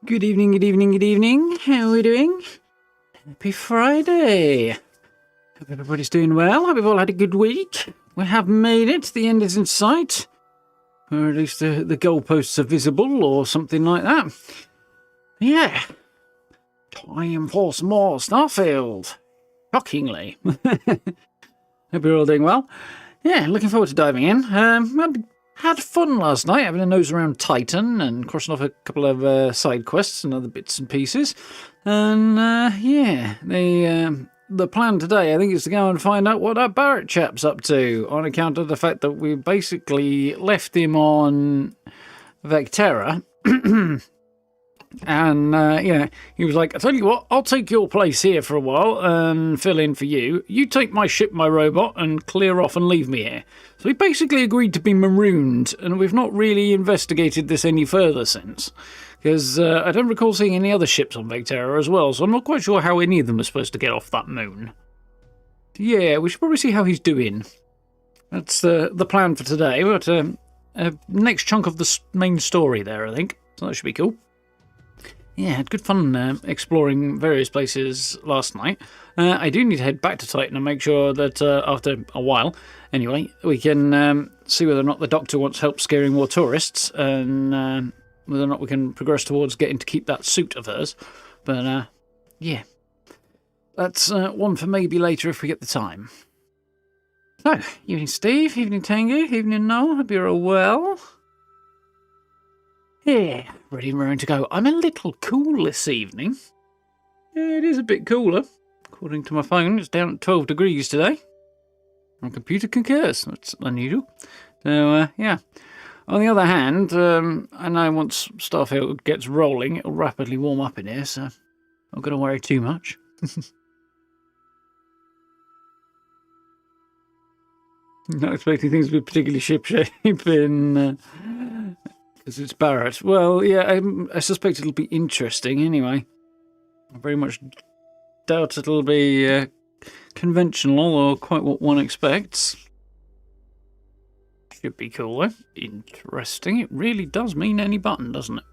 Good evening, good evening, good evening. How are we doing? Happy Friday. Hope everybody's doing well. Hope you've all had a good week. We have made it. The end is in sight. Or at least the goalposts are visible or something like that. Yeah. Time for some more Starfield. Shockingly. Hope you're all doing well. Yeah, looking forward to diving in. Had fun last night, having a nose around Titan and crossing off a couple of side quests and other bits and pieces. And yeah, the plan today, I think, is to go and find out what that Barrett chap's up to, on account of the fact that we basically left him on Vectera. And, yeah, he was like, I tell you what, I'll take your place here for a while and fill in for you. You take my ship, my robot, and clear off and leave me here. So he basically agreed to be marooned, and we've not really investigated this any further since. Because I don't recall seeing any other ships on Vectera as well, so I'm not quite sure how any of them are supposed to get off that moon. Yeah, we should probably see how he's doing. That's the plan for today. We've got next chunk of the main story there, I think. So that should be cool. Yeah, had good fun exploring various places last night. I do need to head back to Titan and make sure that after a while, anyway, we can see whether or not the Doctor wants help scaring more tourists and whether or not we can progress towards getting to keep that suit of hers. But, yeah, that's one for maybe later if we get the time. So, evening Steve, evening Tango, evening Noel, hope you're all well. Yeah, ready and raring to go. I'm a little cool this evening. Yeah, it is a bit cooler. According to my phone, it's down at 12 degrees today. My computer concurs. That's unusual. So, yeah. On the other hand, I know once Starfield gets rolling, it'll rapidly warm up in here, so I'm not going to worry too much. Not expecting things to be particularly shipshape in... because it's Barrett. Well, yeah, I suspect it'll be interesting anyway. I very much doubt it'll be conventional or quite what one expects. Should be cool, though. Interesting. It really does mean any button, doesn't it?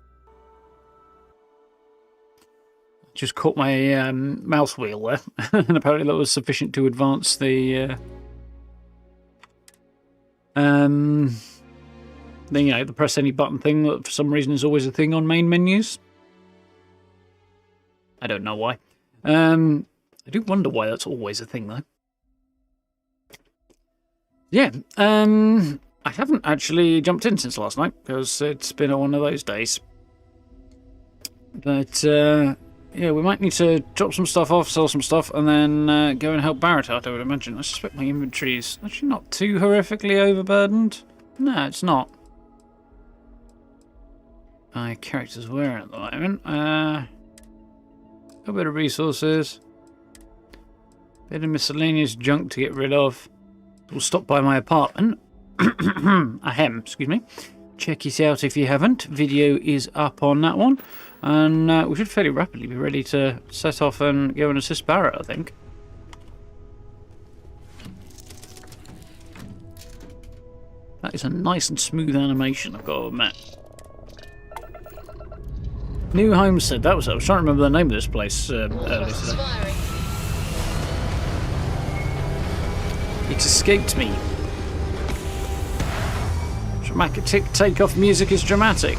Just caught my mouse wheel there, and apparently that was sufficient to advance the... Then, you know, the press any button thing that for some reason is always a thing on main menus. I don't know why. I do wonder why that's always a thing, though. Yeah, I haven't actually jumped in since last night, because it's been one of those days. But, yeah, we might need to drop some stuff off, sell some stuff, and then go and help Barrett out, I would imagine. I suspect my inventory is actually not too horrifically overburdened. No, it's not. My character's wearing at the moment. A bit of resources. Bit of miscellaneous junk to get rid of. We'll stop by my apartment. Ahem, excuse me. Check it out if you haven't. Video is up on that one. And we should fairly rapidly be ready to set off and go and assist Barrett, I think. That is a nice and smooth animation, I've got to admit. New Homestead, that was it. I was trying to remember the name of this place earlier today. It escaped me. Dramatic takeoff music is dramatic.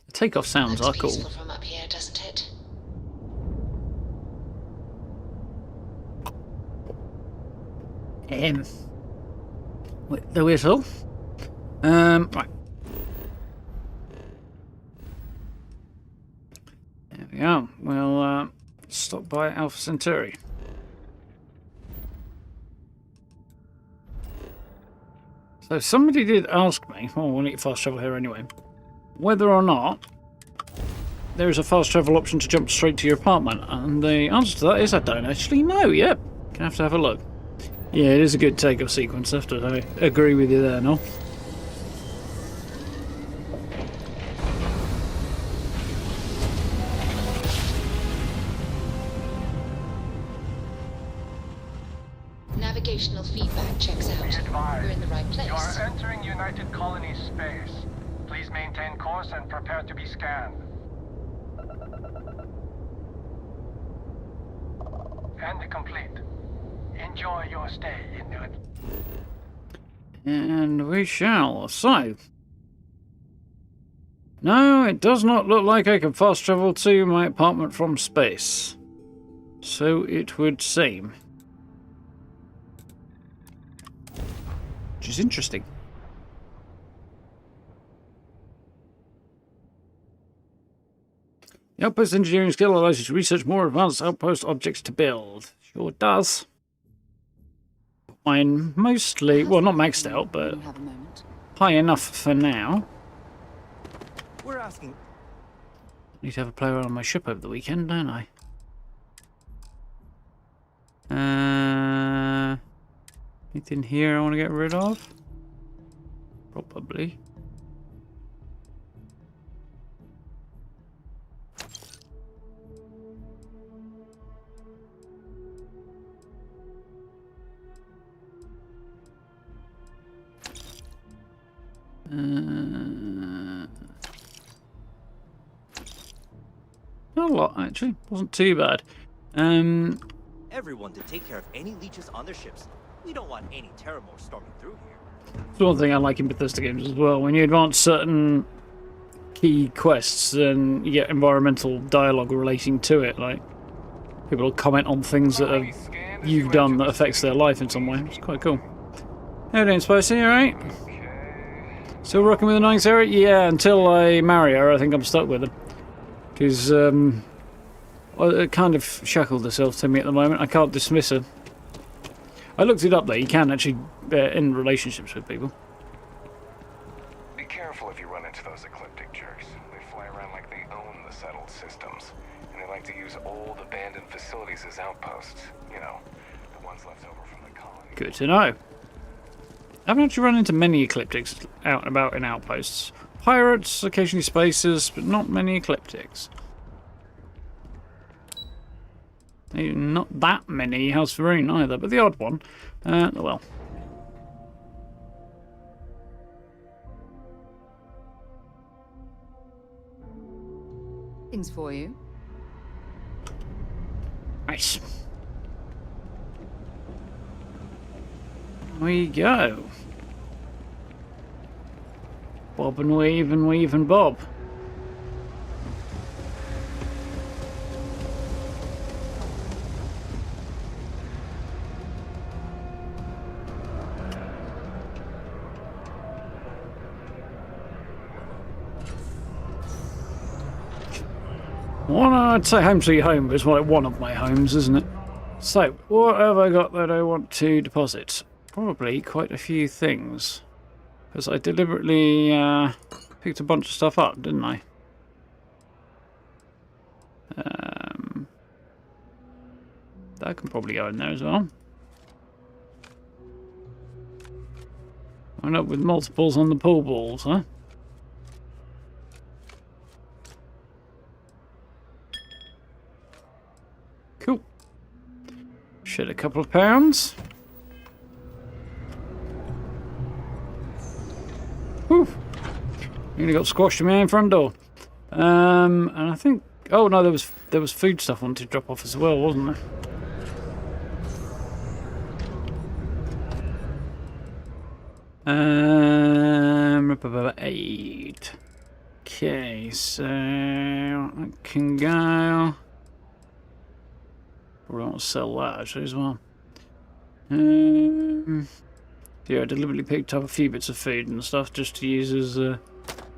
The takeoff sounds are cool. From up here, doesn't it? With the whistle. Right. There we go. We'll stop by Alpha Centauri. So somebody did ask me, well, we'll need to fast travel here anyway, whether or not there is a fast travel option to jump straight to your apartment. And the answer to that is I don't actually know yet. Gonna have to have a look. Yeah, it is a good takeoff sequence, I have to agree with you there, no? Navigational feedback checks out. We're in the right place. You are entering United Colonies space. Please maintain course and prepare to be scanned. And complete. Enjoy your stay in United. And we shall. So. No, it does not look like I can fast travel to my apartment from space. So it would seem. Which is interesting. The outpost engineering skill allows you to research more advanced outpost objects to build. Sure does. Mine mostly, well, not maxed out, but high enough for now. We're asking. Need to have a play around on my ship over the weekend, don't I? Anything here I want to get rid of? Probably. Not a lot, actually. Wasn't too bad. Everyone to take care of any leeches on their ships. We don't want any Terramore storming through here. It's one thing I like in Bethesda games as well. When you advance certain key quests, then you get environmental dialogue relating to it. Like, people will comment on things that you've done that affects their life in some way. It's quite cool. How you doing, Spicy? Alright? Still rocking with the 9th Sarah? Yeah, until I marry her, I think I'm stuck with her. Because, well, it kind of shackled herself to me at the moment. I can't dismiss her. I looked it up though, you can actually end relationships with people. Be careful if you run into those ecliptic jerks. They fly around like they own the settled systems. And they like to use old abandoned facilities as outposts. You know, the ones left over from the colony. Good to know. I haven't actually run into many ecliptics out and about in outposts. Pirates, occasionally spacers, but not many ecliptics. Not that many House Varune either, but the odd one. Well. Things for you. Nice. We go. Bob and weave and bob. Well, I'd say home sweet home is like one of my homes, isn't it? So, what have I got that I want to deposit? Probably quite a few things. Because I deliberately picked a bunch of stuff up, didn't I? That can probably go in there as well. Went up with multiples on the pool balls, huh? Cool. Shed a couple of pounds. Whew. Nearly got squashed in my own front door. And I think, oh no, there was food stuff I wanted to drop off as well, wasn't there? Eight. Okay, so I can go. Probably want to sell that actually as well. Yeah, I deliberately picked up a few bits of food and stuff just to use as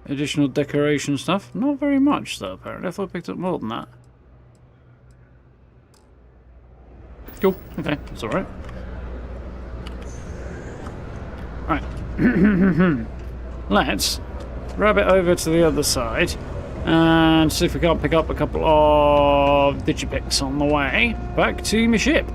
additional decoration stuff. Not very much though, apparently. I thought I picked up more than that. Cool, okay, that's alright. Right, let's grab it over to the other side and see if we can't pick up a couple of digipicks on the way back to my ship.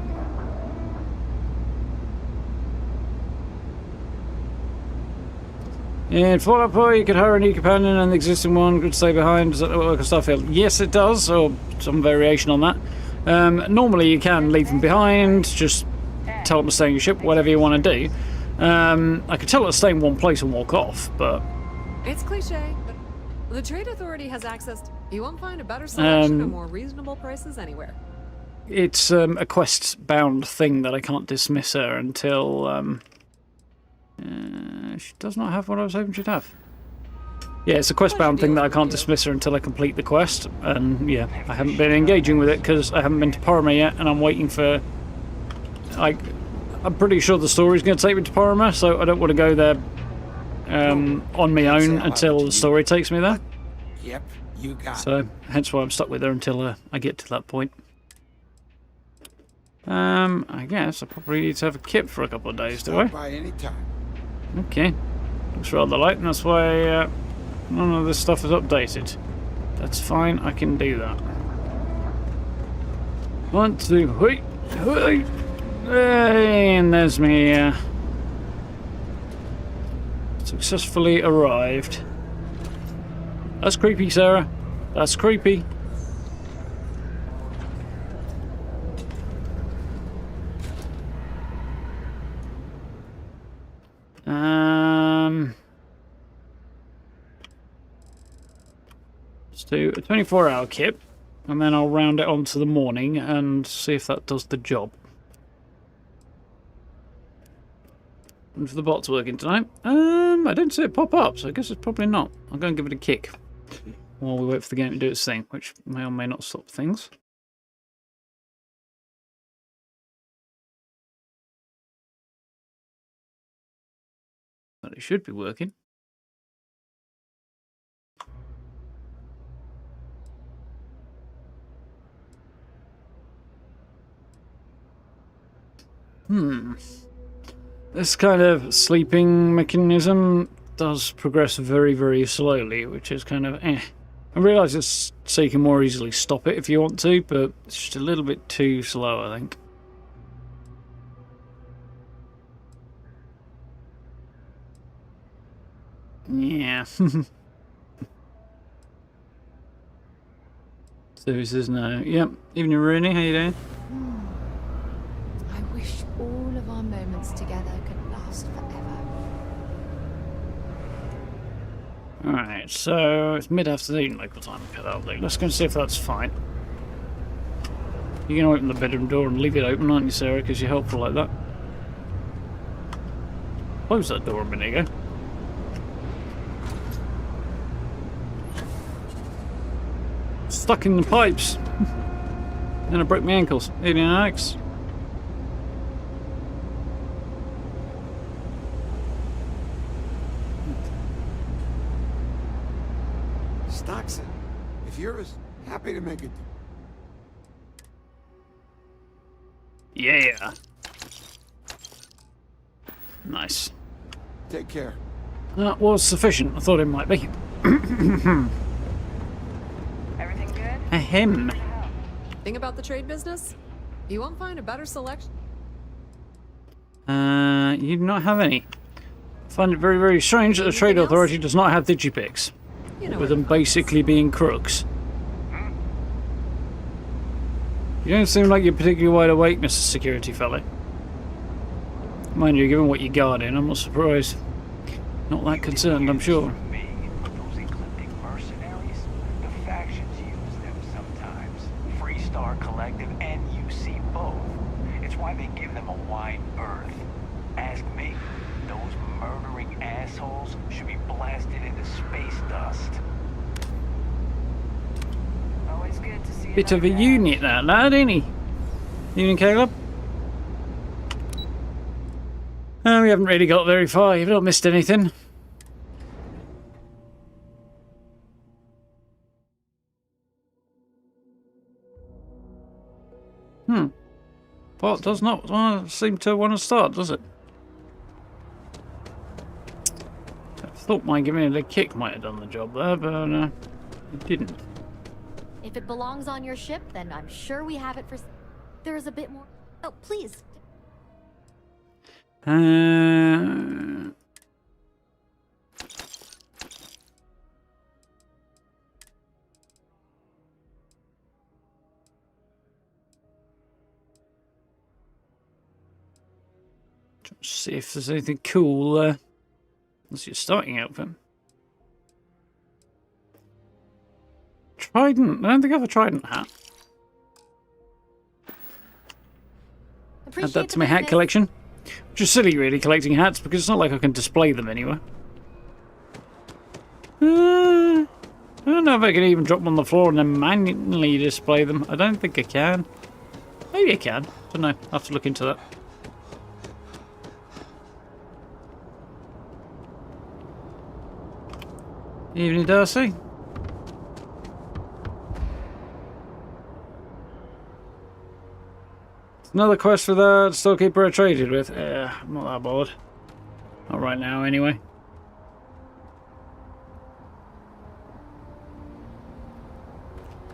In Fallout 4, you could hire a new companion and the existing one could stay behind. Does that work on Starfield? Yes, it does, or some variation on that. Normally you can leave them behind, just tell them to stay in your ship, whatever you want to do. I could tell it to stay in one place and walk off, but... It's cliche, but the Trade Authority has access to... You won't find a better selection at more reasonable prices anywhere. It's a quest-bound thing that I can't dismiss her until... she does not have what I was hoping she'd have. Yeah, it's a quest-bound thing that I can't dismiss her until I complete the quest. And yeah, I haven't been engaging with it because I haven't been to Porrimer yet, and I'm waiting for... I'm pretty sure the story's going to take me to Porrimer, so I don't want to go there on my own until the story takes me there. Yep, you got it. So, hence why I'm stuck with her until I get to that point. I guess I probably need to have a kit for a couple of days, do I? Stop by any time. Okay. Looks rather light, and that's why none of this stuff is updated. That's fine, I can do that. 1, 2, wait, wait. And there's me. Successfully arrived. That's creepy, Sarah. That's creepy. Let's do a 24-hour kit, and then I'll round it on to the morning and see if that does the job. And for the bot's working tonight. I didn't see it pop up, so I guess it's probably not. I'm going to give it a kick while we wait for the game to do its thing, which may or may not stop things. But it should be working. This kind of sleeping mechanism does progress very, very slowly, which is kind of I realise it's so you can more easily stop it if you want to, but it's just a little bit too slow, I think. Yeah. Services no. Yep. Evening, Rooney. How you doing? I wish all of our moments together could last forever. Alright, so it's mid-afternoon local time. Let's go and see if that's fine. You're going to open the bedroom door and leave it open, aren't you, Sarah? Because you're helpful like that. Close that door a minute ago. Stuck in the pipes. Then I broke my ankles. Evening, Alex. Stockson, if you're as happy to make it. Yeah. Nice. Take care. That was sufficient. I thought it might be. Everything good? Ahem. Thing about the trade business? You won't find a better selection. You do not have any. I find it very, very strange that the Trade Anything Authority else? does not have digipicks. You know With where them to find basically being crooks. You don't seem like you're particularly wide awake, Mr. Security Fellow. Mind you, given what you're guarding, I'm not surprised. Not that concerned, I'm sure. Me, those ecliptic mercenaries, the factions use them sometimes. Freestar Collective and UC both. It's why they give them a wide berth. Ask me, those murdering assholes should be blasted into space dust. Always good to see you. Bit of a unit, that lad, ain't he? Evening, Caleb. We haven't really got very far. You've not missed anything. Well, it does not seem to want to start, does it? thought my giving it a kick might have done the job there, but it didn't. If it belongs on your ship, then I'm sure we have it for... There is a bit more... Oh, please. See if there's anything cool there. That's your starting outfit. Trident. I don't think I have a trident hat. Add that to my hat collection. Which is silly, really, collecting hats, because it's not like I can display them anywhere. I don't know if I can even drop them on the floor and then manually display them. I don't think I can. Maybe I can. Don't know. I'll have to look into that. Evening, Darcy. Another quest for the storekeeper I traded with. I'm not that bothered. Not right now, anyway.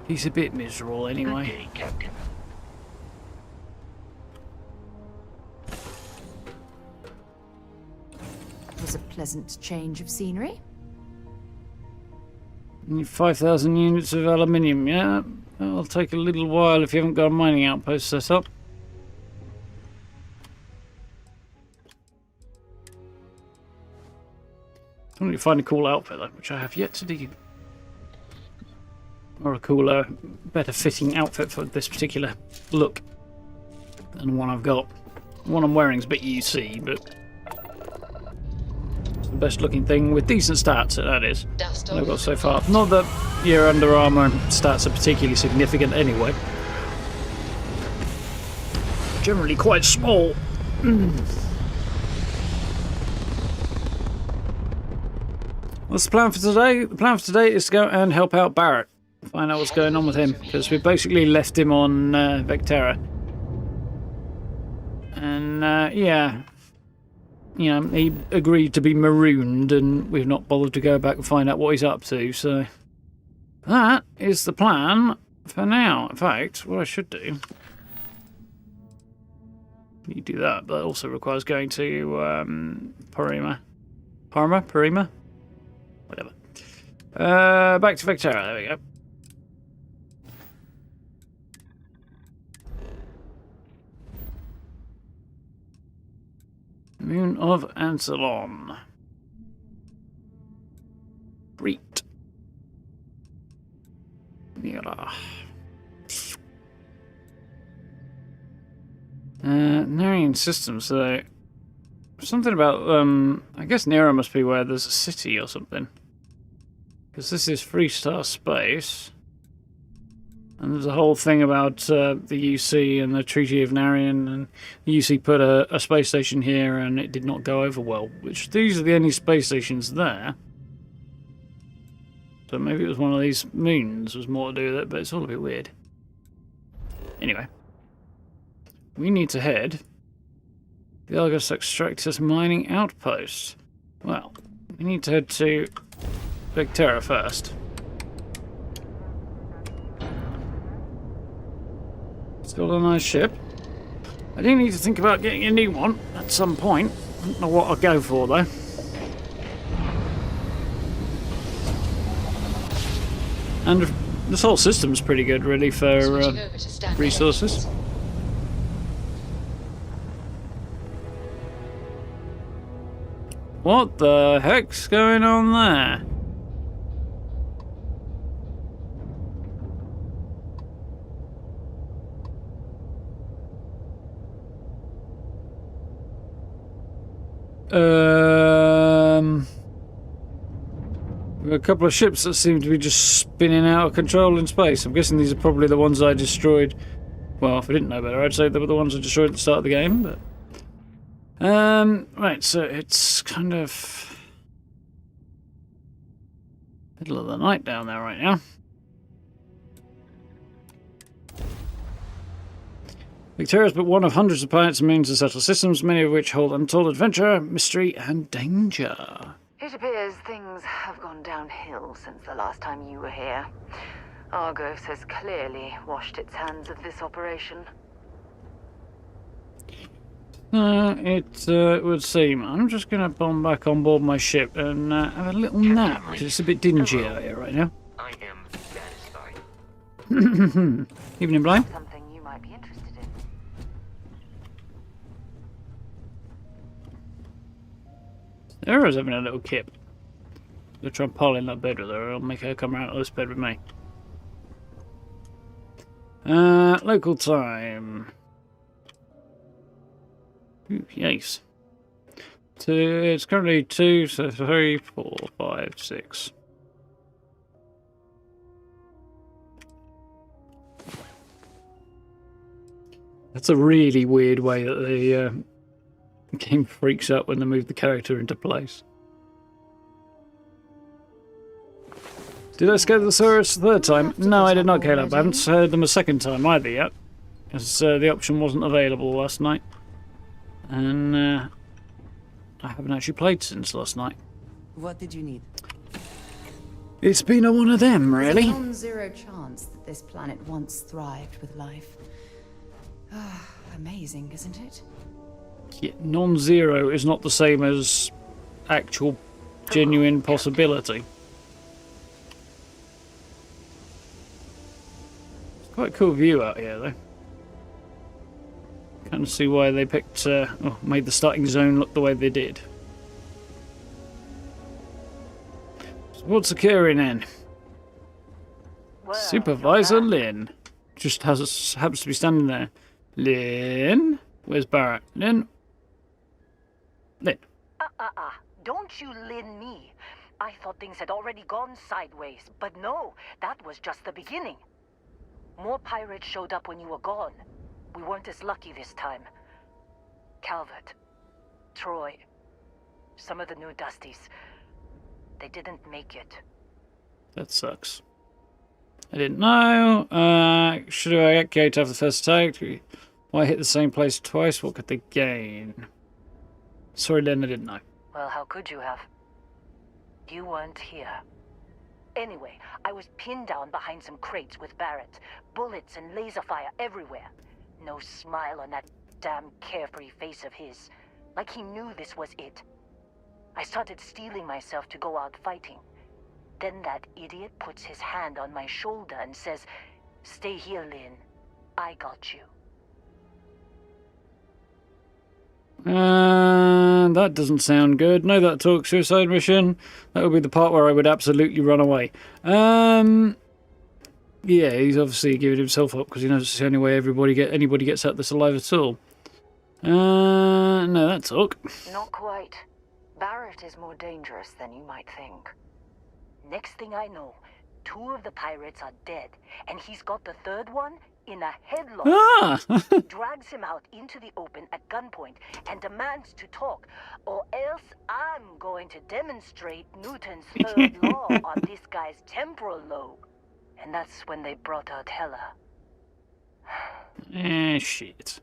He's a bit miserable, anyway. Good day, Captain. It was a pleasant change of scenery. Need 5,000 units of aluminium, yeah? That'll take a little while if you haven't got a mining outpost set up. I want to find a cool outfit, though, which I have yet to do. Or a cooler, better fitting outfit for this particular look than the one I've got. The one I'm wearing is a bit UC, but it's the best looking thing with decent stats, that is. That I've got so far. Not that your Under Armour stats are particularly significant anyway. Generally quite small. What's the plan for today? The plan for today is to go and help out Barrett. Find out what's going on with him, because we basically left him on Vectera. And, yeah. You know, he agreed to be marooned, and we've not bothered to go back and find out what he's up to, so... That is the plan for now. In fact, what I should do... You do that, but that also requires going to, Parima. Whatever. Back to Vectera, there we go. Moon of Ansalon. Breet. Mira. Narian systems, so something about I guess Nera must be where there's a city or something. Because this is Freestar space. And there's a whole thing about the UC and the Treaty of Narian, and the UC put a space station here and it did not go over well, which these are the only space stations there. So maybe it was one of these moons was more to do with it, but it's all a bit weird. Anyway. We need to head the Argus Extractus mining outpost. Well, we need to head to Vectera first. Still a nice ship. I do need to think about getting a new one at some point. I don't know what I'll go for though. And this whole system's pretty good really for resources. What the heck's going on there? There are a couple of ships that seem to be just spinning out of control in space. I'm guessing these are probably the ones I destroyed. Well, if I didn't know better, I'd say they were the ones I destroyed at the start of the game, but... right, so it's kind of... middle of the night down there right now. Vectera is but one of hundreds of planets and moons and settled systems, many of which hold untold adventure, mystery, and danger. It appears things have gone downhill since the last time you were here. Argos has clearly washed its hands of this operation. It would seem. I'm just going to bomb back on board my ship and have a little nap, because it's a bit dingy out here right now. I am satisfied. Evening, Blind. Something you might be interested in. Sarah's having a little kip. I'll try and pile in that bed with her. I'll make her come out of this bed with me. Local time. Ooh, yes. It's currently 2, so 3, 4, 5, 6. That's a really weird way that the game freaks out when they move the character into place. Did I scare the Saurus the third time? No, I did not, Caleb. I haven't heard them a second time either yet, because the option wasn't available last night. And I haven't actually played since last night. What did you need? It's been a one of them, really. There's a non-zero chance that this planet once thrived with life. Amazing, isn't it? Yeah, non-zero is not the same as actual, genuine possibility. It's quite a cool view out here, though. Kind of see why they picked, made the starting zone look the way they did. So what's occurring then? Well, Supervisor Lynn just happens to be standing there. Lynn, where's Barrett? Lynn. Don't you Lynn me. I thought things had already gone sideways, but no, that was just the beginning. More pirates showed up when you were gone. We weren't as lucky this time. Calvert, Troy, some of the new Dusties, they didn't make it. That sucks. I didn't know. Should I go to have the first attack? Why hit the same place twice? What could they gain? Sorry, Lynn, I didn't know. Well, how could you have? You weren't here. Anyway, I was pinned down behind some crates with Barrett. Bullets and laser fire everywhere. No smile on that damn carefree face of his. Like he knew this was it. I started steeling myself to go out fighting. Then that idiot puts his hand on my shoulder and says, "Stay here, Lynn. I got you." That doesn't sound good. No, that talk suicide mission. That would be the part where I would absolutely run away. Yeah, he's obviously giving himself up because he knows it's the only way anybody gets out this alive at all. No, that talk. Not quite. Barrett is more dangerous than you might think. Next thing I know, 2 of the pirates are dead, and he's got the third one in a headlock. Ah! Drags him out into the open at gunpoint and demands to talk, or else I'm going to demonstrate Newton's third law on this guy's temporal lobe. And that's when they brought out Hela. Shit.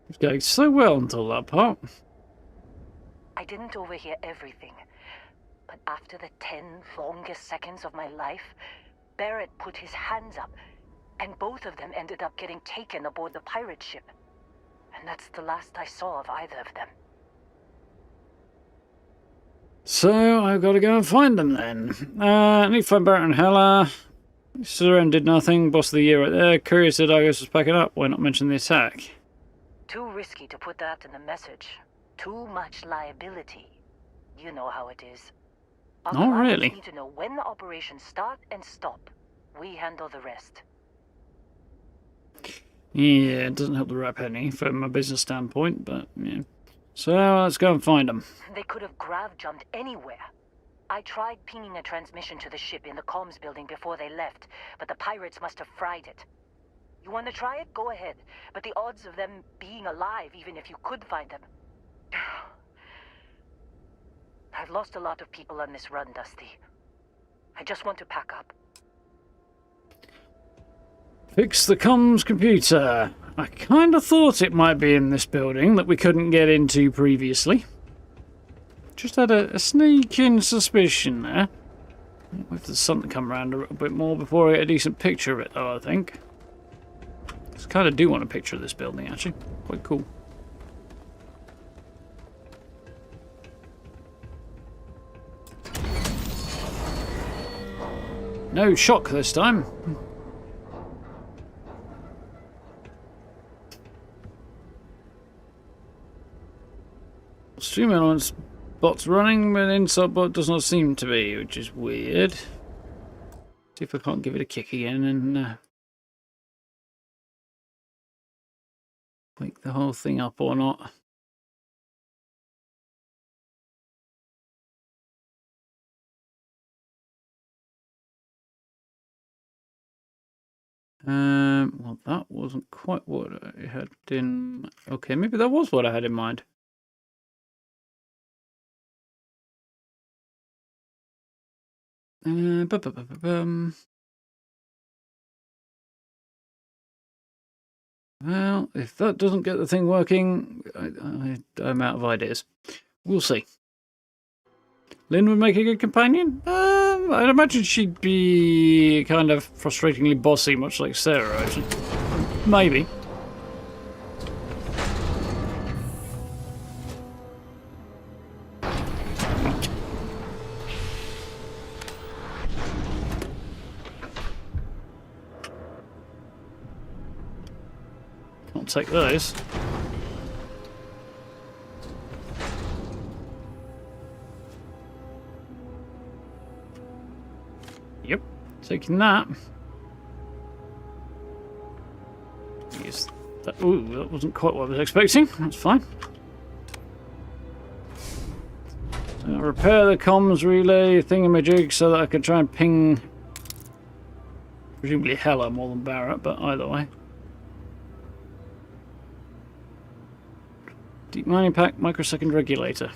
It's going so well until that part. I didn't overhear everything, but after the 10 longest seconds of my life, Barrett put his hands up, and both of them ended up getting taken aboard the pirate ship. And that's the last I saw of either of them. So, I've got to go and find them then. I need to find Barrett and Hela. Seren did nothing. Boss of the year right there. Curious that Argos was packing up. Why not mention the attack? Too risky to put that in the message. Too much liability. You know how it is. Our Oh, really? need to know when the operations start and stop. We handle the rest. Yeah, it doesn't help the rap penny from a business standpoint, but yeah. So, let's go and find them. They could have grav-jumped anywhere. I tried pinging a transmission to the ship in the comms building before they left, but the pirates must have fried it. You want to try it? Go ahead. But the odds of them being alive, even if you could find them... I've lost a lot of people on this run, Dusty. I just want to pack up. Fix the comms computer. I kind of thought it might be in this building that we couldn't get into previously. Just had a sneaking suspicion there. With the sun to come around a little bit more before I get a decent picture of it, though, I think. I kind of do want a picture of this building, actually. Quite cool. No shock this time. Stream elements bot's running, but inside bot does not seem to be, which is weird. See if I can't give it a kick again and wake the whole thing up or not. Well, that wasn't quite what I had in... Okay, maybe that was what I had in mind. Well, if that doesn't get the thing working, I'm out of ideas. We'll see. Lynn would make a good companion? I'd imagine she'd be kind of frustratingly bossy, much like Sarah, actually. Maybe. Can't take those. Yep, taking that. Yes, that. Ooh, that wasn't quite what I was expecting. That's fine. I'll repair the comms relay thingamajig so that I can try and ping. Presumably Hella more than Barrett, but either way. Deep mining pack, microsecond regulator.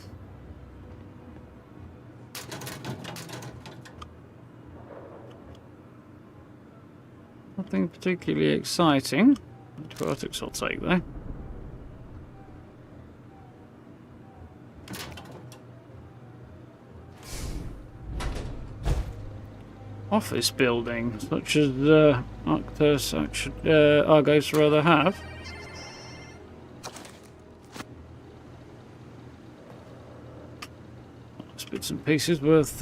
Nothing particularly exciting. Antibiotics I'll take though. Office building, such as Argos rather have. Bits and pieces worth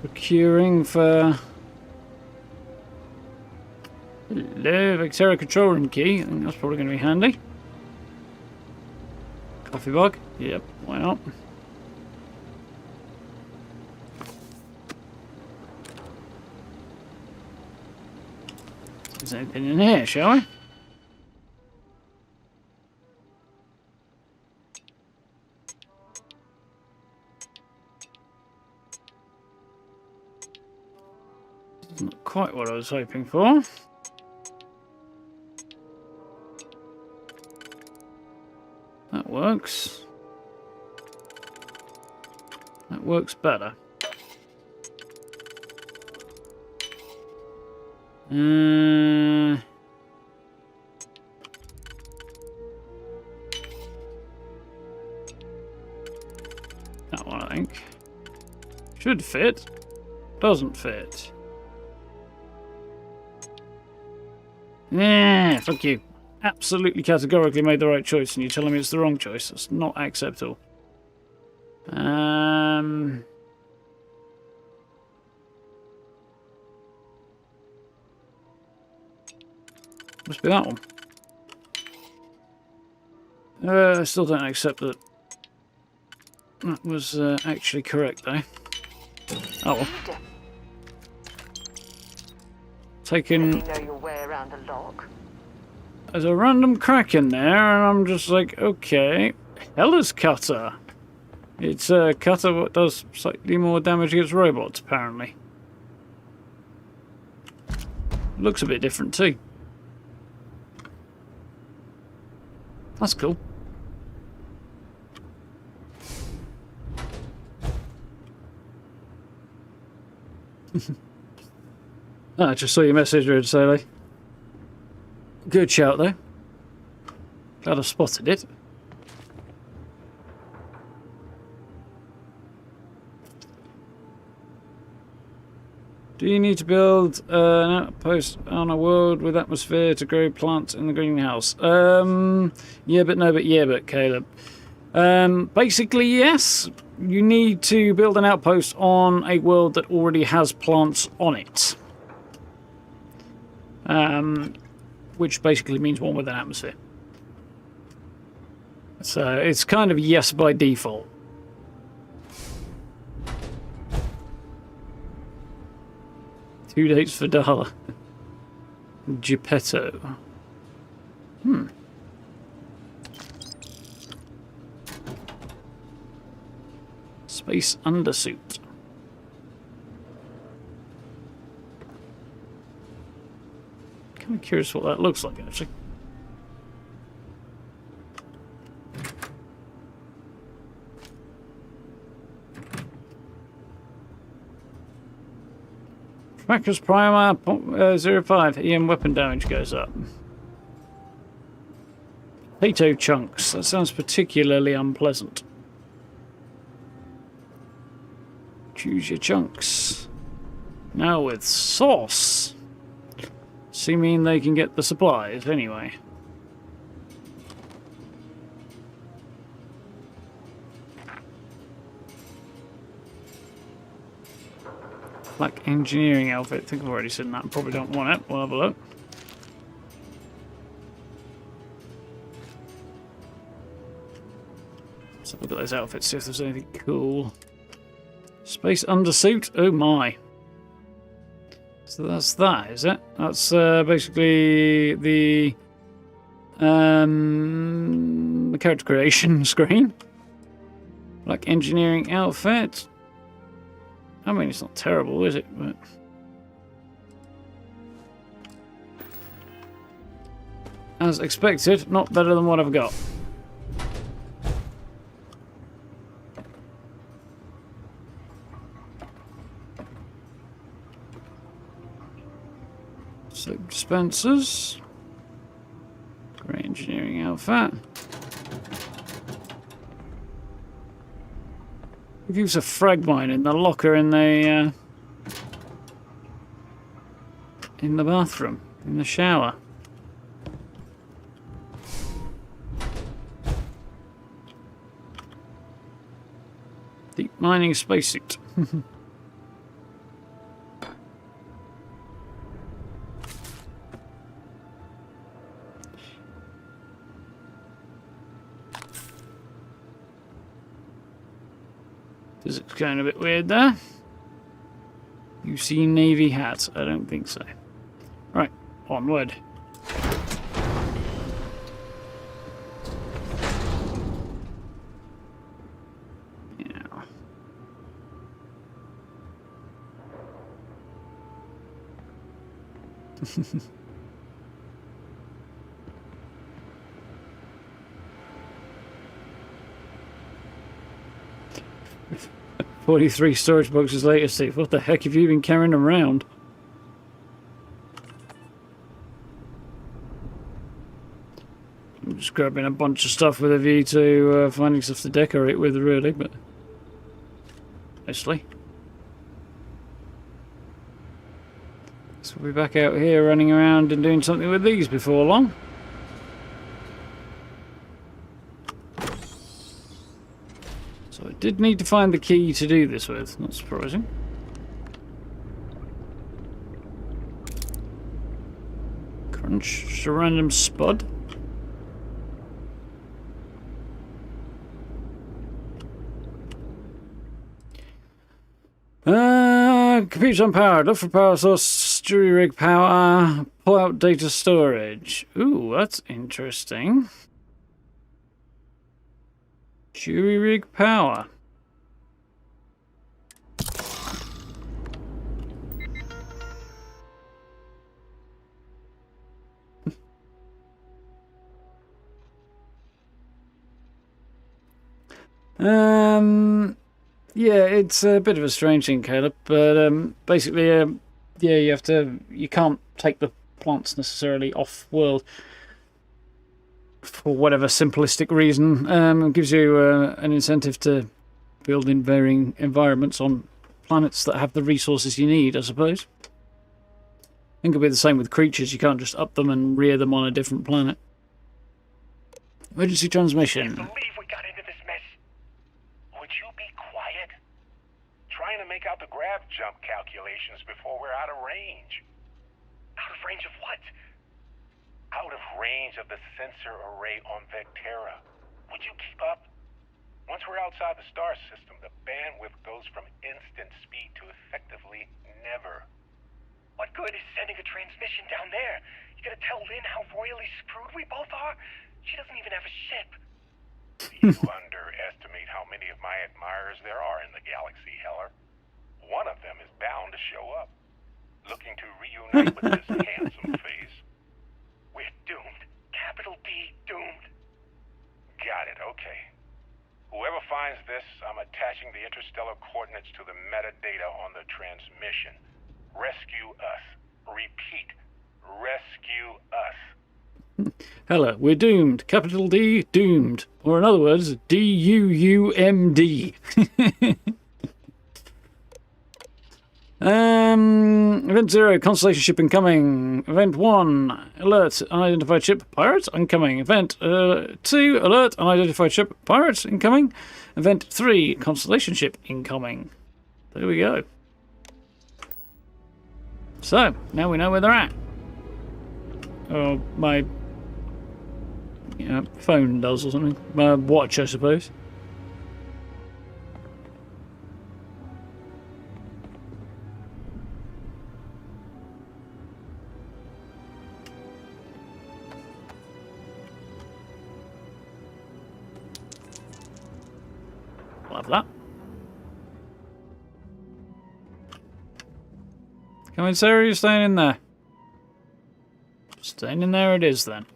procuring for. Hello, Vectera control room key. I think that's probably going to be handy. Coffee mug? Yep, why not? There's anything in here, shall we? Not quite what I was hoping for. That works. That works better. That one, I think. Should fit. Doesn't fit. Yeah, fuck you. Absolutely categorically made the right choice, and you're telling me it's the wrong choice. That's not acceptable. Must be that one. I still don't accept that. That was actually correct, though. Oh well. Taking. Your way around a lock. There's a random crack in there, and I'm just like, okay, Hella's cutter. It's a cutter that does slightly more damage against robots, apparently. Looks a bit different too. That's cool. I just saw your message, Red Saley. Good shout, though. Glad I spotted it. Do you need to build an outpost on a world with atmosphere to grow plants in the greenhouse? Yeah, but no, but yeah, but Caleb. Basically, yes. You need to build an outpost on a world that already has plants on it. Which basically means one with an atmosphere. So it's kind of yes by default. Two dates for Dala. Geppetto. Space undersuit. Kind of curious what that looks like, actually. Tracker's Primer 05. EM weapon damage goes up. Potato chunks. That sounds particularly unpleasant. Choose your chunks. Now with sauce. Seeming they can get the supplies anyway. Black engineering outfit. I think I've already seen that. Probably don't want it. We'll have a look. Let's have a look at those outfits, see if there's anything cool. Space undersuit. Oh my. So that's that, is it? That's basically the character creation screen. Black engineering outfit. I mean, it's not terrible, is it? But as expected, not better than what I've got. Soap dispensers. Grey engineering outfit. We've used a frag mine in the locker in the bathroom, in the shower. Deep mining spacesuit. It's going a bit weird there. You see navy hats? I don't think so. Right, onward. Yeah. "43 storage boxes later, Steve. What the heck have you been carrying around?" I'm just grabbing a bunch of stuff with a view to finding stuff to decorate with, really, but mostly. So we'll be back out here running around and doing something with these before long. So I did need to find the key to do this with, not surprising. Crunch, just a random spud. Computer unpowered. Look for power source, jury rig power, pull out data storage. Ooh, that's interesting. Jury rig power. Yeah, it's a bit of a strange thing, Caleb, but basically, yeah, you can't take the plants necessarily off world for whatever simplistic reason. It gives you an incentive to build in varying environments on planets that have the resources you need, I suppose. think it'll be the same with creatures. You can't just up them and rear them on a different planet. Emergency transmission. I believe we got into this mess. Would you be quiet? Trying to make out the grav jump calculations before we're out of range. Out of range of what? Out of range of the sensor array on Vectera. Would you keep up? Once we're outside the star system, the bandwidth goes from instant speed to effectively never. What good is sending a transmission down there? You gonna tell Lynn how royally screwed we both are? She doesn't even have a ship. You underestimate how many of my admirers there are in the galaxy, Heller. One of them is bound to show up, looking to reunite with this handsome face. We're doomed. Capital D doomed. Got it, okay. Whoever finds this, I'm attaching the interstellar coordinates to the metadata on the transmission. Rescue us. Repeat. Rescue us. Hello, we're doomed. Capital D, doomed. Or in other words, D-U-U-M-D. Event 0, Constellation ship incoming. Event 1, alert, unidentified ship, pirates incoming. Event 2, alert, unidentified ship, pirates incoming. Event 3, Constellation ship incoming. There we go. So, now we know where they're at. Oh, my phone does or something. My watch, I suppose. Love that. Come in, Sarah, you're staying in there. Staying in there it is, then.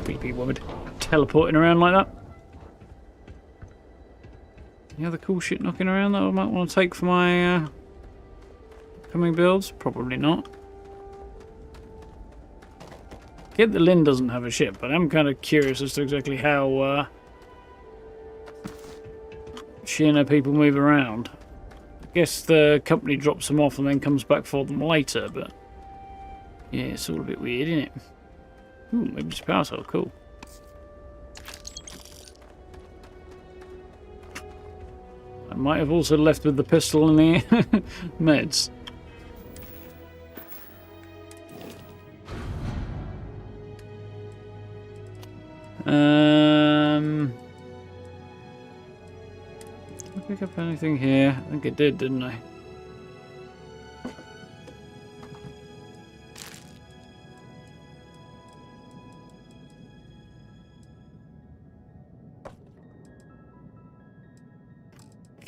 Creepy woman. Teleporting around like that. Any other cool shit knocking around that I might want to take for my coming builds? Probably not. Get that Lynn doesn't have a ship, but I'm kind of curious as to exactly how she and her people move around. I guess the company drops them off and then comes back for them later, but yeah, it's all a bit weird, isn't it? Ooh, maybe it's power cell, cool. I might have also left with the pistol and the meds. Did I pick up anything here? I think it did, didn't I?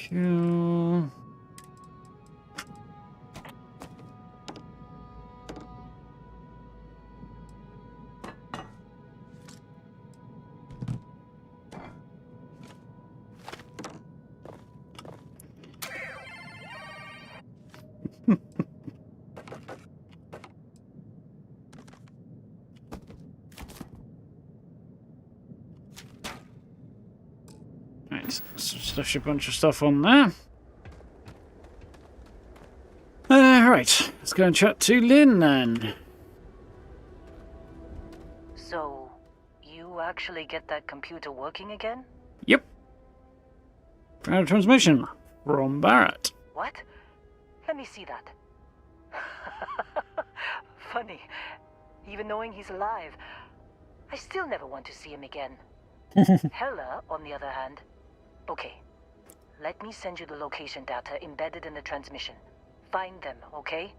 Cool. Right, stash a bunch of stuff on there. Right, let's go and chat to Lynn then. So, you actually get that computer working again? Yep. Found a transmission from Barrett. What? Let me see that. Funny. Even knowing he's alive, I still never want to see him again. Hella, on the other hand. Okay. Let me send you the location data embedded in the transmission. Find them, okay?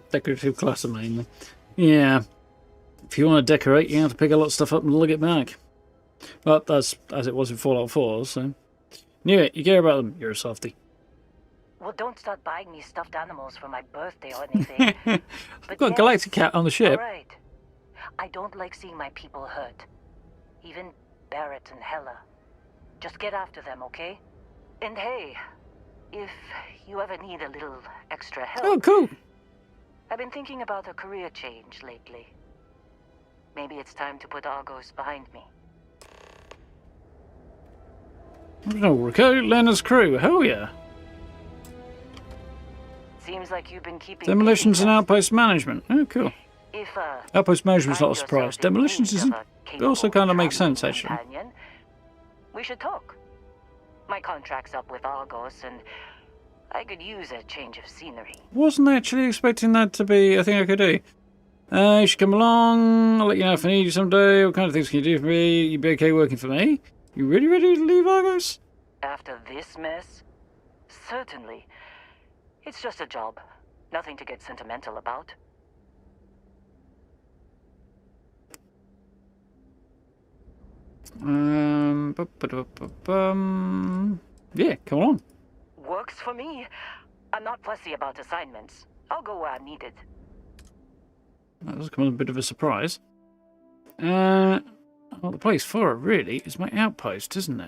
Decorative clutter mainly. Yeah. If you want to decorate, you have to pick a lot of stuff up and lug it back. But that's as it was in Fallout 4, so... Knew it, you care about them, you're a softie. Well, don't start buying me stuffed animals for my birthday or anything. I've got a galactic cat on the ship. Alright. I don't like seeing my people hurt. Even Barrett and Hella. Just get after them, okay? And hey, if you ever need a little extra help... Oh, cool. I've been thinking about a career change lately. Maybe it's time to put Argos behind me. No, recruit Leonard's crew. Hell yeah. Seems like you've been keeping Demolitions and busy. outpost management. Oh, cool. If Outpost management's not a find surprise. yourself in Demolitions need isn't. of a It also capable kind of makes traveling sense, actually. companion, we should talk. My contract's up with Argos, and I could use a change of scenery. Wasn't actually expecting that to be a thing I could do. You should come along. I'll let you know if I need you someday. What kind of things can you do for me? You'd be okay working for me? You really ready to leave Argos? After this mess? Certainly. It's just a job. Nothing to get sentimental about. Yeah, come on. Works for me. I'm not fussy about assignments. I'll go where I'm needed. That does come as a bit of a surprise. Well, the place for it really is my outpost, isn't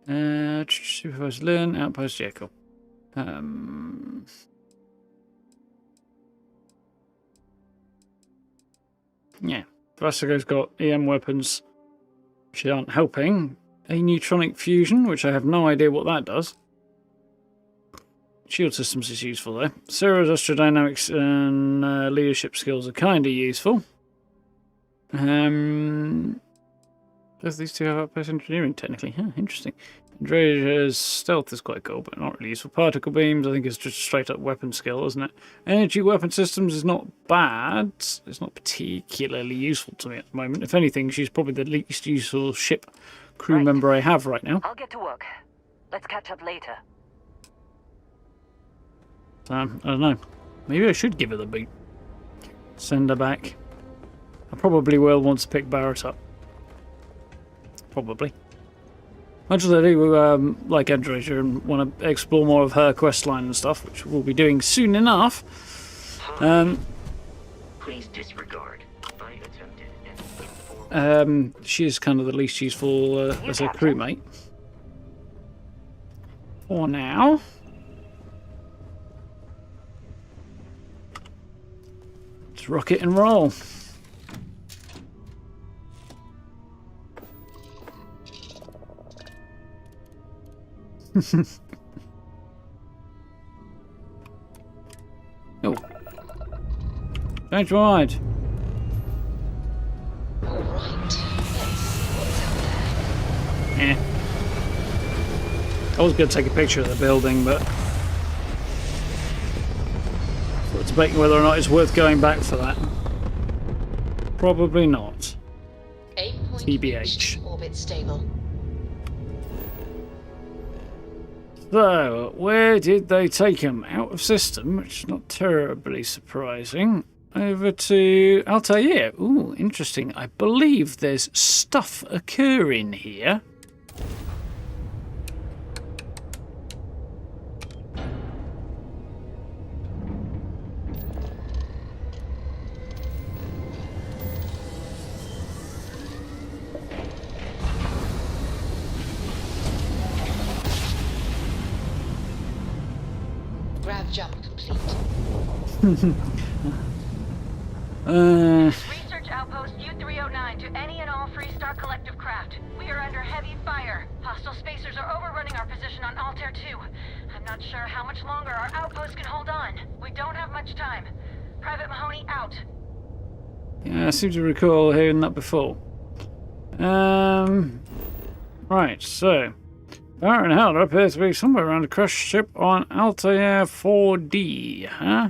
it? Supervisor Lynn, outpost, yeah, cool. Yeah, Vasago's got EM weapons, which aren't helping. A neutronic fusion, which I have no idea what that does. Shield systems is useful though. Sarah's astrodynamics and leadership skills are kind of useful. Does these two have outpost engineering technically? Huh, interesting. Andrea's stealth is quite cool, but not really useful. Particle beams, I think, is just a straight up weapon skill, isn't it? Energy weapon systems is not bad. It's not particularly useful to me at the moment. If anything, she's probably the least useful ship crew member I have right now. I'll get to work. Let's catch up later. I don't know. Maybe I should give her the boot. Send her back. I probably will once I pick Barrett up. Probably. Much as I do like Androsia and want to explore more of her questline and stuff, which we'll be doing soon enough. Please disregard. I attempted and informed. She is kind of the least useful as a crewmate. For now. Let's rock it and roll. Oh. Change my mind. All right. Let's see what's out there. Yeah. I was going to take a picture of the building, but we're debating whether or not it's worth going back for that. Probably not. TBH. Orbit stable. So, where did they take him? Out of system, which is not terribly surprising. Over to Altair. Ooh, interesting. I believe there's stuff occurring here. Grav jump complete. Research Outpost U-309 to any and all Freestar Collective craft. We are under heavy fire. Hostile spacers are overrunning our position on Altair 2. I'm not sure how much longer our outpost can hold on. We don't have much time. Private Mahoney out. Yeah, I seem to recall hearing that before. Right, so Barrett and Helder appears to be somewhere around a crashed ship on Altair 4D, huh?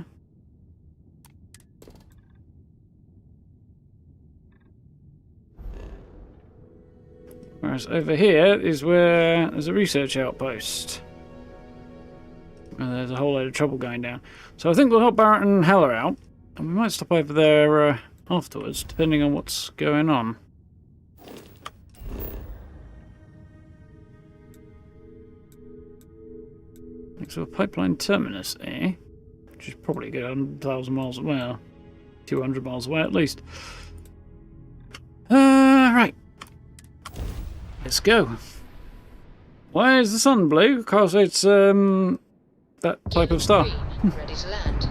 Whereas over here is where there's a research outpost. And there's a whole load of trouble going down. So I think we'll help Barrett and Heller out. And we might stop over there afterwards, depending on what's going on. So a pipeline terminus, eh? Which is probably good 1,000 miles away, well, 200 miles away at least. Right. Let's go. Why is the sun blue? Because it's that type of star. Ready to land.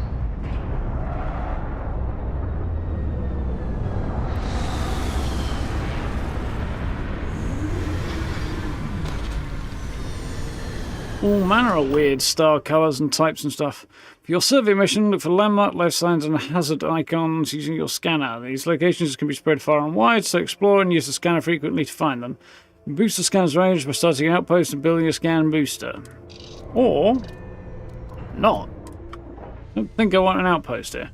All manner of weird star colours and types and stuff. For your survey mission, look for landmark, life signs and hazard icons using your scanner. These locations can be spread far and wide, so explore and use the scanner frequently to find them. Boost the scanner's range by starting an outpost and building a scan booster. Or not. I don't think I want an outpost here.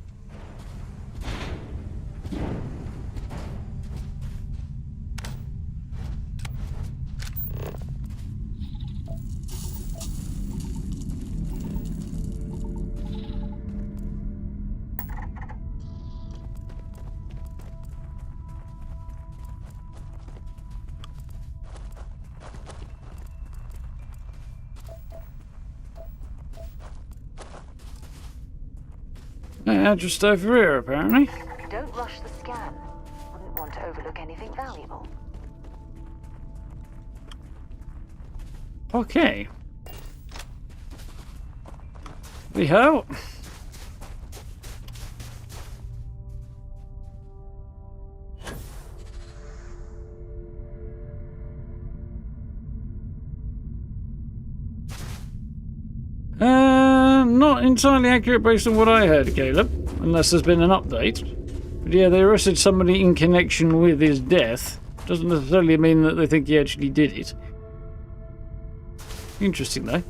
Yeah, just over here, apparently. Don't rush the scan. Wouldn't want to overlook anything valuable. Okay. We have. Not entirely accurate based on what I heard, Caleb, unless there's been an update. But yeah, they arrested somebody in connection with his death. Doesn't necessarily mean that they think he actually did it. Interesting, though.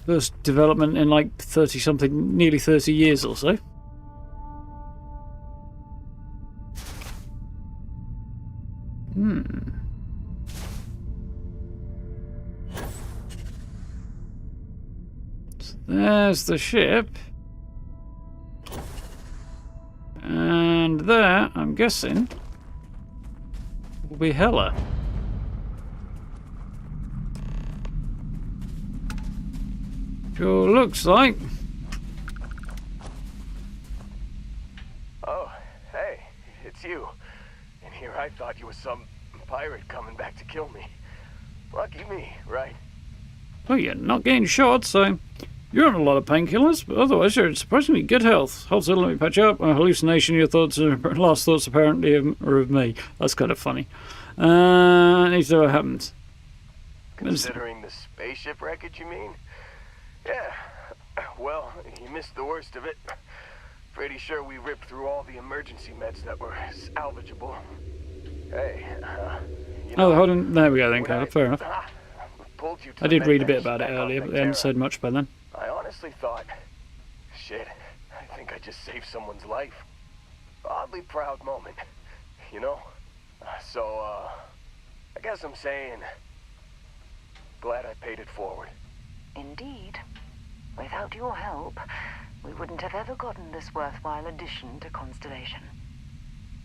First development in like 30-something, nearly 30 years or so. There's the ship. And there, I'm guessing, will be Hela. Sure looks like. Oh, hey, it's you. And here I thought you were some pirate coming back to kill me. Lucky me, right? Well, you're not getting shot, so you're on a lot of painkillers, but otherwise you're in surprisingly good health. Also, let me patch you up. A hallucination, your last thoughts apparently are of me. That's kind of funny. Need to know what happened. Considering the spaceship wreckage, you mean? Yeah. Well, you missed the worst of it. Pretty sure we ripped through all the emergency meds that were salvageable. Hey, you know, hold on. There we go then, Caleb. Fair enough. Pulled you to I did the read a bit med about it back on earlier, but they hadn't Vectera. said much by then. I honestly thought, shit, I think I just saved someone's life. Oddly proud moment, you know? So, I guess I'm saying, glad I paid it forward. Indeed. Without your help, we wouldn't have ever gotten this worthwhile addition to Constellation.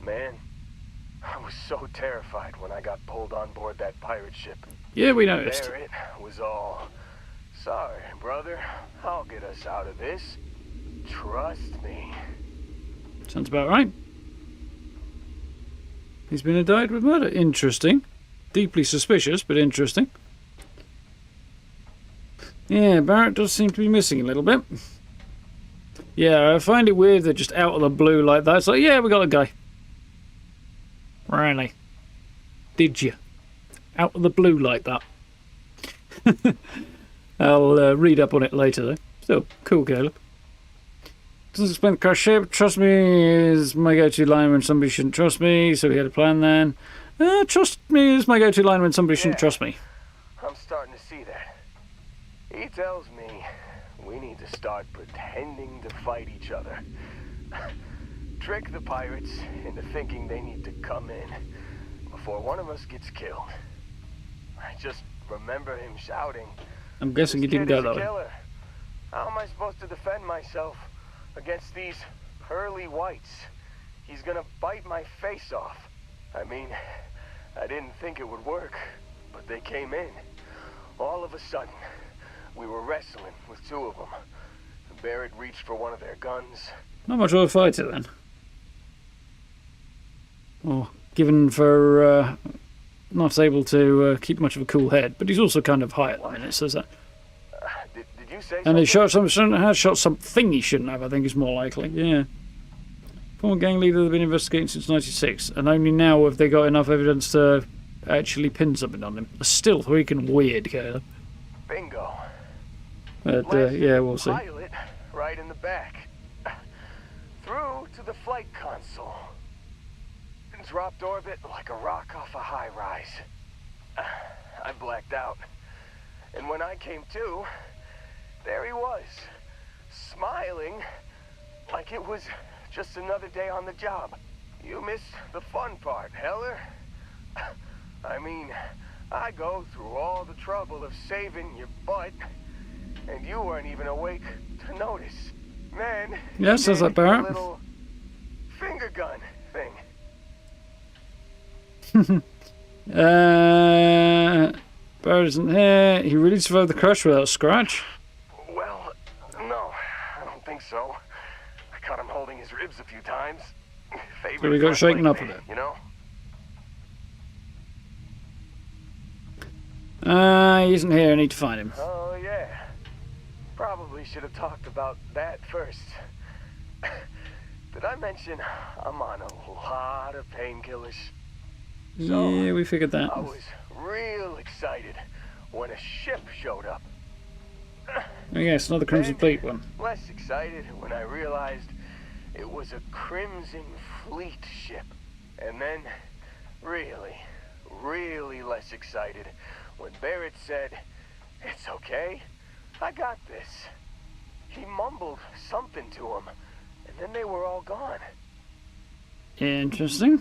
Man, I was so terrified when I got pulled on board that pirate ship. Yeah, we noticed. There it was all, sorry, brother, I'll get us out of this. Trust me. Sounds about right. He's been indicted with murder. Interesting. Deeply suspicious, but interesting. Yeah, Barrett does seem to be missing a little bit. Yeah, I find it weird they're just out of the blue like that. It's like, yeah, we got a guy. Really? Did you? Out of the blue like that. I'll read up on it later, though. Still, cool, Caleb. Doesn't explain the crash ship. Trust me is my go-to line when somebody shouldn't trust me, so we had a plan then. Trust me is my go-to line when somebody shouldn't trust me. I'm starting to see that. He tells me we need to start pretending to fight each other. Trick the pirates into thinking they need to come in before one of us gets killed. I just remember him shouting, I'm guessing he didn't go that way. Killer. How am I supposed to defend myself against these pearly whites? He's gonna bite my face off. I mean, I didn't think it would work, but they came in. All of a sudden, we were wrestling with two of them. Barrett reached for one of their guns. Not much of a fighter then. Or given for not able to keep much of a cool head, but he's also kind of high at the minute, says that. Did you say and he something? has shot something he shouldn't have, I think is more likely, yeah. Former gang leader they've been investigating since '96, and only now have they got enough evidence to actually pin something on him. Still freaking weird, Caleb. Bingo. But yeah, we'll see. Pilot right in the back. Through to the flight console. Dropped orbit like a rock off a high rise. I blacked out. And when I came to, there he was, smiling like it was just another day on the job. You missed the fun part, Heller. I mean, I go through all the trouble of saving your butt, and you weren't even awake to notice. Then, yeah, sounds like Barrett. Little finger gun thing. Barrett isn't here. He really survived the crash without a scratch. Well, no, I don't think so. I caught him holding his ribs a few times. So we got shaken up a bit. You know? He isn't here. I need to find him. Oh, yeah. Probably should have talked about that first. Did I mention I'm on a lot of painkillers? So, yeah, we figured that. I was real excited when a ship showed up. Oh yes, another Crimson Fleet one. Less excited when I realized it was a Crimson Fleet ship. And then, really less excited when Barrett said, "It's okay, I got this." He mumbled something to him, and then they were all gone. Interesting.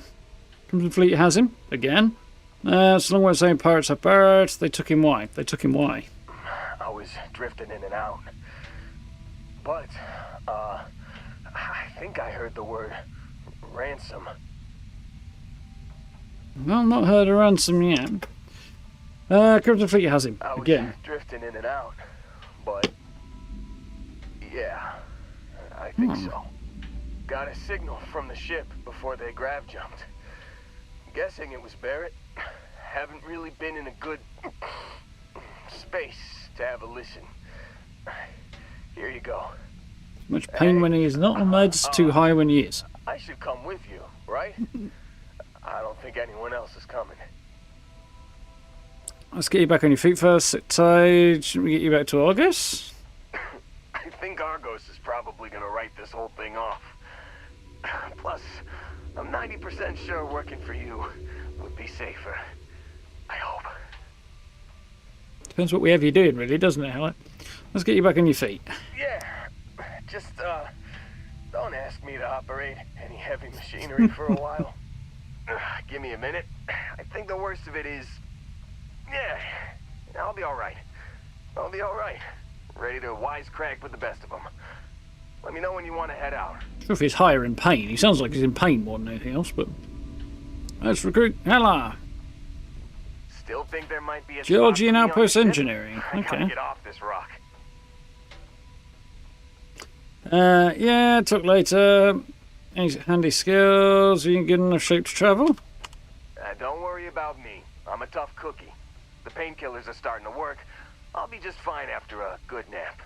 Crimson Fleet has him, again. It's a long way of saying pirates have Barrett. They took him why? They took him why? I was drifting in and out. But, I think I heard the word ransom. Well, not heard of ransom yet. Crimson Fleet has him, I was again. drifting in and out, but yeah, I think so. Got a signal from the ship before they grav jumped. Guessing it was Barrett. Haven't really been in a good space to have a listen. Here you go. Much pain when he is not on meds, too high when he is. I should come with you, right? I don't think anyone else is coming. Let's get you back on your feet first. Sit tight. Shouldn't we get you back to Argus? I think Argos is probably going to write this whole thing off. Plus, I'm 90% sure working for you would be safer. I hope. Depends what we have you doing, really, doesn't it, Helen? Let's get you back on your feet. Yeah. Just, don't ask me to operate any heavy machinery for a while. Give me a minute. I think the worst of it is... yeah, I'll be alright. I'll be alright. Ready to wisecrack with the best of them. Let me know when you want to head out. If he's higher in pain. He sounds like he's in pain more than anything else, but... let's recruit Hela. Still think there might be a Georgian Outpost Engineering. I gotta Okay. get off this rock. Yeah, talk later. Any handy skills? Are you in good enough shape to travel? Don't worry about me. I'm a tough cookie. The painkillers are starting to work. I'll be just fine after a good nap.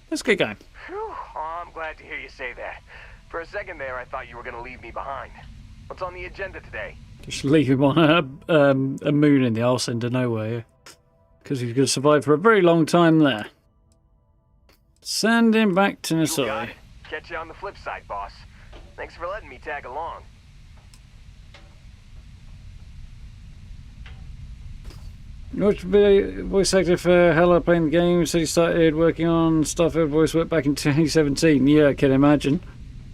Let's get going. Whew. Oh, I'm glad to hear you say that. For a second there, I thought you were going to leave me behind. What's on the agenda today? Just leave him on a moon in the arse end of nowhere. Because he's going to survive for a very long time there. Send him back to You got Nisoi. it. Catch you on the flip side, boss. Thanks for letting me tag along. Which voice actor for Hela playing the game said he started working on Starfield voice work back in 2017. Yeah, I can imagine.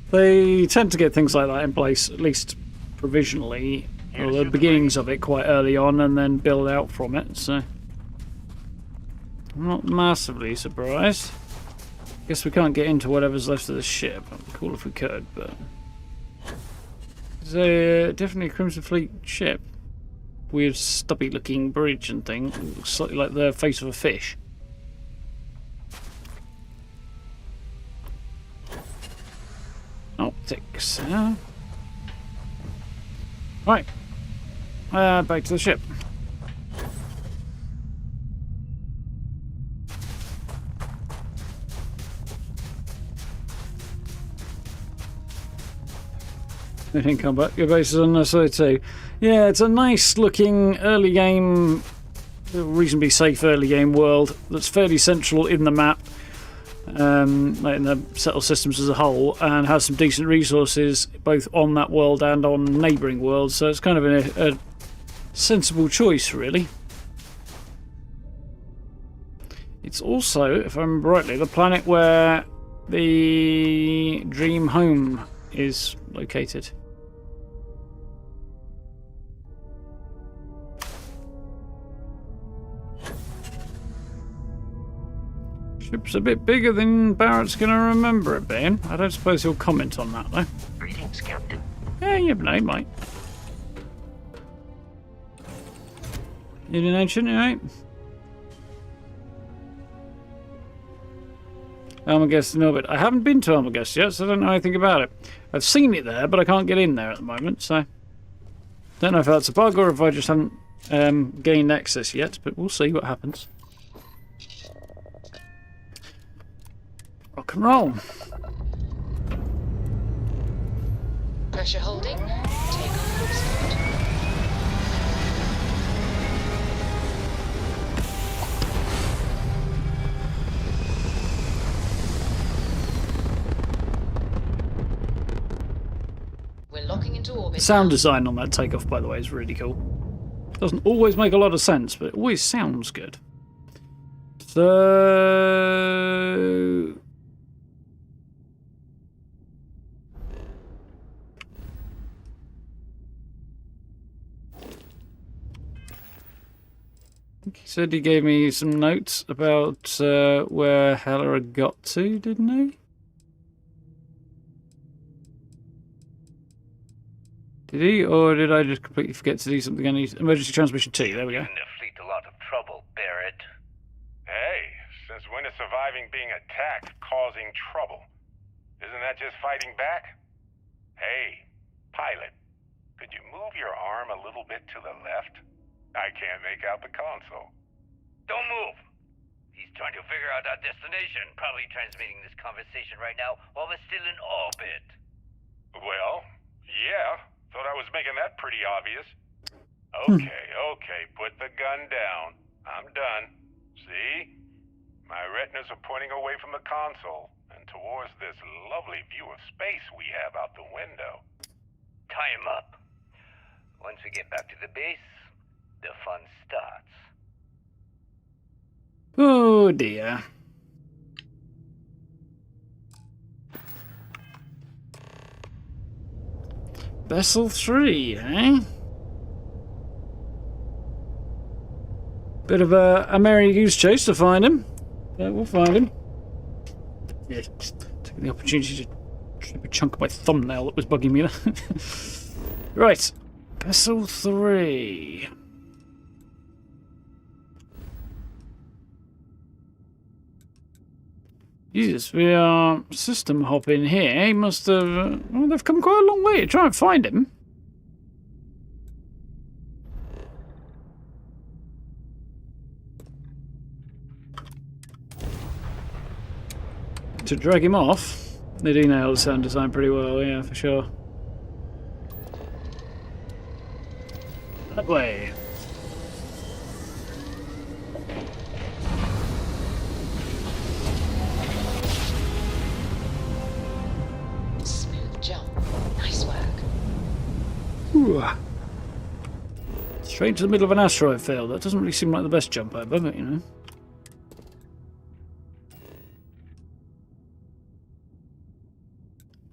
They tend to get things like that in place, at least provisionally, or the beginnings of it quite early on, and then build out from it, so... I'm not massively surprised. Guess we can't get into whatever's left of the ship. It'd be cool if we could, but... It's definitely a Crimson Fleet ship. Weird stubby looking bridge and thing. Looks slightly like the face of a fish. Optics. Right. Back to the ship. in combat. Your base is on SO2. Yeah, it's a nice looking early game, reasonably safe early game world that's fairly central in the map, like in the settled systems as a whole, and has some decent resources both on that world and on neighbouring worlds. So it's kind of a sensible choice, really. It's also, if I remember rightly, the planet where the dream home is located. Ship's a bit bigger than Barrett's going to remember it being. I don't suppose he'll comment on that, though. Greetings, Captain. Yeah, you never know, mate. You didn't mention it, right? Armageddon in orbit. I haven't been to Armageddon yet, so I don't know anything about it. I've seen it there, but I can't get in there at the moment, so don't know if that's a bug or if I just haven't gained access yet, but we'll see what happens. Rock and roll. Pressure holding. Take off from spot. We're locking into orbit. Sound design on that takeoff, by the way, is really cool. Doesn't always make a lot of sense, but it always sounds good. So he said he gave me some notes about where Hela had got to, didn't he? Did he, or did I just completely forget to do something? I need emergency transmission 2. There we go. Giving the fleet a lot of trouble, Barrett. Hey, since when is surviving being attacked causing trouble? Isn't that just fighting back? Hey, pilot, could you move your arm a little bit to the left? I can't make out the console. Don't move. He's trying to figure out our destination. Probably transmitting this conversation right now while we're still in orbit. Well, yeah. Thought I was making that pretty obvious. Okay, put the gun down. I'm done. See? My retinas are pointing away from the console and towards this lovely view of space we have out the window. Tie him up. Once we get back to the base, the fun starts. Oh dear. Vessel 3, eh? Bit of a merry goose chase to find him. Yeah, we'll find him. Yeah, taking the opportunity to trip a chunk of my thumbnail that was bugging me there. Right. Vessel 3. Jesus, we are system hopping here. He must have... well, they've come quite a long way to try and find him. To drag him off, they do nail the sound design pretty well, yeah, for sure. That way. Straight to the middle of an asteroid field. That doesn't really seem like the best jump over, but you know.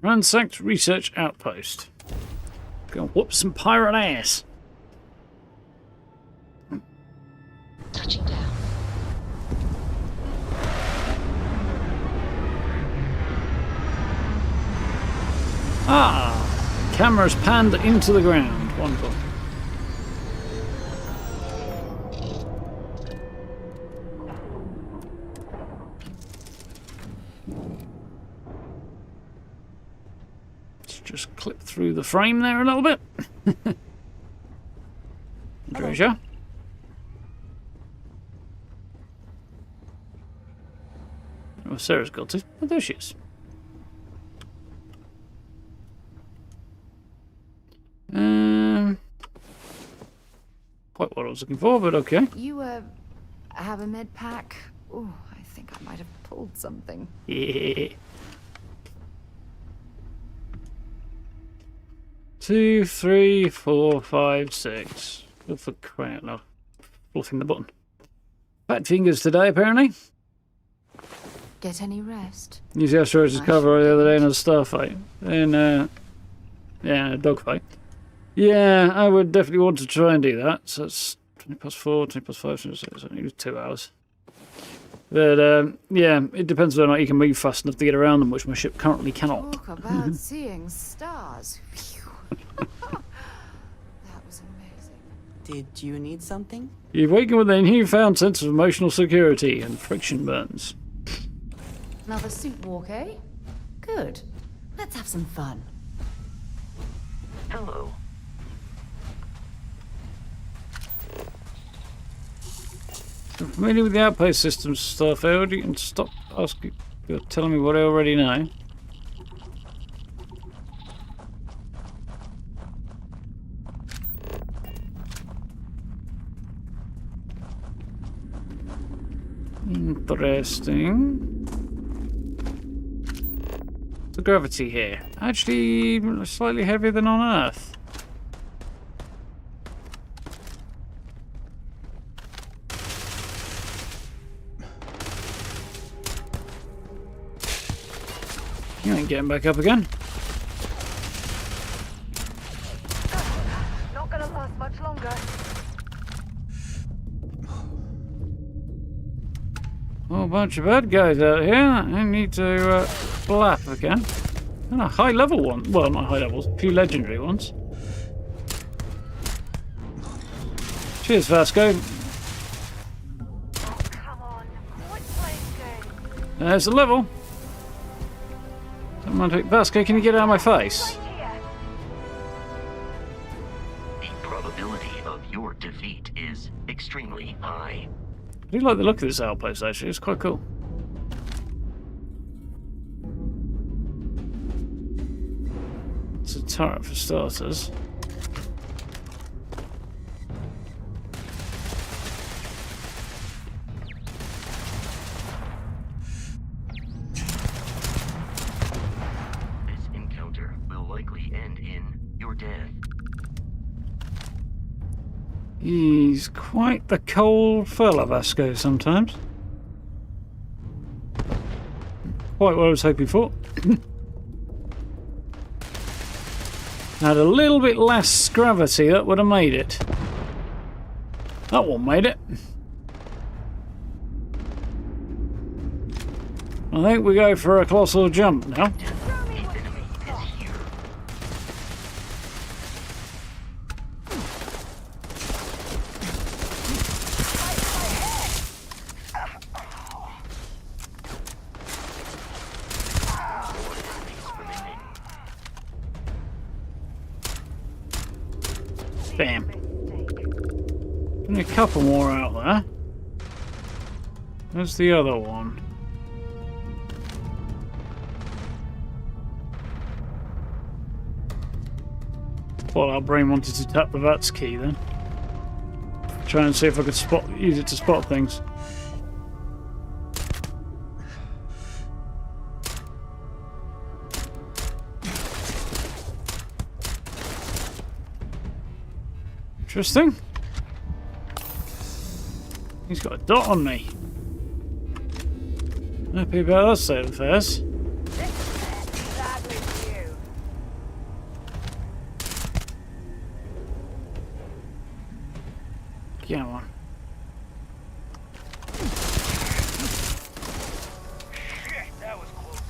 Ransacked research outpost. Go and whoop some pirate ass. Touching down. Ah! Camera's panned into the ground. Wonderful. Just clip through the frame there a little bit. Treasure. Oh, Sarah's got it. Oh, there she is. quite what I was looking for, but okay. You, have a med pack? Oh, I think I might have pulled something. Yeah. 2, 3, 4, 5, 6. Good for crying out, fluffing the button. Fat fingers today, apparently. Get any rest? Used the asteroids to cover the other day in a starfight. Yeah, a dogfight. Yeah, I would definitely want to try and do that. So it's 20 past 4, 20 past 5, 26, only 2 hours. But, yeah, it depends whether or not you can move fast enough to get around them, which my ship currently cannot. Talk about seeing stars. That was amazing. Did you need something? You've wakened with a newfound sense of emotional security and friction burns. Another suit walk, eh? Good. Let's have some fun. Hello. I'm familiar with the outpost systems, Starfield. You can stop asking, you're telling me what I already know. Interesting. The gravity here. Actually, slightly heavier than on Earth. You ain't getting back up again. Not gonna last much longer. Oh, a bunch of bad guys out here. I need to flap again. And a high level one. Well, not high levels, a few legendary ones. Cheers, Vasco. Oh, come on. Quit playing games. There's the level. Don't mind. Vasco, can you get out of my face? The probability of your defeat is extremely high. I do like the look of this outpost, actually. It's quite cool. It's a turret for starters. This encounter will likely end in your death. He's quite the cold fella, Vasco, sometimes. Quite what I was hoping for. Had a little bit less gravity, that would have made it. That one made it. I think we go for a colossal jump now. Bam. Only a couple more out there. Where's the other one? Well, our brain wanted to tap the VATS key then. Try and see if I could use it to spot things. Interesting. He's got a dot on me. Happy about that state of affairs. Come on. Shit, that was close.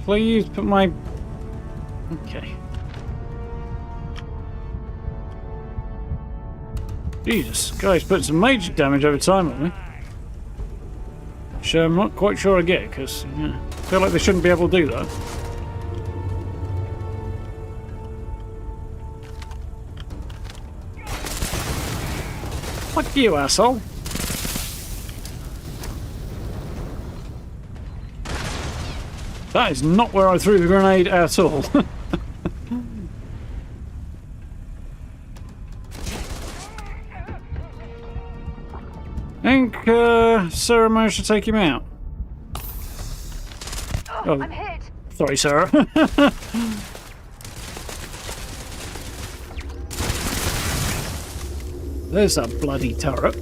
Please put my... Okay. Jesus, guys, put some major damage over time on me. Which I'm not quite sure I get, because I feel like they shouldn't be able to do that. Fuck you, asshole. That is not where I threw the grenade at all. I think Sarah managed to take him out. Oh, I'm hit. Sorry, Sarah. There's that bloody turret.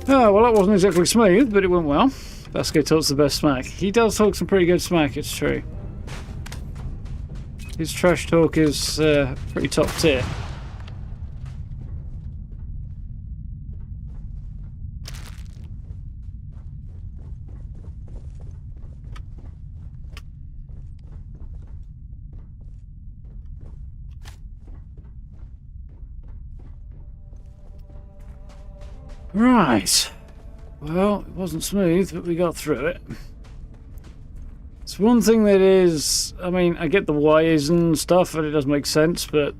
Oh, well, that wasn't exactly smooth, but it went well. Vasco talks the best smack. He does talk some pretty good smack, it's true. His trash talk is pretty top tier. Right. Well, it wasn't smooth, but we got through it. It's one thing that is... I mean, I get the wires and stuff, and it does make sense, but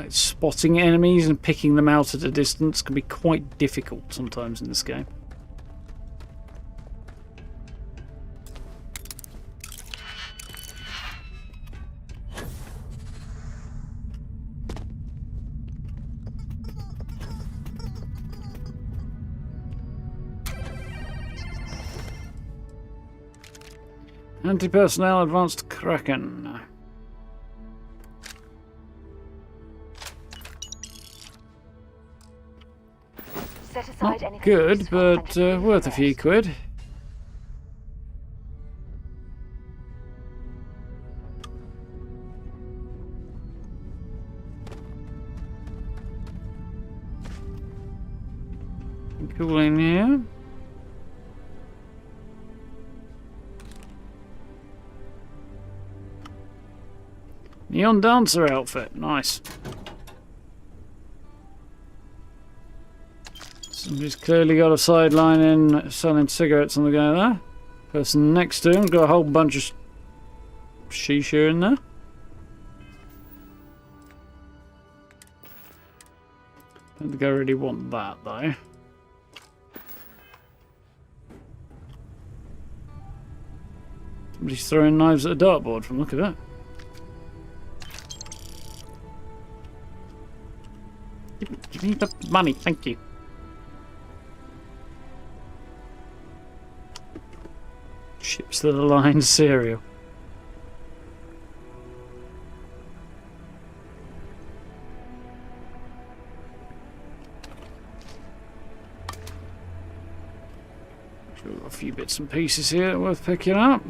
spotting enemies and picking them out at a distance can be quite difficult sometimes in this game. Anti-personnel advanced Kraken. Set aside Not good, but worth a few quid. Cool in here. Neon dancer outfit, nice. Somebody's clearly got a sideline in selling cigarettes on the go there. Person next to him got a whole bunch of shisha in there. Don't think I really want that though. Somebody's throwing knives at a dartboard from the look of it. Give me the money, thank you. Ships that align cereal. Sure, got a few bits and pieces here worth picking up.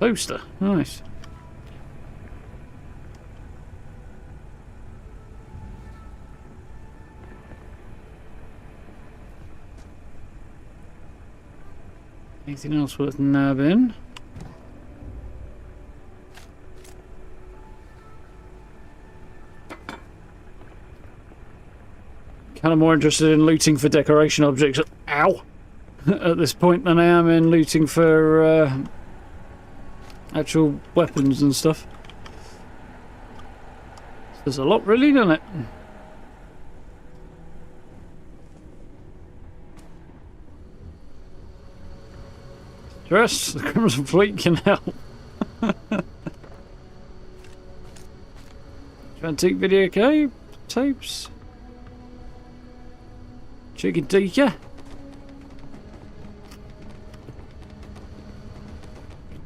Poster, nice. Anything else worth nabbing? Kind of more interested in looting for decoration objects. Ow! At this point than I am in looting for actual weapons and stuff. There's a lot, really, doesn't it? Dress, the Crimson Fleet can help. Antique video tapes. Chicken tikka.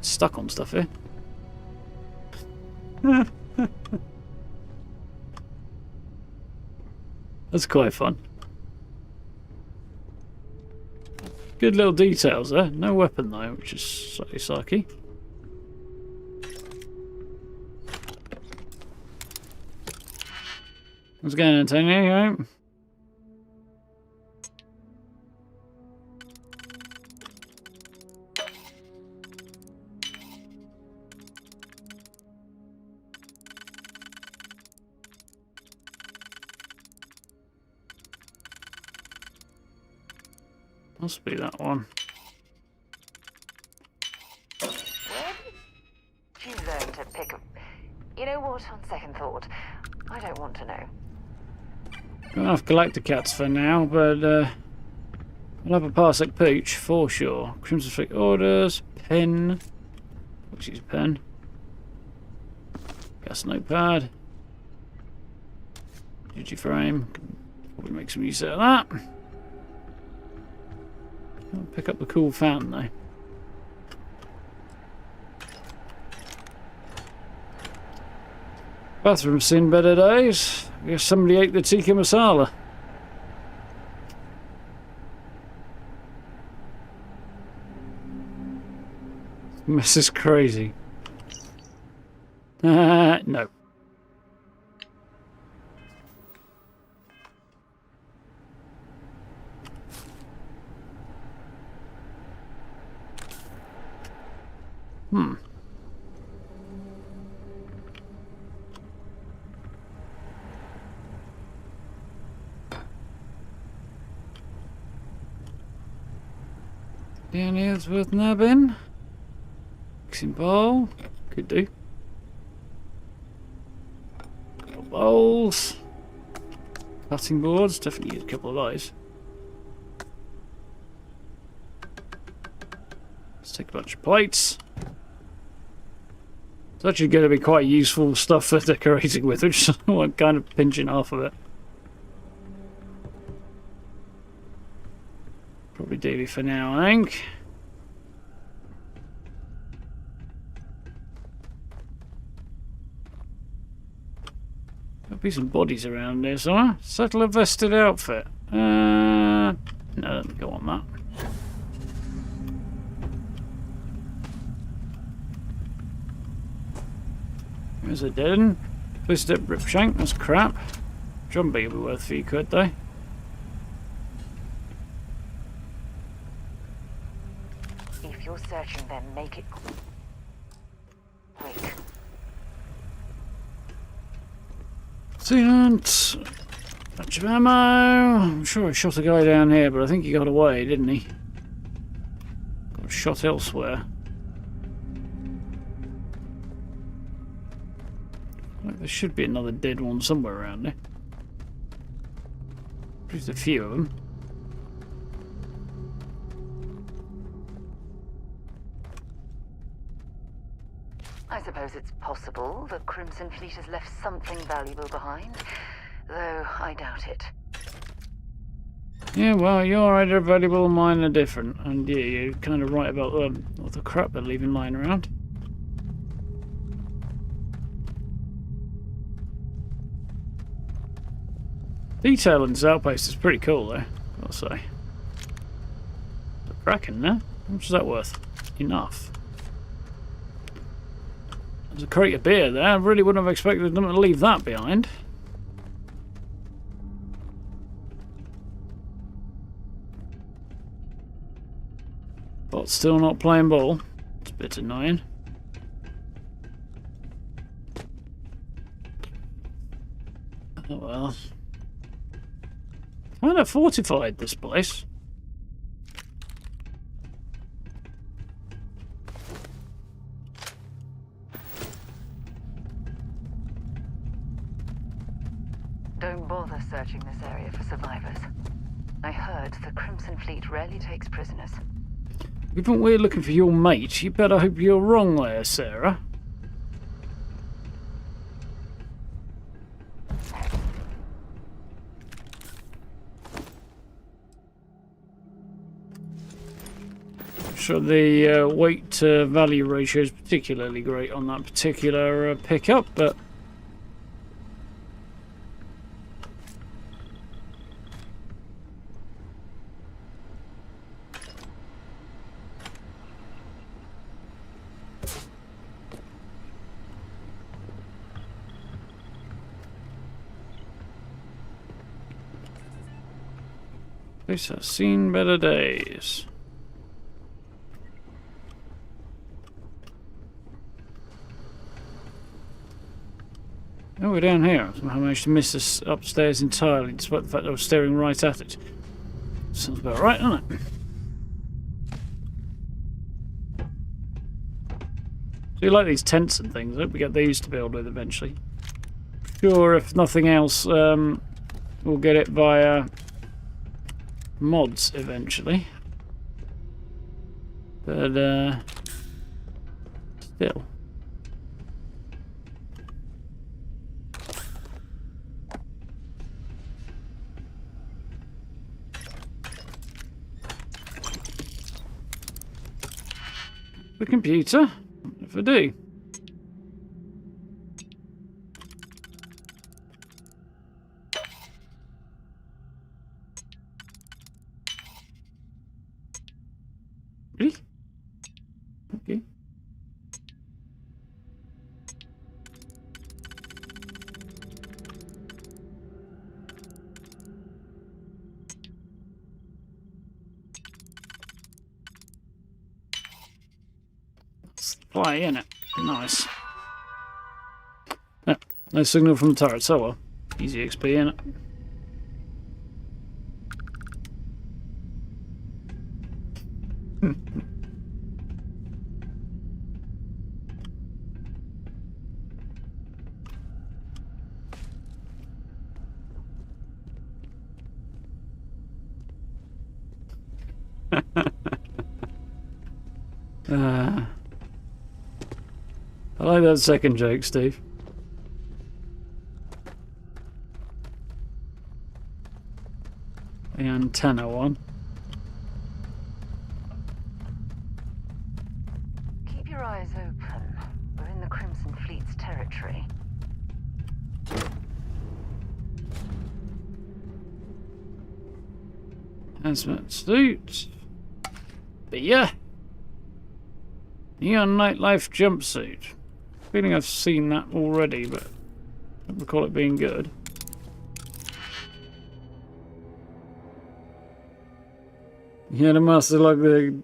Stuck on stuff here. That's quite fun. Good little details there. No weapon though, which is slightly sucky. What's going on, Antonio? You alright? Must be that one. you learn to pick a... You know what, on second thought, I don't want to know. Got enough Galacticats for now, but I'll have a Parsec Pooch for sure. Crimson Fleet orders, pen. Let's use a pen. Gas notepad. Digiframe. Probably make some use out of that. I'll pick up the cool fountain though. Bathroom's seen better days. I guess somebody ate the tikka masala. This is crazy. No. Down here's worth nabbing. Mixing bowl. Could do. Couple of bowls. Cutting boards. Definitely use a couple of those. Let's take a bunch of plates. It's actually going to be quite useful stuff for decorating with, which I'm kind of pinching half of it. Probably do for now, I think. There'll be some bodies around there somewhere. Settle a vested outfit. No, let me go on that. There's a dead one. Twisted up Ripshank, that's crap. Zombie will be worth a few quid though. If you're searching, then make it quick. Sealant. Bunch of ammo. I'm sure I shot a guy down here, but I think he got away, didn't he? Got shot elsewhere. There should be another dead one somewhere around there. There's a few of them. I suppose it's possible the Crimson Fleet has left something valuable behind, though I doubt it. Yeah, well, your idea are valuable and mine are different. And yeah, you're kind of right about all the crap they're leaving lying around. Detail in this outpost is pretty cool though, I'll say. The Kraken now? How much is that worth? Enough. There's a crate of beer there. I really wouldn't have expected them to leave that behind. But still not playing ball. It's a bit annoying. Oh well. Kind of fortified this place. Don't bother searching this area for survivors. I heard the Crimson Fleet rarely takes prisoners. Given we're looking for your mate, you better hope you're wrong there, Sarah. So the weight to value ratio is particularly great on that particular pickup, but this has seen better days. Oh, we're down here. Somehow managed to miss us upstairs entirely, despite the fact that I was staring right at it. Sounds about right, doesn't it? So you like these tents and things. I hope we get these to build with eventually. Sure, if nothing else, we'll get it via mods eventually. But, still. The computer, if I do. Really? Okay. Fly in it. Nice. Yeah, no signal from the turret, so well. Easy XP in it. I like that second joke, Steve. The antenna one. Keep your eyes open. We're in the Crimson Fleet's territory. Hazmat suit. Beer. Neon nightlife jumpsuit. Feeling I've seen that already, but I don't recall it being good. Yeah, the master like the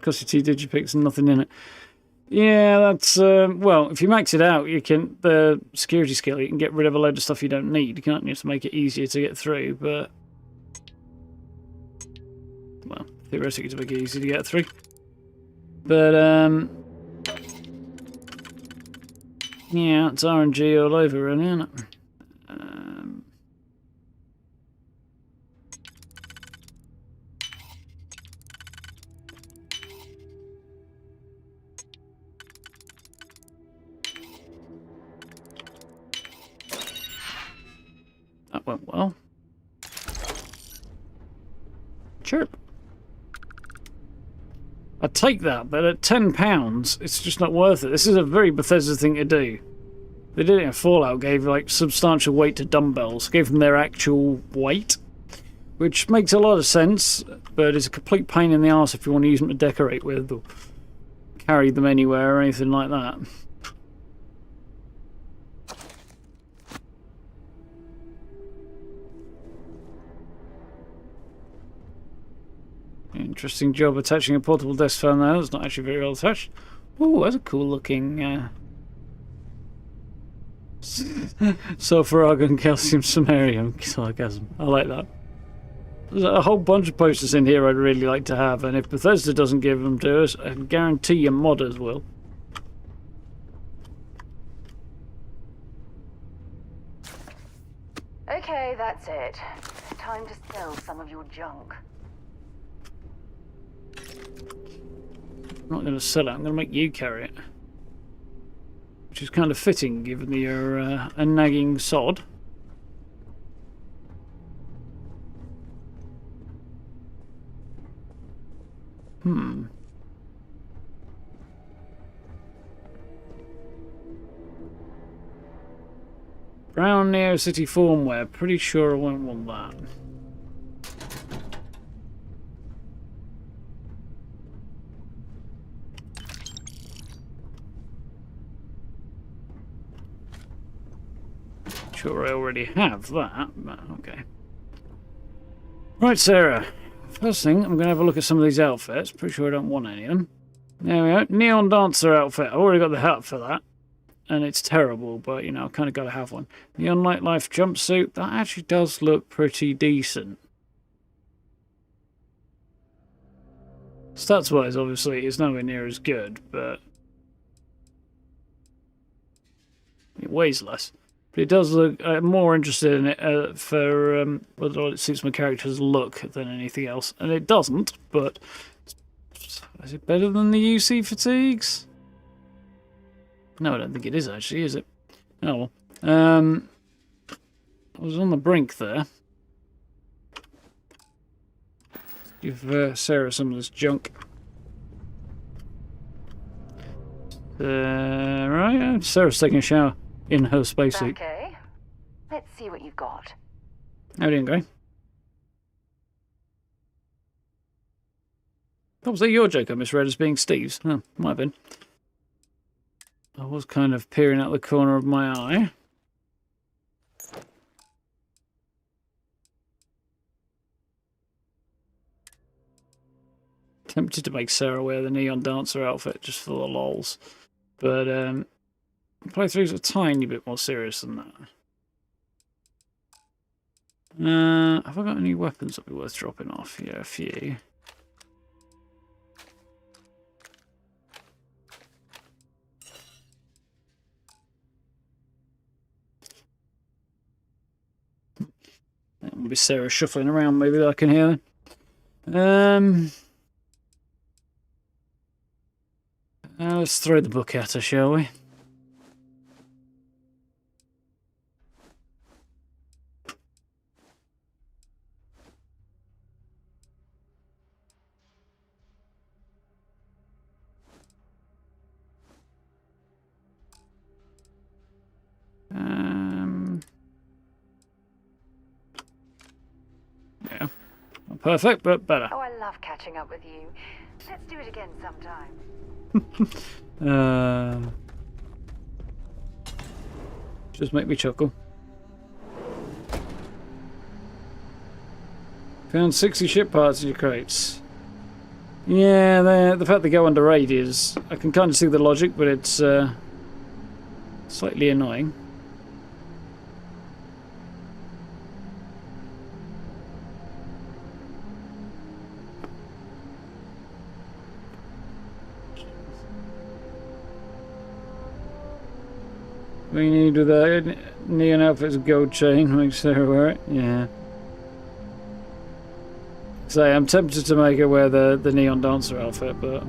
cost you 2 digipix and nothing in it. Yeah, that's well, if you max it out, you can the security skill, you can get rid of a load of stuff you don't need, can't you, to make it easier to get through, but well, theoretically to make it easy to get through. But yeah, it's RNG all over, really, isn't it? That went well. Chirp. I'd take that, but at £10, it's just not worth it. This is a very Bethesda thing to do. They did it in Fallout, gave like substantial weight to dumbbells, gave them their actual weight, which makes a lot of sense, but it's a complete pain in the arse if you want to use them to decorate with or carry them anywhere or anything like that. Interesting job attaching a portable desk fan there. That's not actually very well attached. Oh, that's a cool looking sulfur, argon, calcium, samarium sarcasm. I like that. There's a whole bunch of posters in here I'd really like to have, and if Bethesda doesn't give them to us, I can guarantee your modders will. Okay, that's it. Time to sell some of your junk. I'm not going to sell it, I'm going to make you carry it. Which is kind of fitting, given that you're a nagging sod. Brown Neo City formware. Pretty sure I won't want that. Sure I already have that, but okay. Right, Sarah. First thing, I'm going to have a look at some of these outfits. Pretty sure I don't want any of them. There we go. Neon Dancer outfit. I've already got the hat for that. And it's terrible, but, you know, I've kind of got to have one. Neon Nightlife jumpsuit. That actually does look pretty decent. Stats-wise, obviously, it's nowhere near as good, but It weighs less. But it does look... I'm more interested in it for whether it suits my character's look than anything else. And it doesn't, but... Is it better than the UC fatigues? No, I don't think it is, actually, is it? Oh, well. I was on the brink there. Give Sarah some of this junk. Right, Sarah's taking a shower in her spacesuit. Okay. Let's see what you've got. How do you go? That was that your joke I misread as being Steve's? Oh, might have been. I was kind of peering out the corner of my eye. Tempted to make Sarah wear the neon dancer outfit just for the lols. But playthroughs are a tiny bit more serious than that. Have I got any weapons that would be worth dropping off? Yeah, a few. That will be Sarah shuffling around, maybe that I can hear. Let's throw the book at her, shall we? Yeah. Not perfect, but better. Oh, I love catching up with you. Let's do it again sometime. Just make me chuckle. Found 60 ship parts in your crates. Yeah, the fact they go under raid is... I can kind of see the logic, but it's slightly annoying. We need with that neon outfit's gold chain, make Sarah wear it. Yeah. So I'm tempted to make her wear the neon dancer outfit, but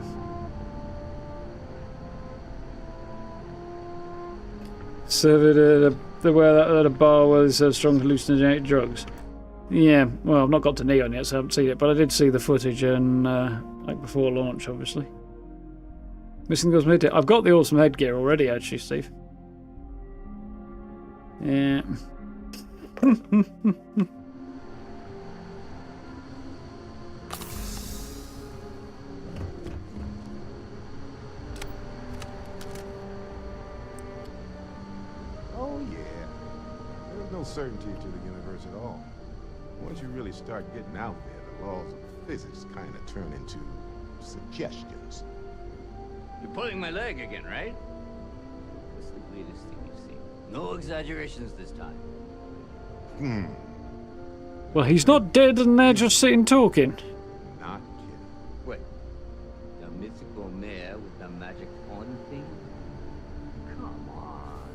so they wear that at a bar where they serve strong hallucinogenic drugs. Yeah. Well, I've not got to neon yet, so I haven't seen it, but I did see the footage and like before launch, obviously. Missing cosmetic. I've got the awesome headgear already, actually, Steve. Yeah. Oh yeah. There's no certainty to the universe at all. Once you really start getting out there, the laws of physics kind of turn into suggestions. You're pulling my leg again, right? That's the greatest thing you've seen. No exaggerations this time. Well, he's not dead and they're just sitting talking. Not kidding. Wait. The mythical mare with the magic horn thing? Come on.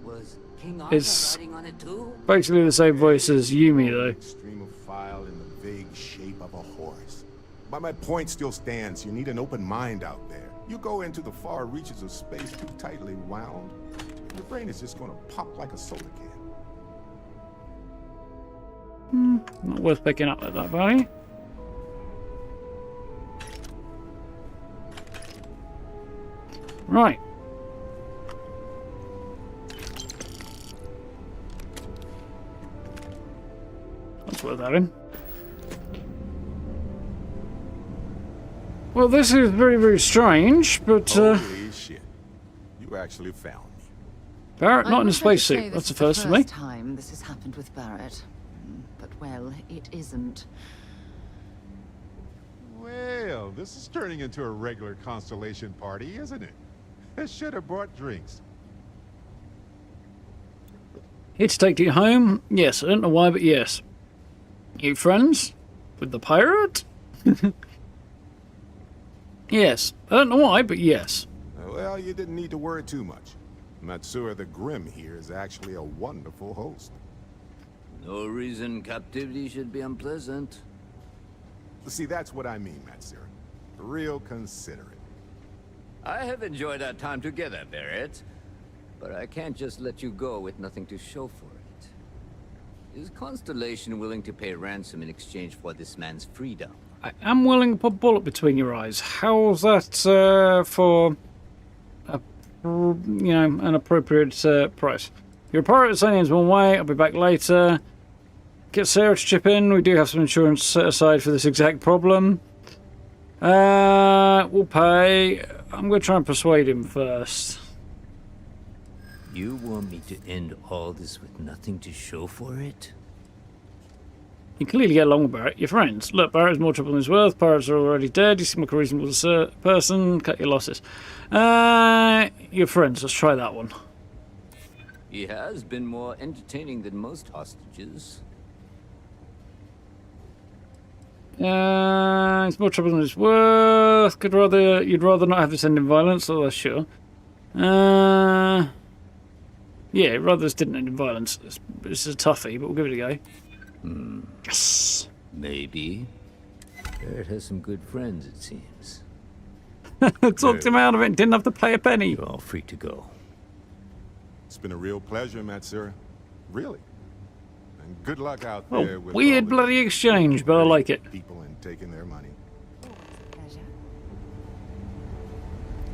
Was King Arthur It's riding on it too? basically the same voice as Yumi, though. Stream of file in the vague shape of a horse. But my point still stands. You need an open mind out there. You go into the far reaches of space too tightly wound, your brain is just going to pop like a soda can. Not worth picking up at that value. Right. That's worth having. Well, this is very, very strange, but Holy shit. You actually found me. Barrett not in a wish I could say spacesuit. this That's a is first for me. time this has happened with Barrett. But, well, it isn't. Well, this is turning into a regular Constellation party, isn't it? I should have brought drinks. Here to take you home? Yes, I don't know why, but yes. You friends? With the pirate? Yes. I don't know why, but yes. Well, you didn't need to worry too much. Matsura the Grim here is actually a wonderful host. No reason captivity should be unpleasant. See, that's what I mean, Matsura. Real considerate. I have enjoyed our time together, Barrett. But I can't just let you go with nothing to show for it. Is Constellation willing to pay ransom in exchange for this man's freedom? I am willing to put a bullet between your eyes. How's that for, an appropriate price? Your pirate sending's one way. I'll be back later. Get Sarah to chip in. We do have some insurance set aside for this exact problem. We'll pay. I'm going to try and persuade him first. You want me to end all this with nothing to show for it? You clearly get along with Barrett. You're friends. Look, Barrett has more trouble than he's worth. Pirates are already dead. You seem like a reasonable person. Cut your losses. You're friends. Let's try that one. He has been more entertaining than most hostages. It's more trouble than it's worth. You'd rather not have this end in violence, so that's sure. Yeah, rather this didn't end in violence. It's a toughie, but we'll give it a go. Yes. Maybe. Barrett has some good friends, it seems. Talked him out of it and didn't have to pay a penny. You're all free to go. It's been a real pleasure, Matsura. Really. And good luck out there with weird all the bloody exchange, but I like it. people and taking their money.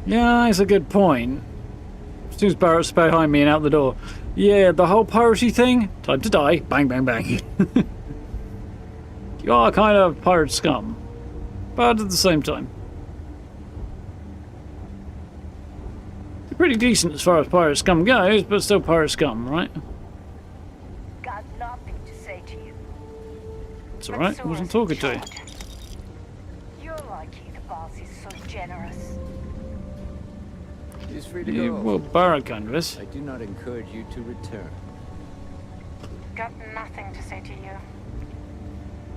Yeah, it's a good point. As soon as Barrett's behind me and out the door. Yeah, the whole piracy thing. Time to die. Bang, bang, bang. You are kind of pirate scum. But at the same time. You're pretty decent as far as pirate scum goes, but still pirate scum, right? Got nothing to say to you. It's alright, I wasn't talking to you. You're lucky the boss is so generous. He's free to Yeah, go. well, Barrett kind of is. I do not encourage you to return. Got nothing to say to you.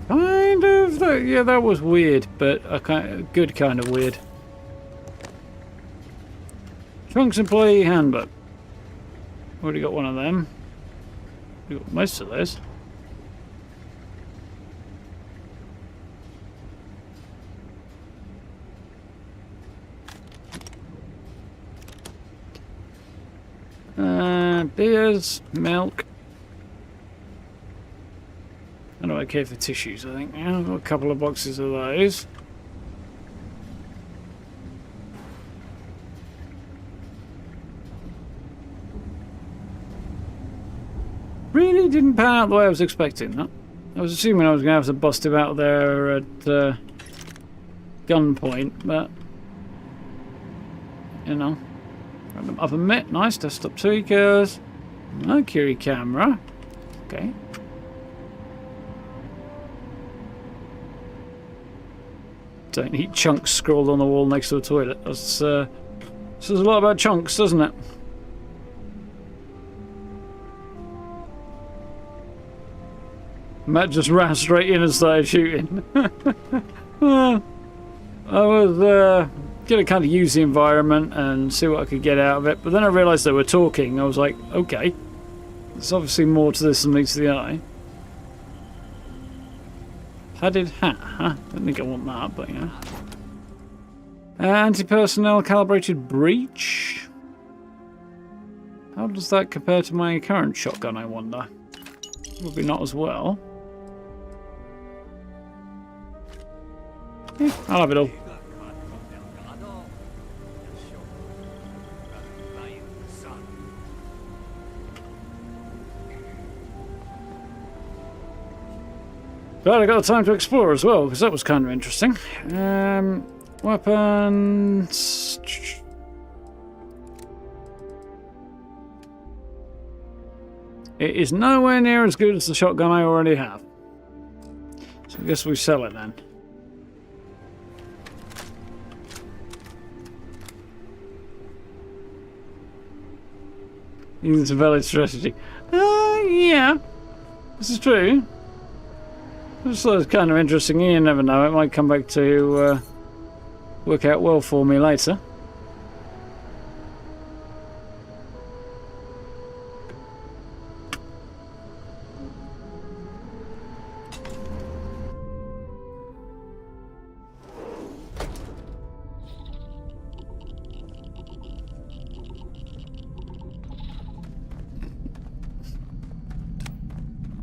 Kind of. Yeah, that was weird, but a good kind of weird. Trunks Employee Handbook. Already got one of them. We got most of those. Beers, milk. I don't okay for tissues, I think. Yeah, I've got a couple of boxes of those. Really didn't pan out the way I was expecting that. I was assuming I was going to have to bust him out there at gunpoint, but you know. Random oven mitt, nice. Desktop tweakers. Mercury camera. Okay. Don't eat chunks scrawled on the wall next to the toilet. That's says a lot about chunks, doesn't it? Matt just ran straight in and started shooting. I was gonna kind of use the environment and see what I could get out of it, but then I realised they were talking. I was like, okay, there's obviously more to this than meets the eye. Padded hat, huh? Don't think I want that, but yeah. Anti-personnel calibrated breech. How does that compare to my current shotgun, I wonder? Probably not as well. Yeah, I'll have it all. Glad I got time to explore as well, because that was kind of interesting. Weapons. It is nowhere near as good as the shotgun I already have. So I guess we sell it then. It's a valid strategy. Yeah. This is true. This is kind of interesting. You never know. It might come back to work out well for me later.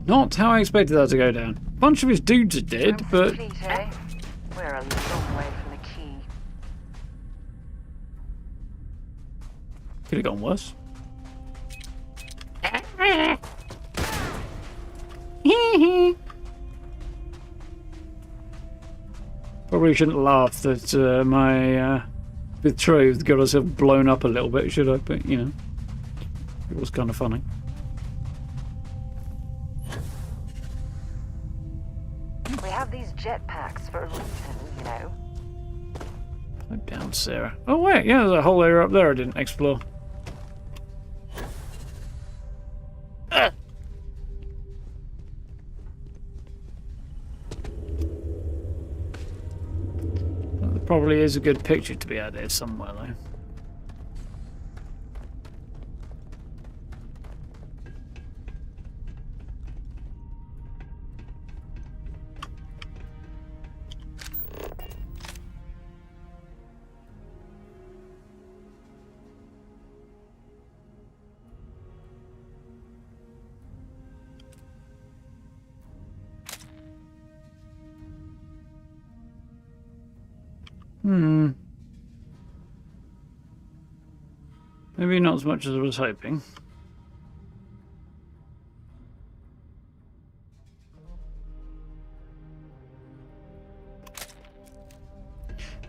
Not how I expected that to go down. A bunch of his dudes are dead, but... Complete, eh? We're a long way from the key. Could have gone worse. Probably shouldn't laugh that my betrothed got herself blown up a little bit, should I? But, you know, it was kind of funny. We have these jetpacks for a reason, you know. Oh, down, Sarah. Oh, wait, yeah, there's a whole area up there I didn't explore. Probably is a good picture to be out there somewhere, though. Maybe not as much as I was hoping.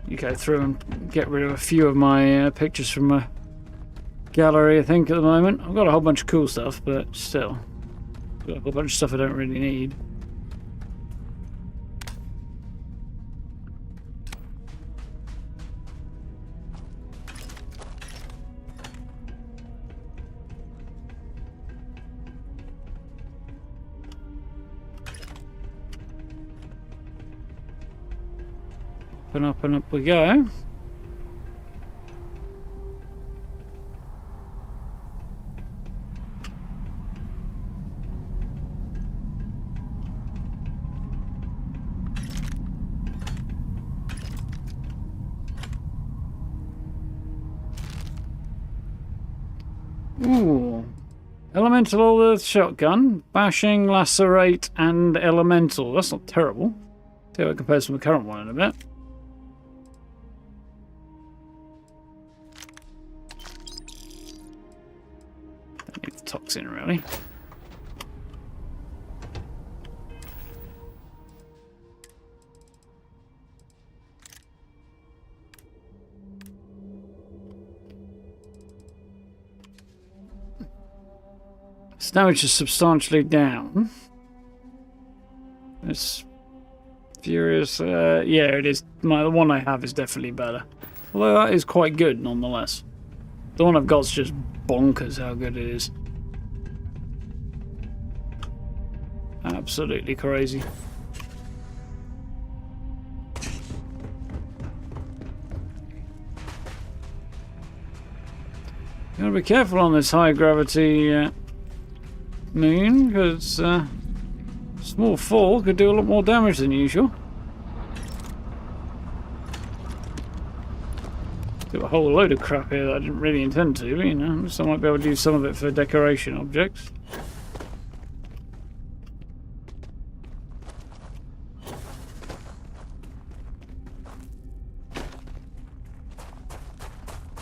You go through and get rid of a few of my pictures from my gallery, I think, at the moment. I've got a whole bunch of cool stuff, but still. I've got a whole bunch of stuff I don't really need. Up and up we go. Ooh. Elemental Earth Shotgun, Bashing, Lacerate, and Elemental. That's not terrible. See how it compares to the current one in a bit. Toxin, really. Damage is substantially down. It's furious. Yeah, it is. The one I have is definitely better. Although that is quite good, nonetheless. The one I've got is just bonkers how good it is. Absolutely crazy. Gotta be careful on this high gravity moon, because small fall could do a lot more damage than usual. Do a whole load of crap here that I didn't really intend to, but, you know, so I might be able to use some of it for decoration objects.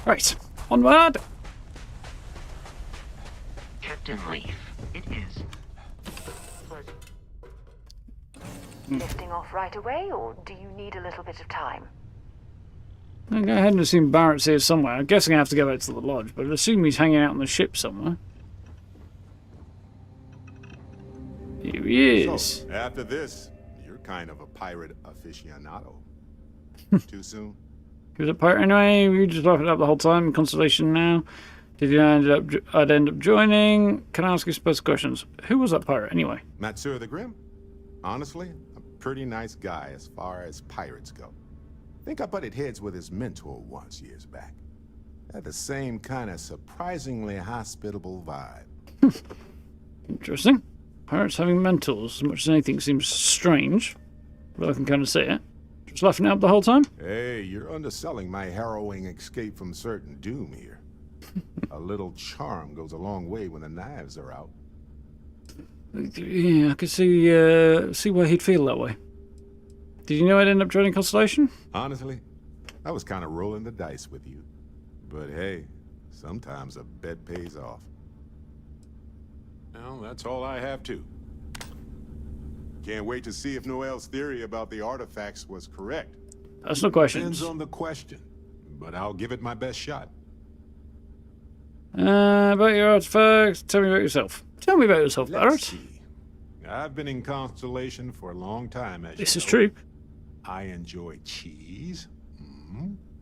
Right, onward! Captain Leaf, it is. Lifting off right away, or do you need a little bit of time? I'll go ahead and assume Barrett's here somewhere. I'm guessing I have to go back to the lodge, but I'd assume he's hanging out on the ship somewhere. Here he is. So, after this, you're kind of a pirate aficionado. Too soon? He was a pirate anyway. You just laughing it up the whole time. Constellation now. Did you I'd end up joining? Can I ask you special questions? Who was that pirate anyway? Matsur the Grim? Honestly, a pretty nice guy as far as pirates go. Think I butted heads with his mentor once years back. Had the same kind of surprisingly hospitable vibe. Interesting. Pirates having mentors, as much as anything, seems strange, but I can kind of see it. Just laughing it up the whole time? Hey, you're underselling my harrowing escape from certain doom here. A little charm goes a long way when the knives are out. Yeah, I could see why he'd feel that way. Did you know I'd end up joining Constellation? Honestly, I was kind of rolling the dice with you. But hey, sometimes a bet pays off. Well, that's all I have too. Can't wait to see if Noel's theory about the artifacts was correct. That's no questions. Depends on the question, but I'll give it my best shot. About your artifacts, tell me about yourself. Tell me about yourself, Barrett. I've been in Constellation for a long time, as This you is know. true. I enjoy cheese,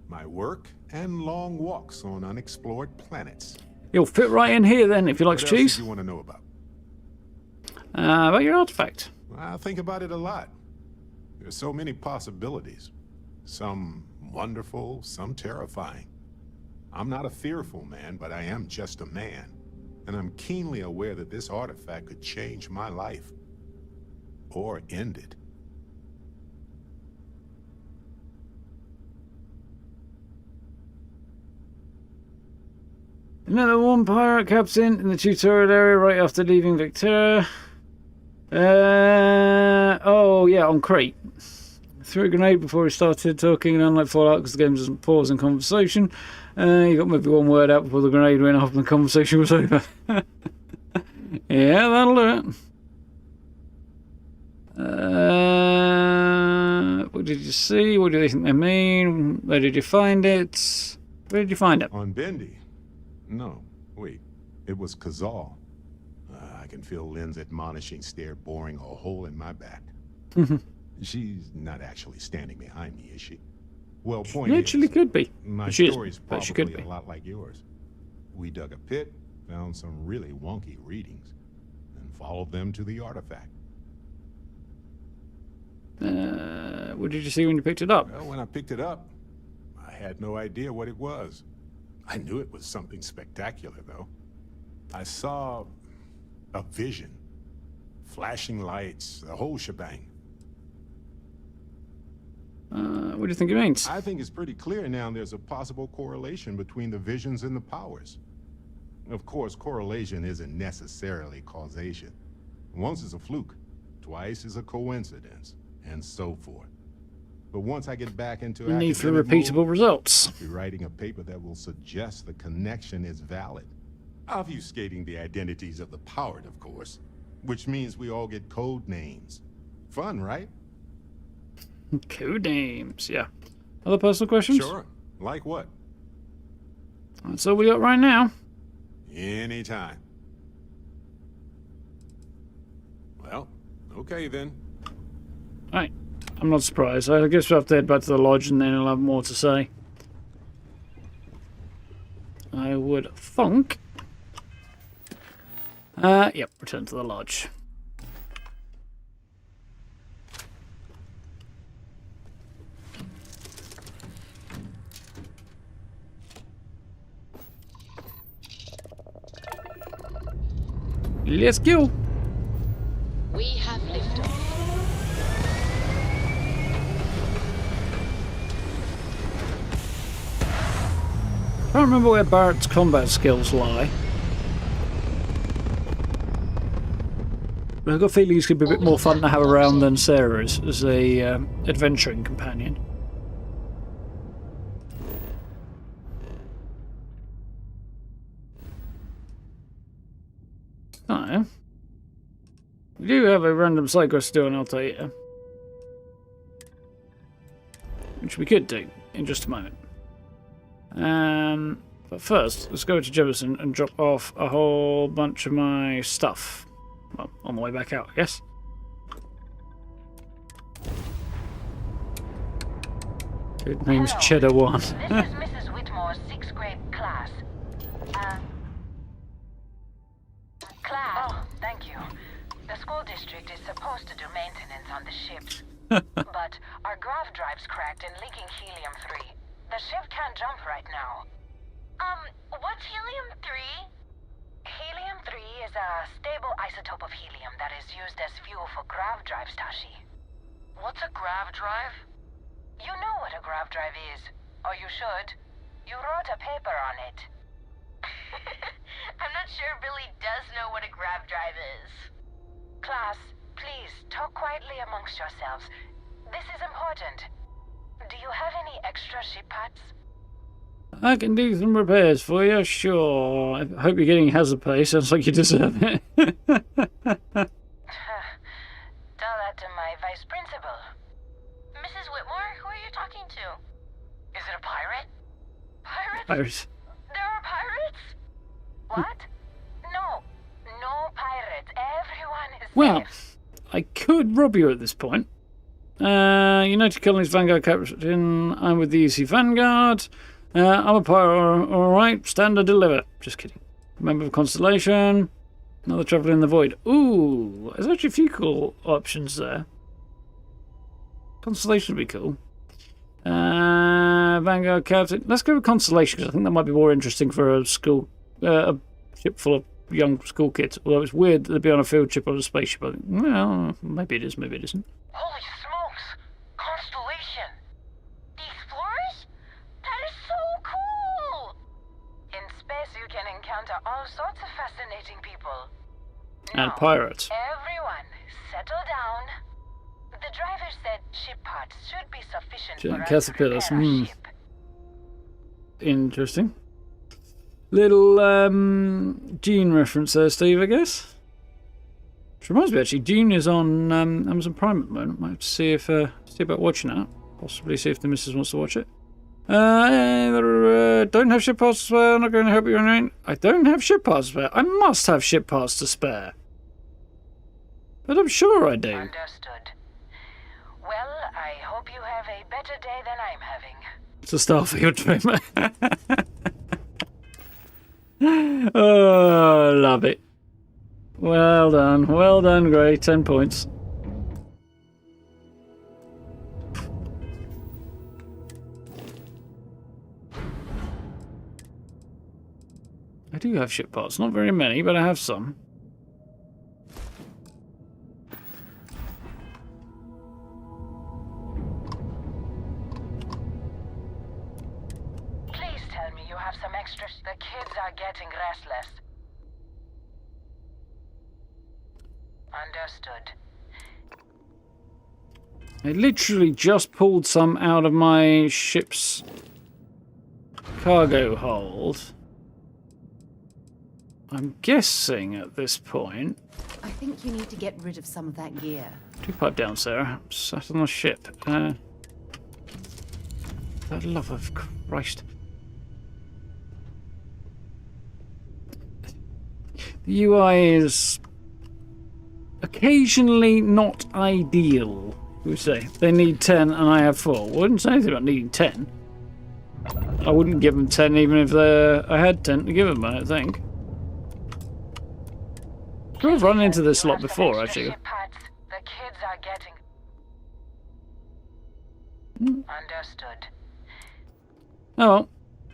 my work, and long walks on unexplored planets. You'll fit right in here then if you like What cheese. else do you want to know about? About your artifact. I think about it a lot. There's so many possibilities. Some wonderful, some terrifying. I'm not a fearful man, but I am just a man. And I'm keenly aware that this artifact could change my life. Or end it. Another one pirate captain in the tutorial area right after leaving Vectera. Oh yeah, on Crate. Threw a grenade before he started talking, and unlike Fallout, because the game doesn't pause in conversation, you got maybe one word out before the grenade went off and the conversation was over. Yeah, that'll do it. What did you see? What do they think they mean? Where did you find it? Where did you find it? On Bendy? No, wait. It was Kazal. I can feel Lynn's admonishing stare boring a hole in my back. She's not actually standing behind me, is she? Well, point She is, actually could be. my She is, story's but she could probably be. a lot like yours. We dug a pit, found some really wonky readings, and followed them to the artifact. What did you see when you picked it up? Well, when I picked it up, I had no idea what it was. I knew it was something spectacular, though. I saw a vision. Flashing lights, the whole shebang. What do you think it means? I think it's pretty clear now there's a possible correlation between the visions and the powers. Of course, correlation isn't necessarily causation. Once is a fluke, twice is a coincidence, and so forth. But once I get back into The need for academic repeatable mode, results. I'll be writing a paper that will suggest the connection is valid. Obfuscating the identities of the powered, of course. Which means we all get code names. Fun, right? Code names, yeah. Other personal questions? Sure. Like what? That's all we got right now. Anytime. Well, okay then. Right. I'm not surprised. I guess we'll have to head back to the lodge and then I'll have more to say. I would thunk. Yep, return to the lodge. Let's go. We have liftoff. I can't remember where Barrett's combat skills lie. But I've got a feeling he's going to be a bit more fun to have around than Sarah is as a adventuring companion. Oh, we do have a random side quest to do on Altair, which we could do in just a moment. But first, let's go to Jefferson and drop off a whole bunch of my stuff. Well, on the way back out, I guess. Good name's Hello. Cheddar One. This is Mrs. Whitmore's 6th grade class. Class. Oh, thank you. The school district is supposed to do maintenance on the ships. But our grav drive's cracked and leaking helium-3. The ship can't jump right now. What's helium-3? Helium-3 is a stable isotope of helium that is used as fuel for grav drives, Tashi. What's a grav drive? You know what a grav drive is. Or you should. You wrote a paper on it. I'm not sure Billy does know what a grav drive is. Class, please talk quietly amongst yourselves. This is important. Do you have any extra ship parts? I can do some repairs for you, sure. I hope you're getting hazard pay. Sounds like you deserve it. Tell that to my vice principal. Mrs. Whitmore, who are you talking to? Is it a pirate? Pirates? Pirates. There are pirates? What? No. No pirates. Everyone is Well, safe. I could rob you at this point. United Colonies Vanguard Captain. I'm with the EC Vanguard. I'm a pirate, alright. Stand or deliver. Just kidding. Member of Constellation. Another traveller in the void. Ooh, there's actually a few cool options there. Constellation would be cool. Vanguard Captain. Let's go with Constellation because I think that might be more interesting for a school, a ship full of young school kids. Although it's weird that they'd be on a field trip or a spaceship. I think, well, maybe it is, maybe it isn't. Holy smokes! Constellation! These floors? That is so cool! In space you can encounter all sorts of fascinating people. And Now, pirates. Everyone, settle down. The driver said ship parts should be sufficient for Giant us to caterpillars. repair our ship. Interesting. Little Gene reference there, Steve, I guess. Which reminds me, actually, Gene is on Amazon Prime at the moment. Might have to see if see about watching that. Possibly see if the missus wants to watch it. Don't have ship parts to spare. I'm not going to help you on anything. I don't have ship parts to spare. I must have ship parts to spare. But I'm sure I do. Understood. Well, I hope you have a better day than I'm having. It's a Starfield dream. Oh, love it. Well done, Gray. 10 points. I do have ship parts, not very many, but I have some. Please tell me you have some extras. The kids are getting restless. Understood. I literally just pulled some out of my ship's cargo hold. I'm guessing at this point. I think you need to get rid of some of that gear. Do pipe down, Sarah. Sat on the ship. For the love of Christ. The UI is occasionally not ideal, we would say. They need 10 and I have 4. I wouldn't say anything about needing 10. I wouldn't give them 10 even if I had 10 to give them, I don't think. I've run into this a lot before, actually. The kids are getting... Understood. Oh well.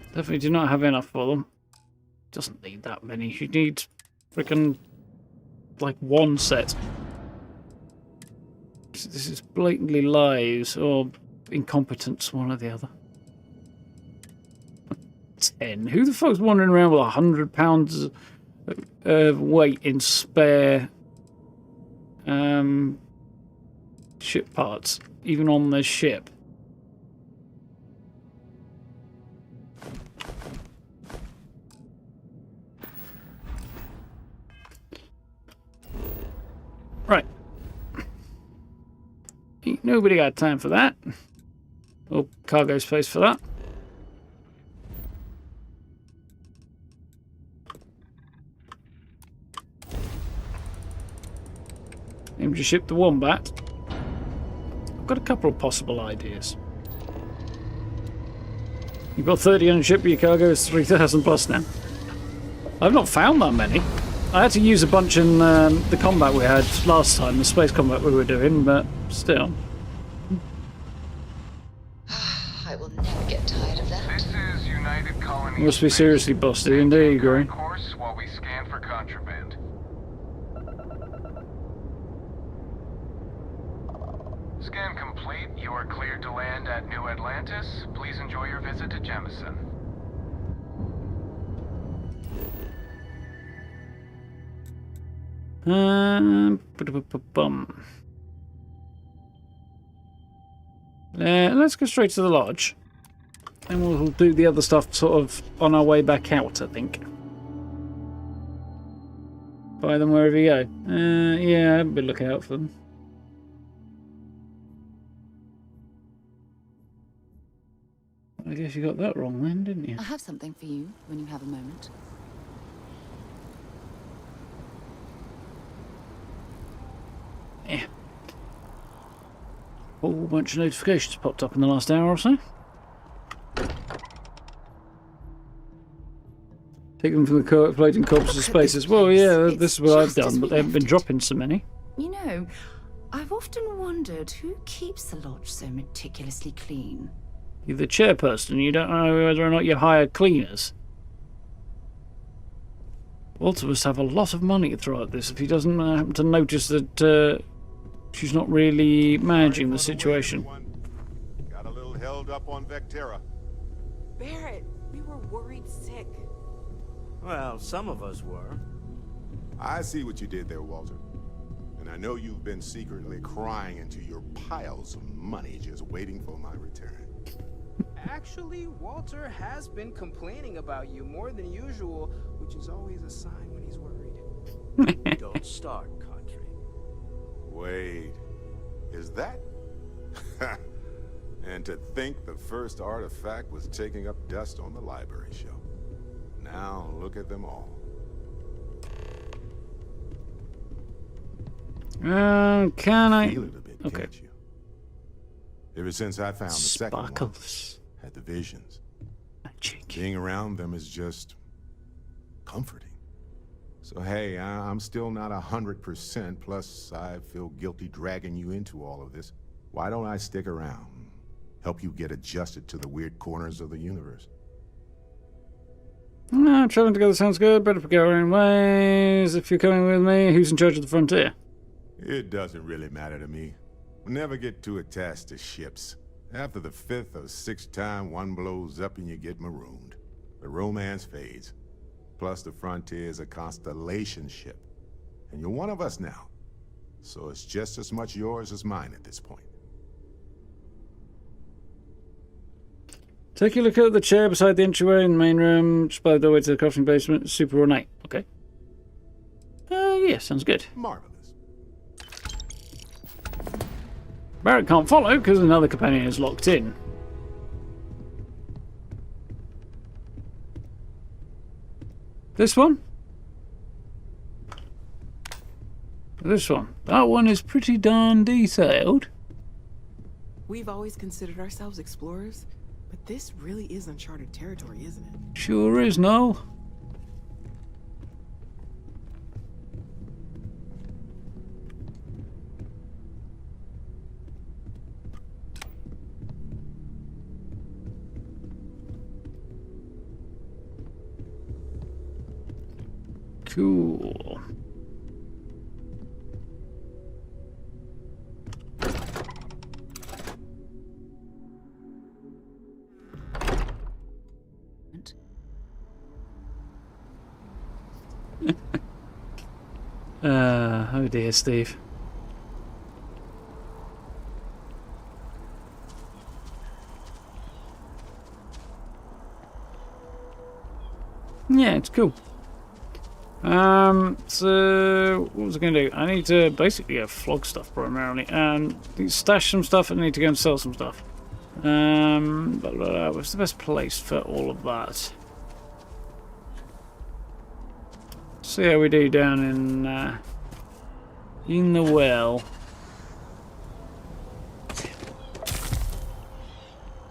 Definitely do not have enough for them. Doesn't need that many. She needs freaking like 1 set. This is blatantly lies or incompetence, one or the other. 10. Who the fuck's wandering around with 100 pounds weight in spare ship parts, even on the ship? Right. Ain't nobody got time for that. Or cargo space for that. Aim to ship the Wombat. I've got a couple of possible ideas. You've got 30 on ship, but your cargo is 3,000 plus now. I've not found that many. I had to use a bunch in the combat we had last time, the space combat we were doing, but still. I will never get tired of that. This is United Colonies. You must be seriously busted, indeed, Gray. Course while we scan for contraband. Scan complete. You are cleared to land at New Atlantis. Please enjoy your visit to Jemison. Let's go straight to the lodge. And we'll do the other stuff sort of on our way back out, I think. Buy them wherever you go. Yeah, I haven't been looking out for them. I guess you got that wrong then, didn't you? I have something for you when you have a moment. Yeah. A whole bunch of notifications popped up in the last hour or so. Take them from the floating corpses of spaces. Well, yeah, this is what I've done, but they haven't been dropping so many. You know, I've often wondered who keeps the lodge so meticulously clean. You're the chairperson. You don't know whether or not you hired cleaners. Walter must have a lot of money to throw at this if he doesn't happen to notice that she's not really managing the situation. Got a little held up on Vectera. Barrett, we were worried sick. Well, some of us were. I see what you did there, Walter. And I know you've been secretly crying into your piles of money just waiting for my return. Actually, Walter has been complaining about you more than usual, which is always a sign when he's worried. Don't start, country. Wait, is that? And to think the first artifact was taking up dust on the library shelf. Now look at them all. Can I? Feel it a bit, okay. Can't you? Ever since I found the second one, Sparkles. had the visions. Magic. Being around them is just comforting. So hey, I'm still not 100%. Plus, I feel guilty dragging you into all of this. Why don't I stick around, help you get adjusted to the weird corners of the universe? No, traveling together sounds good. Better go our own ways. If you're coming with me, who's in charge of the frontier? It doesn't really matter to me. We'll never get too attached to ships. After the 5th or 6th time one blows up and you get marooned, the romance fades. Plus the frontier is a constellation ship. And you're one of us now. So it's just as much yours as mine at this point. Take a look at the chair beside the entryway in the main room, just by the doorway to the crafting basement. Super ornate. Okay. Yeah, sounds good. Marvelous. Barrett can't follow because another companion is locked in. This one? This one. That one is pretty darn detailed. We've always considered ourselves explorers, but this really is uncharted territory, isn't it? Sure is, Noel. Cool. Oh dear, Steve. Yeah, it's cool. So what was I going to do? I need to basically go flog stuff primarily, and stash some stuff. And I need to go and sell some stuff. What's the best place for all of that? See how we do down in the well.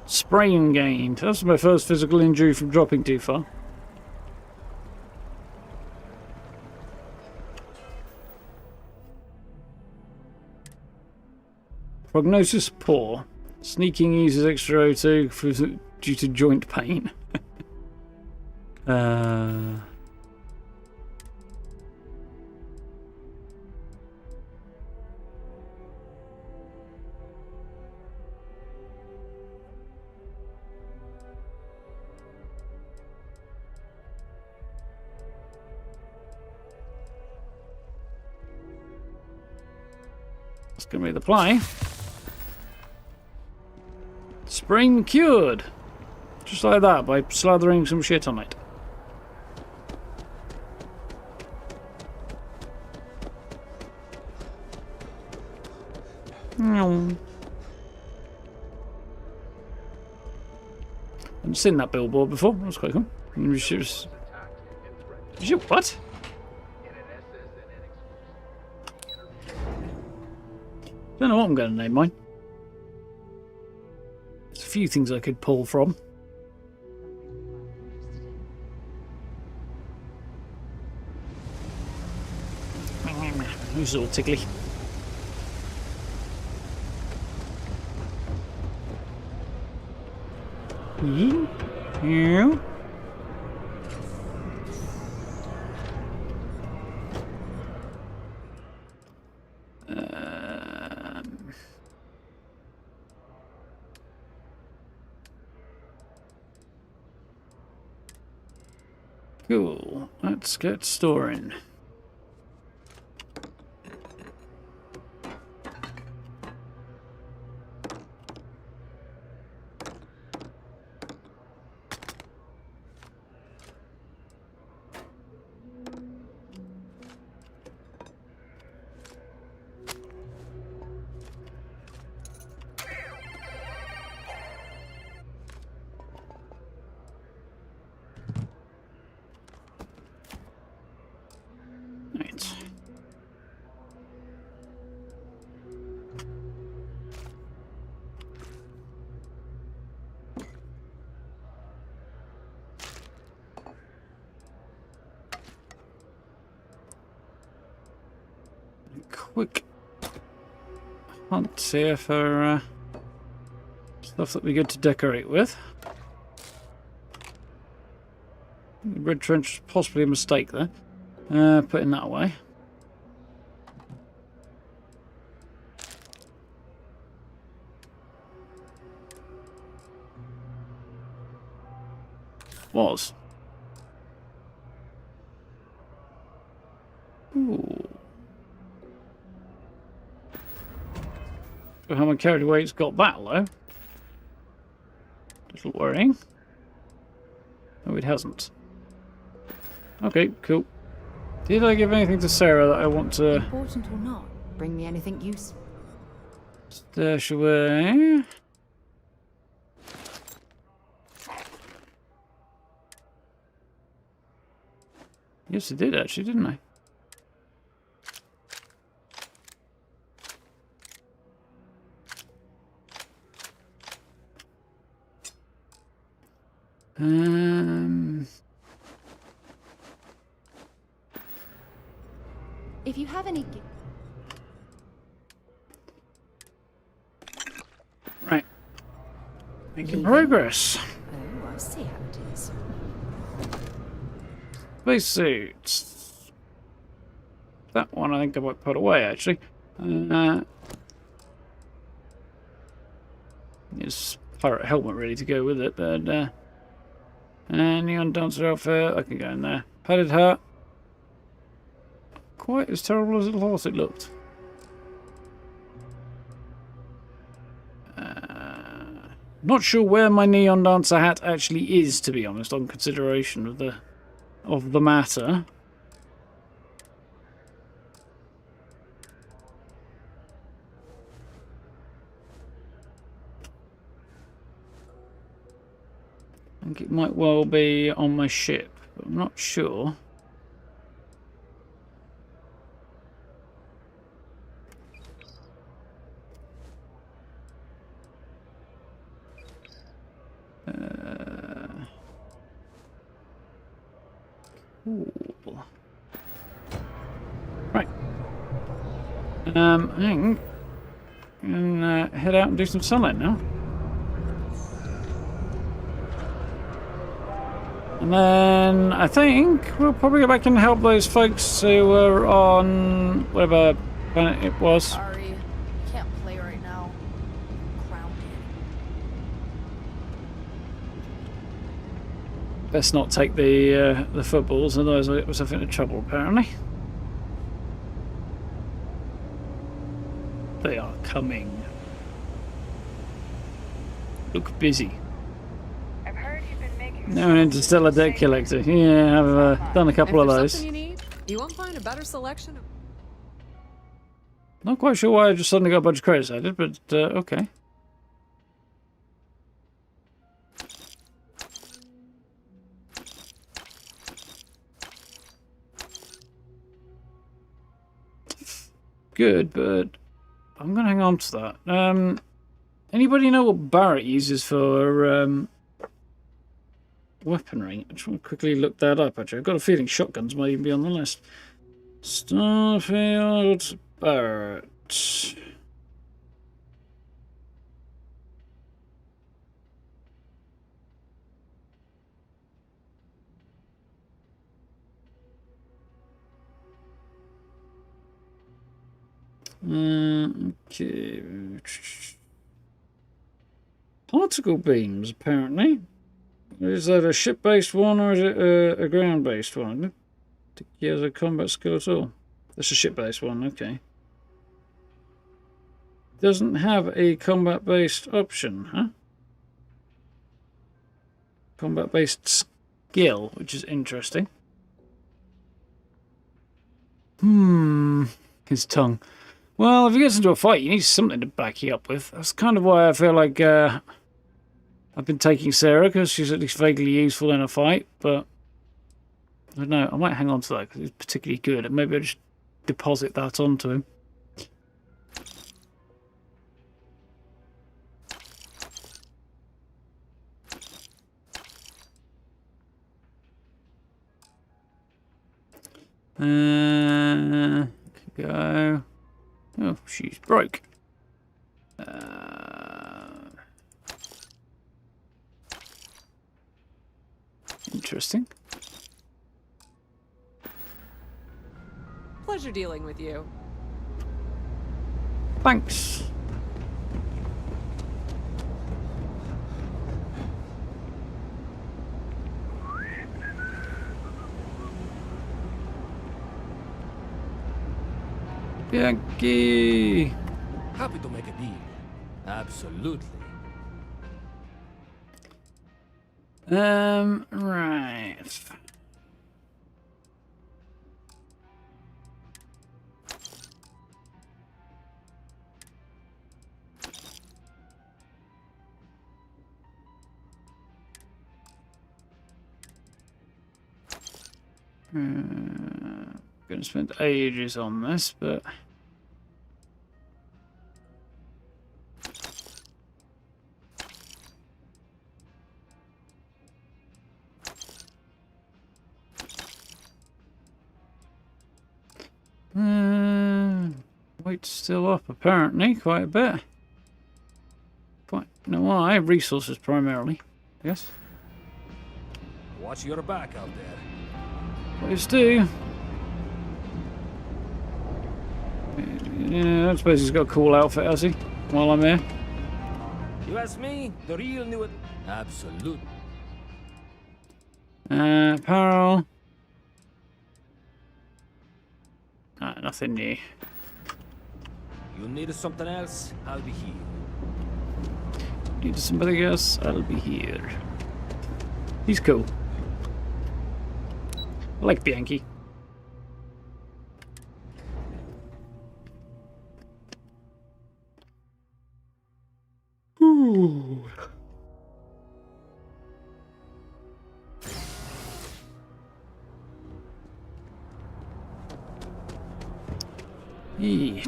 Sprain gained. That's my first physical injury from dropping too far. Prognosis poor. Sneaking uses extra O2 due to joint pain. That's going to be the play. Spring cured. Just like that, by slathering some shit on it. I've seen that billboard before. That was quite cool. What? Don't know what I'm going to name mine. There's a few things I could pull from. Who's all tickly? Yeah. Cool. Let's get storing. Quick hunt here for stuff that we get to decorate with. The red trench is possibly a mistake there. Putting that away. Was. Ooh. How my carried away's got that low. Little worrying. No, it hasn't. Okay, cool. Did I give anything to Sarah that I want to... Important or not, bring me anything useful. Stash away. Yes, I did actually, didn't I? If you have any... Right. Making progress. Oh, I see how it is. Space suits. That one I think I might put away actually. It's pirate helmet ready to go with it, but neon dancer outfit, I can go in there. Padded hat. Quite as terrible as I thought it looked. Not sure where my neon dancer hat actually is, to be honest, on consideration of the matter. I think it might well be on my ship, but I'm not sure. Cool. Right. Hang. And head out and do some selling now. And then I think we'll probably go back and help those folks who were on whatever planet it was. Sorry, can't play right now. Grounded. Best not take the footballs, otherwise I'll get myself into trouble apparently. They are coming. Look busy. I've heard you've been making Now an interstellar debt collector. Yeah, I've done a couple of those. Something you need, you won't find a better selection of... Not quite sure why I just suddenly got a bunch of credits added, but okay. Good, but I'm going to hang on to that. Anybody know what Barrett uses for weaponry? I just want to quickly look that up, actually. I've got a feeling shotguns might even be on the list. Starfield Barrett. Okay. Particle beams, apparently. Is that a ship-based one or is it a ground-based one? I don't think he has a combat skill at all. That's a ship-based one, okay. Doesn't have a combat-based option, huh? Combat-based skill, which is interesting. His tongue. Well, if he gets into a fight, you need something to back you up with. That's kind of why I feel like I've been taking Sarah, because she's at least vaguely useful in a fight, but I don't know. I might hang on to that because it's particularly good, and maybe I'll just deposit that onto him. Go. Oh, she's broke. Interesting. Pleasure dealing with you. Thanks. Yankee. Happy to make a deal. Absolutely. Right. Gonna spend ages on this, but weight's still up apparently quite a bit. Quite know why? Resources primarily, I guess. Watch your back out there. Please do. Yeah, I suppose he's got a cool outfit, has he? While I'm here. You ask me, the real new... Absolutely. Apparel. Nothing new. You need something else? I'll be here. Need somebody else? I'll be here. He's cool. I like Bianchi. Ooh.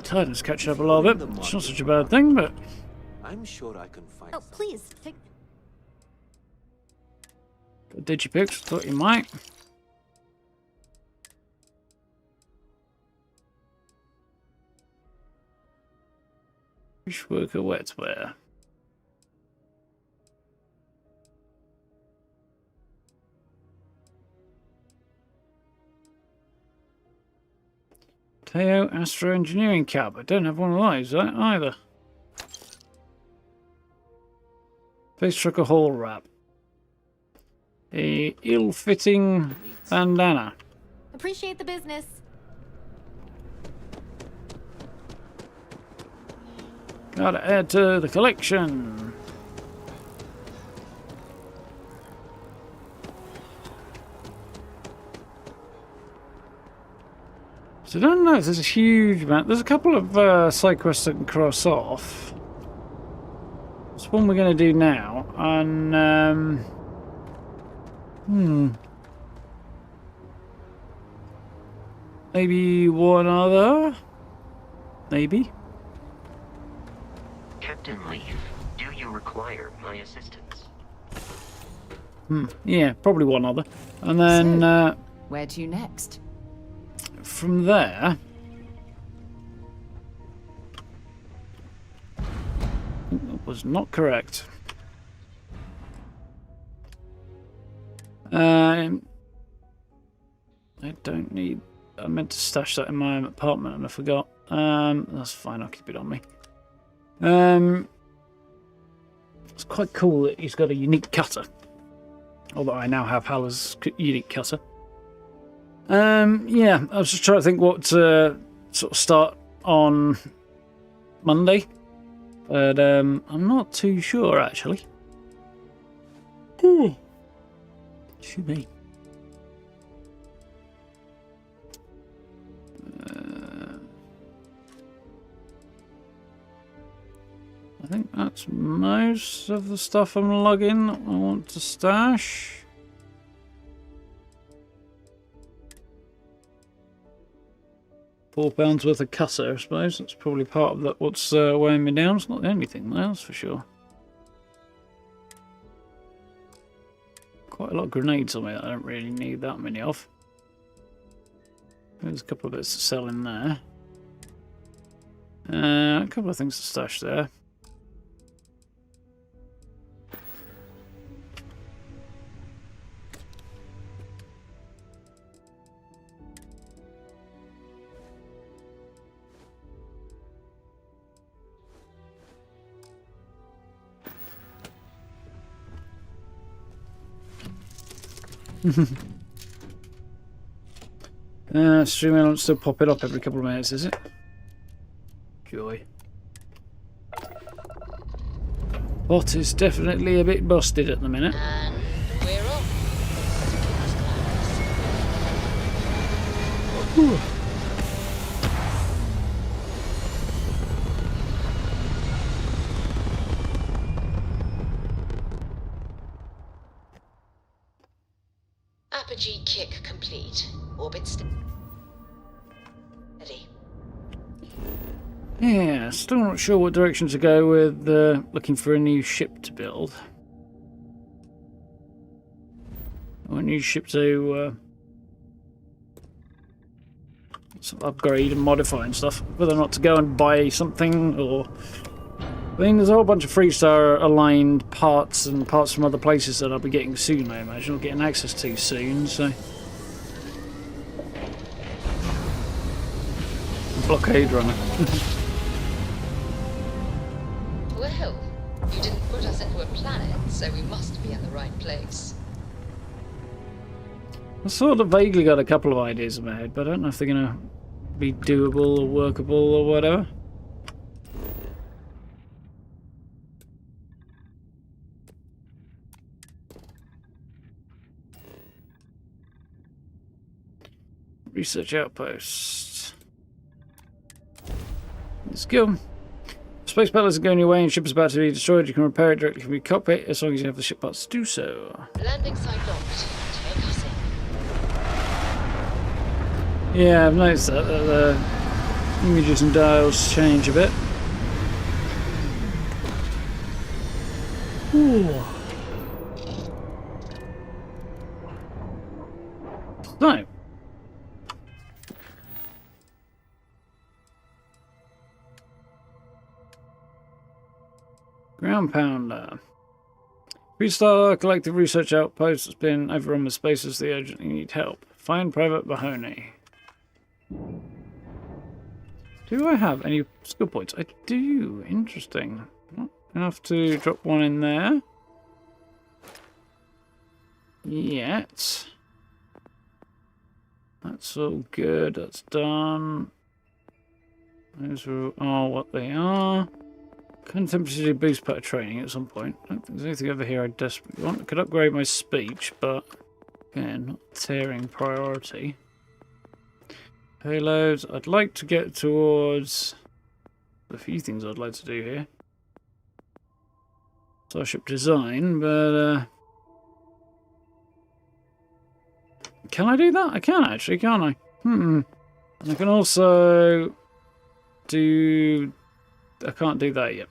Titan's catching up a little bit. It's not such a bad thing, but I'm sure I can find. Oh, please take. got Digipix. Thought you might. Fish worker wetware. Teo Astro Engineering Cap. I don't have one of those either. Face trucker haul wrap. A ill-fitting bandana. Appreciate the business. Gotta add to the collection. So I don't know if there's a huge amount. There's a couple of side quests I can cross off. It's one we're going to do now. And, maybe one other? Maybe? Captain Leaf, do you require my assistance? Yeah, probably one other. And then, so, where to next? From there... That was not correct. I don't need... I meant to stash that in my apartment and I forgot. That's fine, I'll keep it on me. It's quite cool that he's got a unique cutter. Although I now have Hala's unique cutter. Yeah, I was just trying to think what to sort of start on Monday. But I'm not too sure, actually. Should be. I think that's most of the stuff I'm logging I want to stash. £4 worth of cutter, I suppose. That's probably part of that. What's weighing me down. It's not the only thing, that's for sure. Quite a lot of grenades on me that I don't really need that many of. There's a couple of bits to sell in there. A couple of things to stash there. Streaming won't still pop it up every couple of minutes, is it? Joy. Bot is definitely a bit busted at the minute. And we're off. Apogee kick complete. Orbit steady. Yeah, still not sure what direction to go with looking for a new ship to build. Or a new ship to sort of upgrade and modify and stuff. Whether or not to go and buy something or... I mean, there's a whole bunch of Freestar aligned parts and parts from other places that I'll be getting soon, I imagine, or getting access to soon, so... Blockade runner. Well, you didn't put us into a planet, so we must be in the right place. I sort of vaguely got a couple of ideas in my head, but I don't know if they're going to be doable or workable or whatever. Research outpost. Let's go. Space battle isn't going your way and ship is about to be destroyed. You can repair it directly from your cockpit as long as you have the ship parts to do so. Landing site locked. Take us in. Yeah, I've noticed that the images and dials change a bit. Ooh. So. Ground pounder. Freestar Collective Research Outpost has been overrun with spacers. They urgently need help. Find Private Mahoney. Do I have any skill points? I do. Interesting. Not enough to drop one in there. Yet. That's all good. That's done. Those are all what they are. Kind of tempted to do boost pattern training at some point. I don't think there's anything over here I desperately want. I could upgrade my speech, but again, not tearing priority. Payloads. I'd like to get towards a few things I'd like to do here. Starship design, but can I do that? I can actually, can't I? And I can also do. I can't do that yet.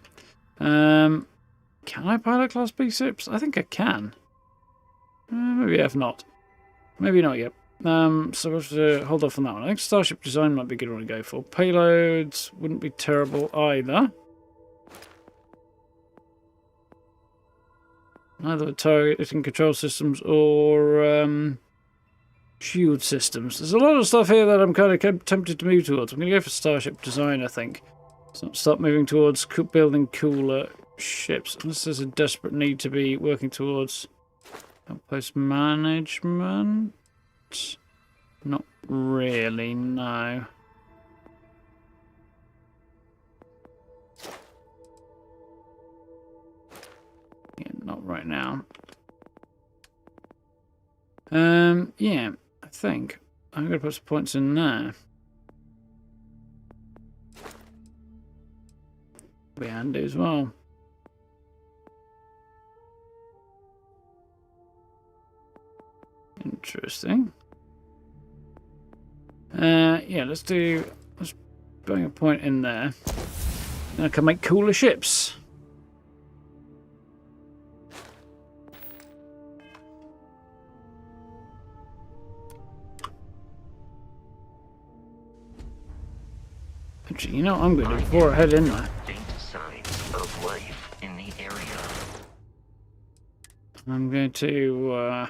Can I pilot Class B ships? I think I can. Maybe I've not. Maybe not yet. So we'll have to hold off on that one. I think Starship design might be a good one to go for. Payloads wouldn't be terrible either. Either targeting control systems or shield systems. There's a lot of stuff here that I'm kind of tempted to move towards. I'm going to go for Starship design, I think. So start moving towards building cooler ships. Unless there's a desperate need to be working towards outpost management. Not really, no. Yeah, not right now. Yeah, I think I'm going to put some points in there. Be handy as well. Interesting. Yeah, let's bring a point in there. Then I can make cooler ships. Actually, you know what I'm going to do before I head in there? Of life in the area. I'm going to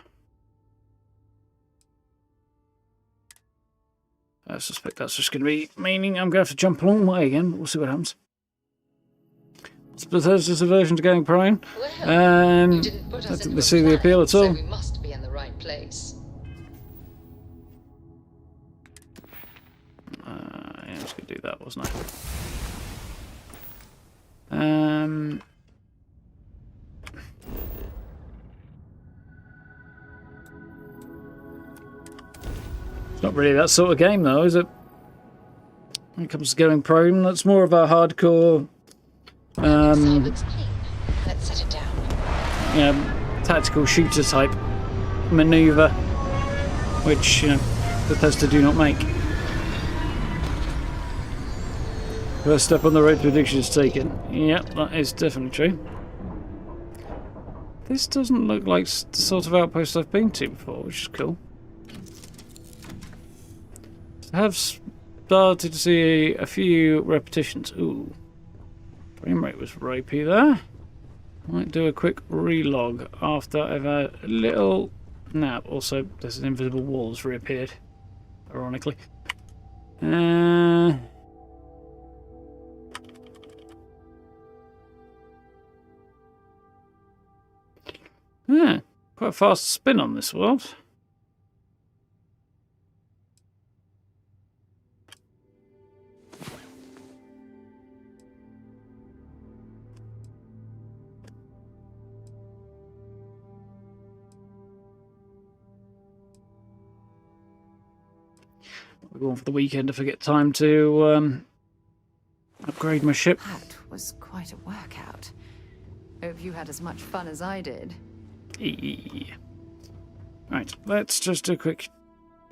I suspect that's just going to be meaning I'm going to have to jump a long way again, but we'll see what happens. It's Bethesda's aversion to going prone. I don't think they see the appeal at all. So we must be in the right place. Yeah, I was going to do that, wasn't I? It's not really that sort of game, though, is it? When it comes to going prone, that's more of a hardcore. Let's set it down. Yeah, tactical shooter type maneuver, which Bethesda do not make. First step on the road to addiction is taken. Yep, that is definitely true. This doesn't look like the sort of outpost I've been to before, which is cool. I have started to see a few repetitions. Ooh. Frame rate was ropey there. Might do a quick relog after I've had a little nap. Also, there's an invisible wall that's reappeared, ironically. Yeah, quite a fast spin on this world. We're going for the weekend if I get time to upgrade my ship. That was quite a workout. Hope you had as much fun as I did. Right, let's just do a quick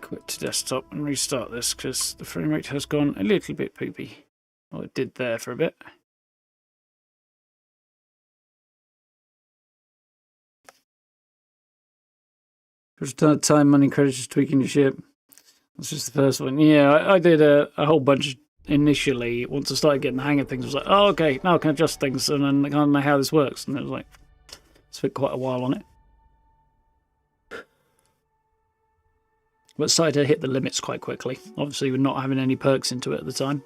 quit to desktop and restart this because the frame rate has gone a little bit poopy. Well, it did there for a bit. First time, money, credits, tweaking your ship. That's just the first one. Yeah, I did a whole bunch initially. Once I started getting the hang of things, I was like, oh, okay, now I can adjust things and then I kind of know how this works. And it was like, spent quite a while on it. But started to hit the limits quite quickly. Obviously, we're not having any perks into it at the time.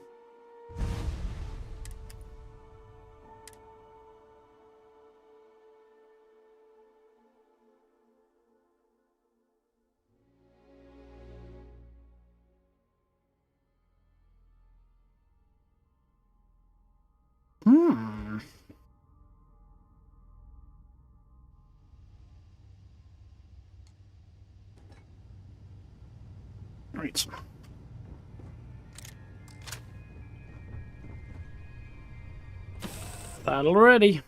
Right. Battle ready.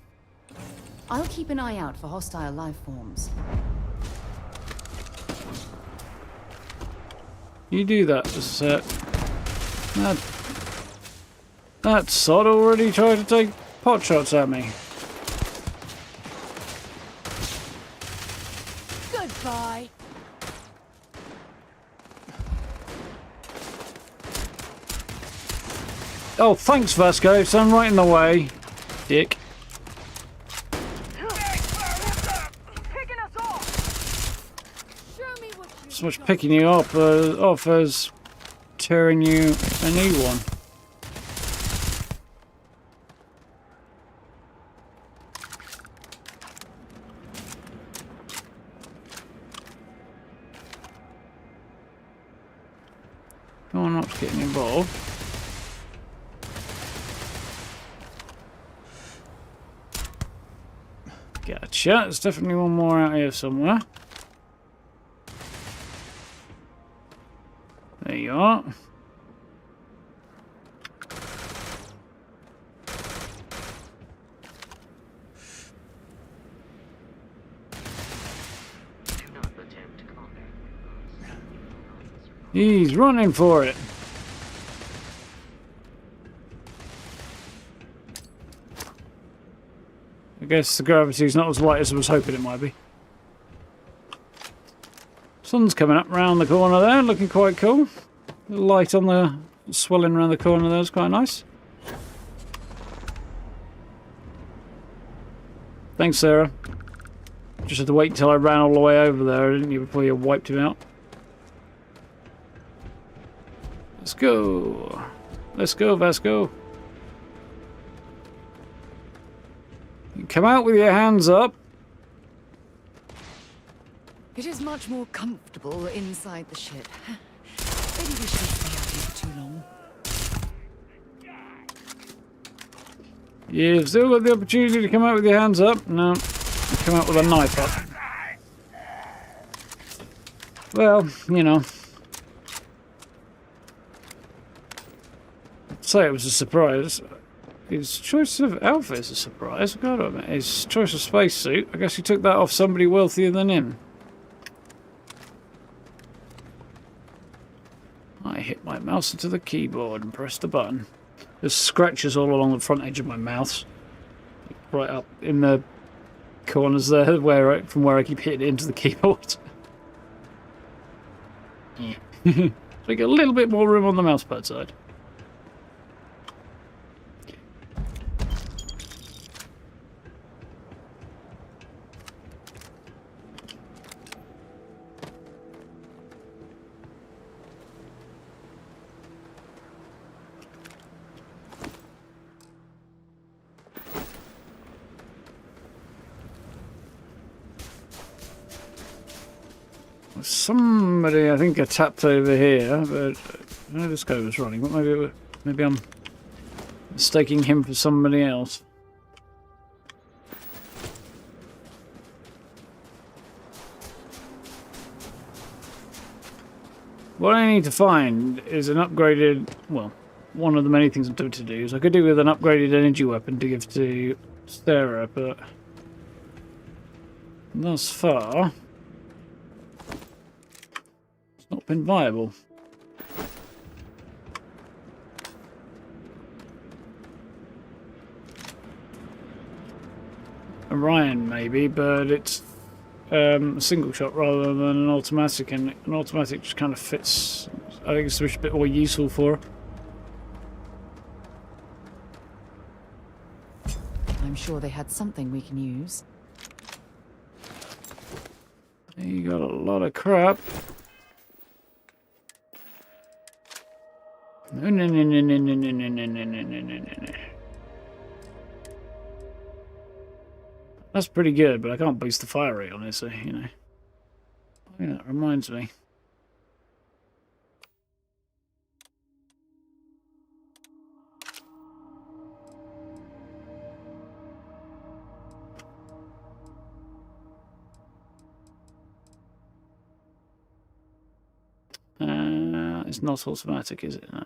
I'll keep an eye out for hostile life forms. You do that just a sec. That sod already tried to take pot shots at me. Goodbye. Oh, thanks, Vasco. Stand right in the way, dick. So much picking you up off as tearing you a new one. Come on, not getting involved. Gotcha. There's definitely one more out here somewhere. There you are. He's running for it. I guess the gravity's not as light as I was hoping it might be. Sun's coming up round the corner there, looking quite cool. The light on the swelling around the corner there is quite nice. Thanks, Sarah. Just had to wait until I ran all the way over there, didn't you, before you wiped him out. Let's go. Let's go, Vasco. You come out with your hands up. It is much more comfortable inside the ship. Maybe we shouldn't stay out here too long. You've still got the opportunity to come out with your hands up. No, you come out with a knife up. Well, you know. I'd say it was a surprise. His choice of outfit is a surprise. God, I mean, his choice of spacesuit. I guess he took that off somebody wealthier than him. I hit my mouse into the keyboard and pressed the button. There's scratches all along the front edge of my mouth. Right up in the corners there, from where I keep hitting it into the keyboard. So I get a little bit more room on the mousepad side. Somebody, I think, I tapped over here, but I know this guy was running. But maybe I'm mistaking him for somebody else. What I need to find is an upgraded, well, one of the many things I'm tempted to do is I could do with an upgraded energy weapon to give to Sarah, but thus far it's not been viable. Orion maybe, but it's a single shot rather than an automatic, and an automatic just kind of fits. I think it's a bit more useful for her. I'm sure they had something we can use. You got a lot of crap. No. That's pretty good, but I can't boost the fire rate on it, so, you know. Oh, yeah, that reminds me. It's not automatic, is it? No.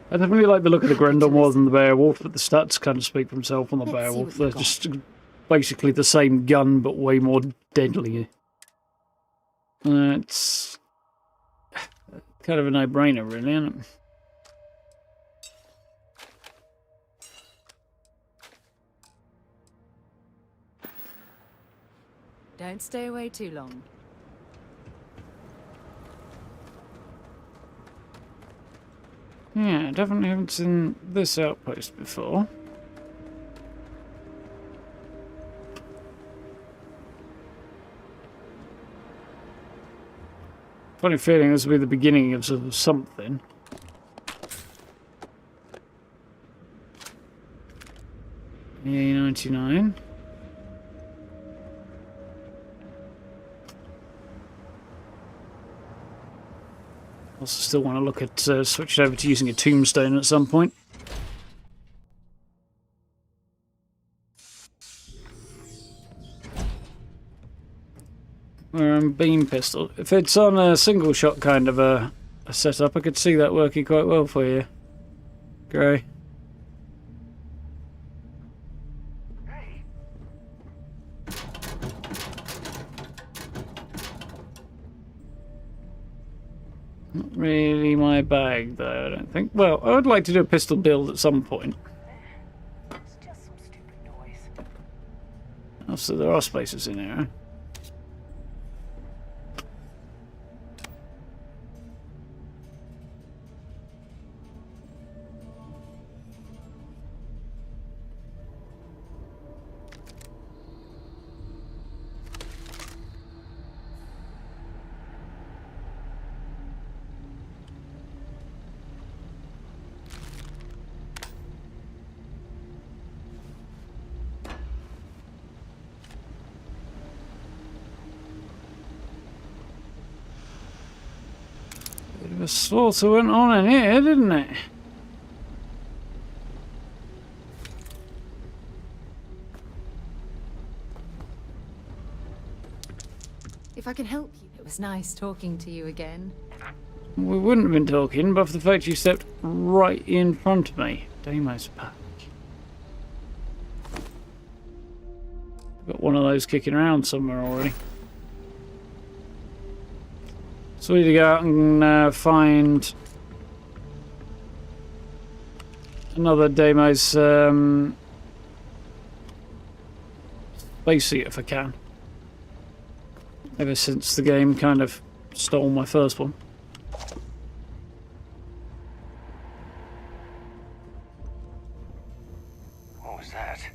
I definitely like the look of the Grendel more than the Beowulf, but the stats kind of speak for themselves on the Beowulf. They're just basically the same gun, but way more deadly. It's kind of a no-brainer, really, isn't it? Don't stay away too long. Yeah, definitely haven't seen this outpost before. Funny feeling this will be the beginning of sort of something. A99. Also still want to look at switching over to using a tombstone at some point. Beam pistol. If it's on a single shot kind of a setup, I could see that working quite well for you, Gray. Not really my bag, though, I don't think. Well, I would like to do a pistol build at some point. It's just some stupid noise. Oh, so there are spaces in here, huh? Bit of a slaughter went on in here, didn't it? If I can help you, it was nice talking to you again. We wouldn't have been talking, but for the fact you stepped right in front of me. Deimos pack. Got one of those kicking around somewhere already. So we need to go out and find another Deimos spacesuit if I can. Ever since the game kind of stole my first one. What was that?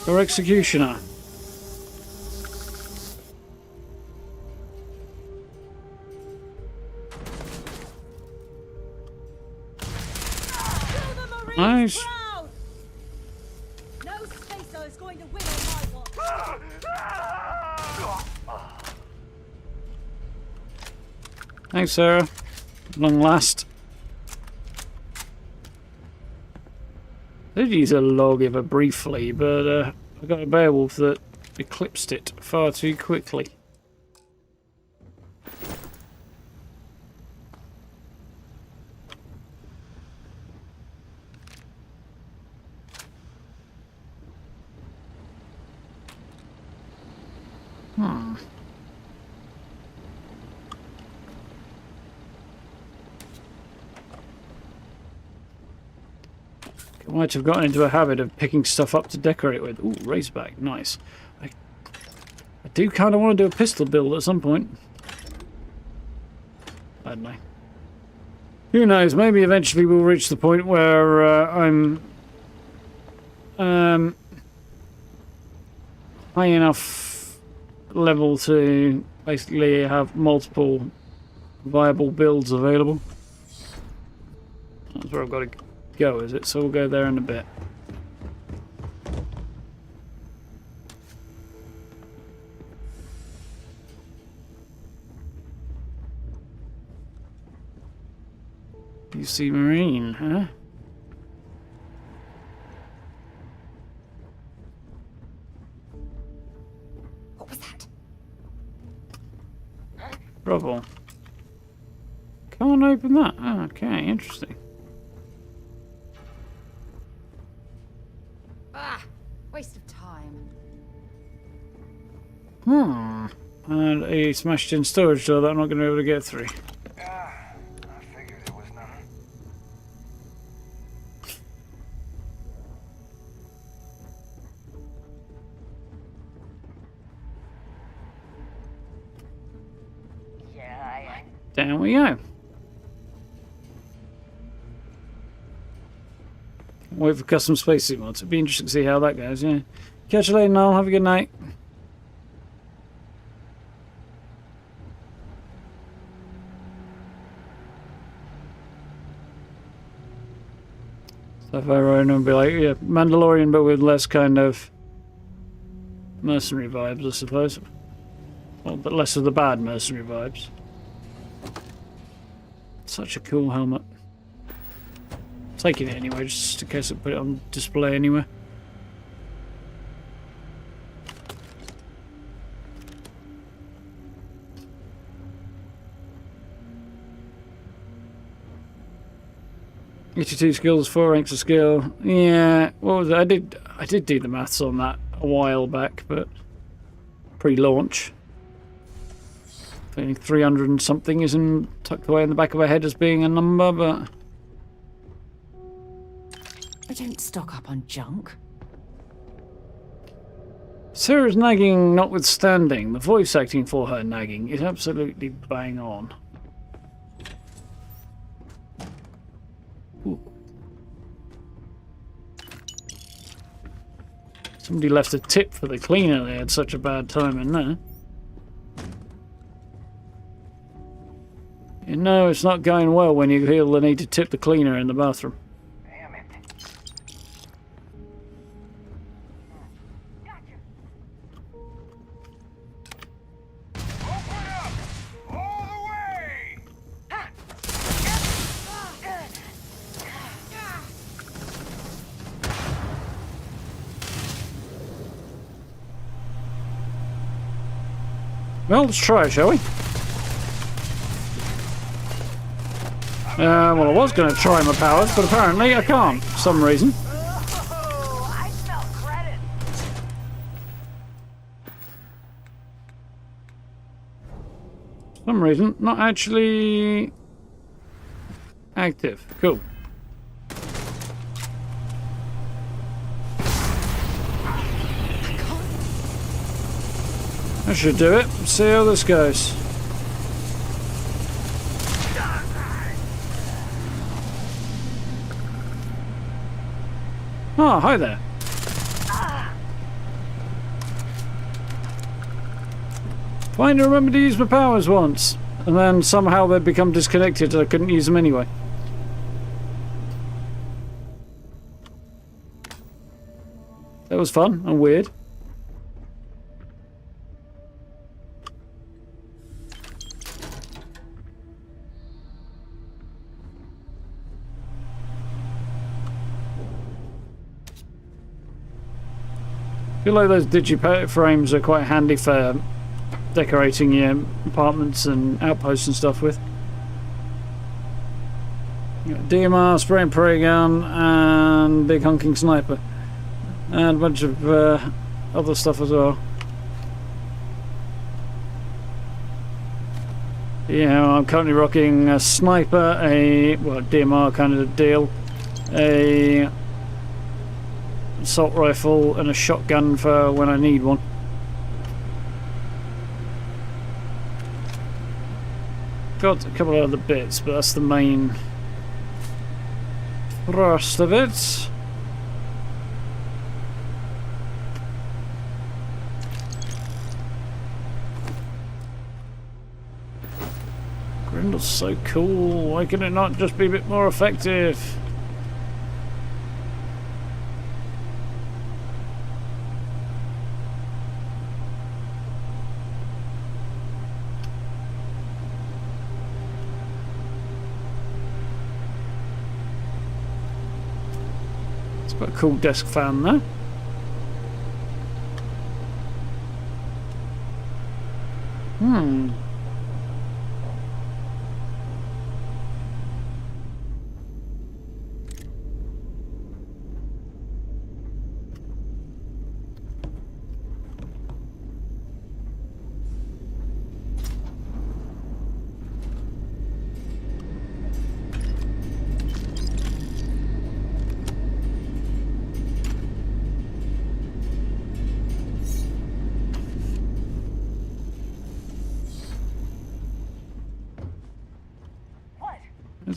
Your executioner. Nice. No spacer is going to win on my watch. Thanks, Sarah. Long last. I did use a lawgiver briefly, but I got a Beowulf that eclipsed it far too quickly. I might have gotten into a habit of picking stuff up to decorate with. Ooh, Razorback, nice. I do kind of want to do a pistol build at some point. I don't know. Who knows, maybe eventually we'll reach the point where I'm high enough level to basically have multiple viable builds available. That's where I've got to go, is it? So we'll go there in a bit. You see Marine, huh? Rubble. Can't open that. Oh, okay, interesting. Ah, waste of time. And a smashed in storage door that I'm not going to be able to get through. I figured it was nothing. Down we go. Wait for custom spacesuit mods. It'd be interesting to see how that goes, yeah. Catch you later, Noel. Have a good night. Stuff I wrote and be like, yeah, Mandalorian, but with less kind of mercenary vibes, I suppose. Well, but less of the bad mercenary vibes. Such a cool helmet. Taking it anyway, just in case I put it on display anywhere. $82 skills, 4 ranks of skill. Yeah, what was it? I did do the maths on that a while back, but pre-launch. I think 300 and something isn't tucked away in the back of my head as being a number, but I don't stock up on junk. Sarah's nagging notwithstanding, the voice acting for her nagging is absolutely bang on. Ooh. Somebody left a tip for the cleaner. They had such a bad time in there. You know it's not going well when you feel the need to tip the cleaner in the bathroom. Damn it. Open up! All the way! Well, let's try it, shall we? Well, I was going to try my powers, but apparently I can't for some reason. I smell credit. For some reason, not actually active. Cool. That should do it. See how this goes. Oh, hi there. Fine, I remember to use my powers once. And then somehow they'd become disconnected and I couldn't use them anyway. That was fun and weird. I feel like those digiframes are quite handy for decorating your apartments and outposts and stuff with. You got DMR, spray and pray gun, and big honking sniper. And a bunch of other stuff as well. Yeah, I'm currently rocking a sniper, well, DMR kind of deal, a assault rifle and a shotgun for when I need one. Got a couple of other bits, but that's the main thrust of it. Grendel's so cool, why can it not just be a bit more effective? Got a cool desk fan there.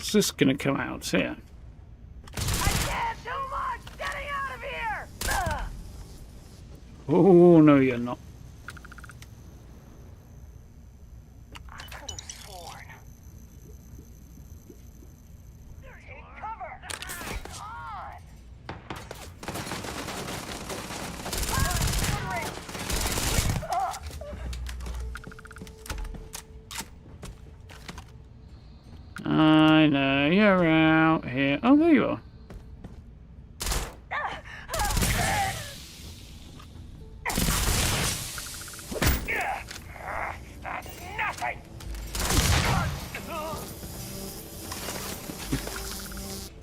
What's this going to come out here? Oh, no, you're not. I know, you're out here. Oh, there you are.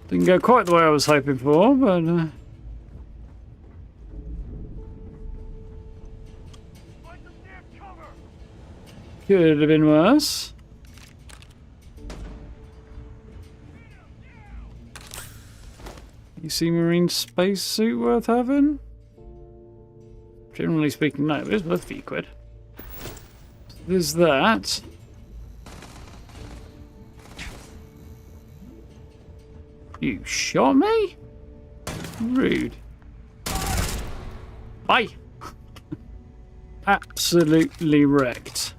Didn't go quite the way I was hoping for, but could have been worse. You see marine spacesuit worth having? Generally speaking, no, it's worth a few quid. There's that. You shot me? Rude. Bye. Absolutely wrecked.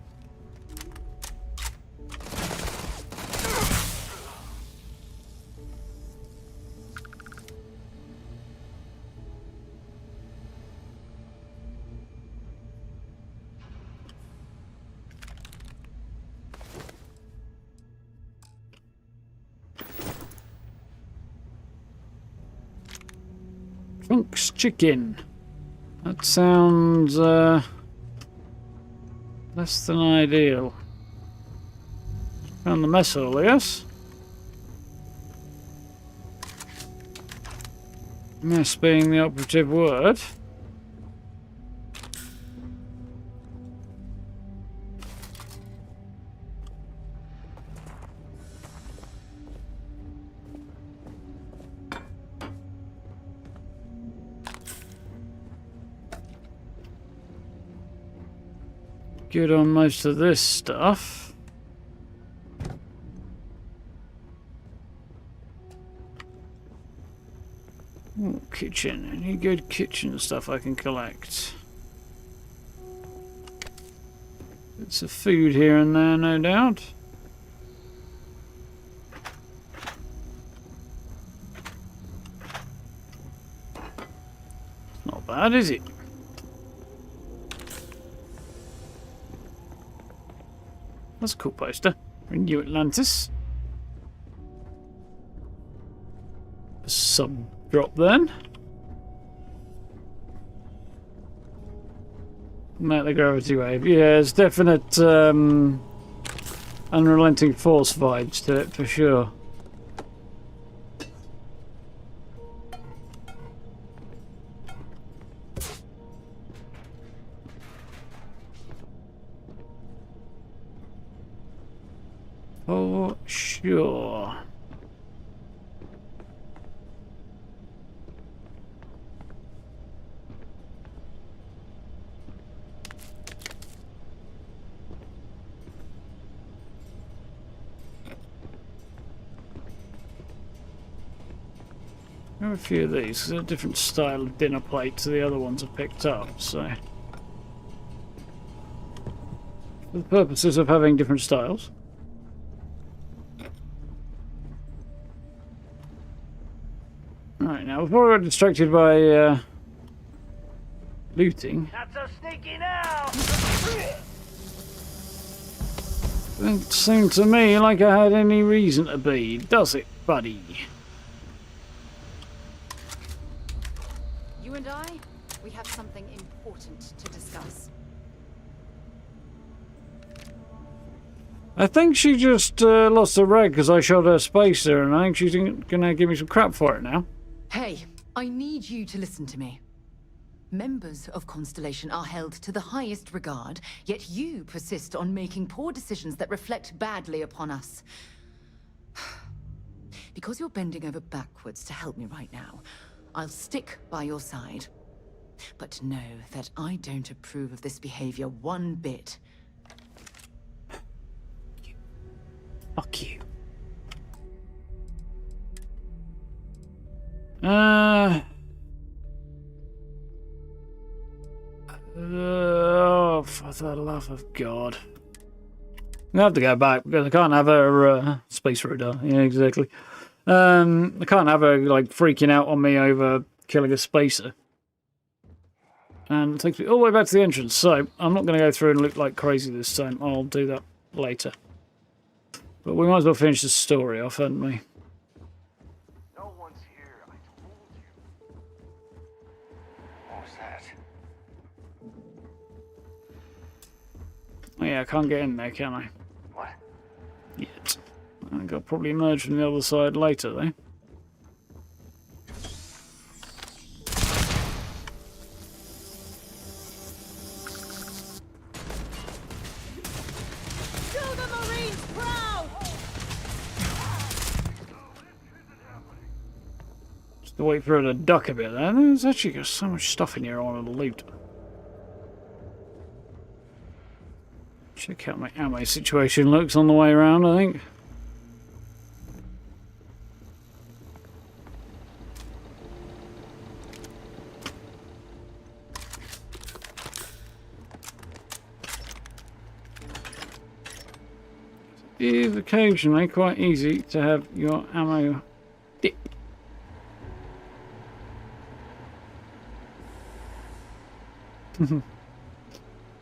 Funk's chicken. That sounds less than ideal. Found the mess hall, yes? Mess being the operative word. Good on most of this stuff. Ooh, kitchen. Any good kitchen stuff I can collect? Bits of food here and there, no doubt. Not bad, is it? That's a cool poster. New Atlantis. Some drop then. Mount the gravity wave. Yeah, it's definite unrelenting force vibes to it for sure. For sure. I have a few of these. They're a different style of dinner plate to the other ones I picked up, so for the purposes of having different styles. Right, now before I got distracted by looting. Not so sneaky now. Doesn't seem to me like I had any reason to be, does it, buddy? You and I, we have something important to discuss. I think she just lost her rag because I shot her spacer, and I think she's gonna give me some crap for it now. Hey, I need you to listen to me. Members of Constellation are held to the highest regard, yet you persist on making poor decisions that reflect badly upon us. Because you're bending over backwards to help me right now, I'll stick by your side. But know that I don't approve of this behavior one bit. Fuck you. Oh, for the love of God. I have to go back because I can't have her space radar. Yeah, exactly. I can't have her like freaking out on me over killing a spacer. And it takes me all the way back to the entrance. So I'm not going to go through and look like crazy this time. I'll do that later. But we might as well finish the story off, hadn't we? No one's here. I told you. What was that? Oh yeah, I can't get in there, can I? What? Yet. I think I'll probably emerge from the other side later, though. Just to wait for her to duck a bit there. There's actually got so much stuff in here I want to loot. Check out my ammo situation looks on the way around, I think. It is occasionally quite easy to have your ammo dip.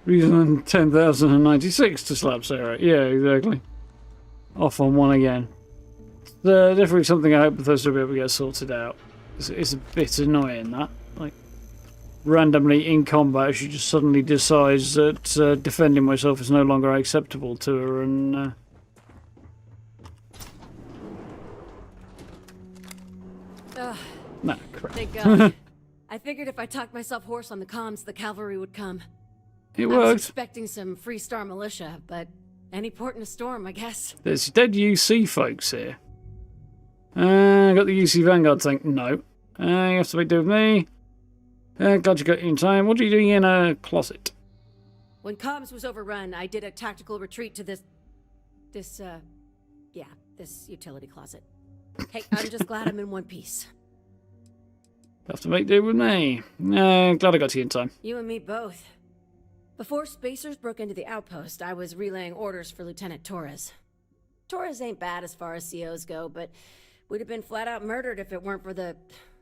Reason 10,096 to slap Sarah. Yeah, exactly. Off on one again. Definitely something I hope Bethesda will be able to get sorted out. It's a bit annoying that. Like, randomly in combat, she just suddenly decides that defending myself is no longer acceptable to her, and nah, crap. Thank God. I figured if I talked myself hoarse on the comms, the cavalry would come. It I worked. was expecting some Free Star militia, but any port in a storm, I guess. There's dead UC folks here. Got the UC Vanguard tank. No. You have to make do with me. Glad you got in time. What are you doing in a closet? When comms was overrun, I did a tactical retreat to this utility closet. Hey, I'm just glad I'm in one piece. Have to make do with me. Glad I got to you in time. You and me both. Before Spacers broke into the outpost, I was relaying orders for Lieutenant Torres. Torres ain't bad as far as COs go, but we'd have been flat out murdered if it weren't for the,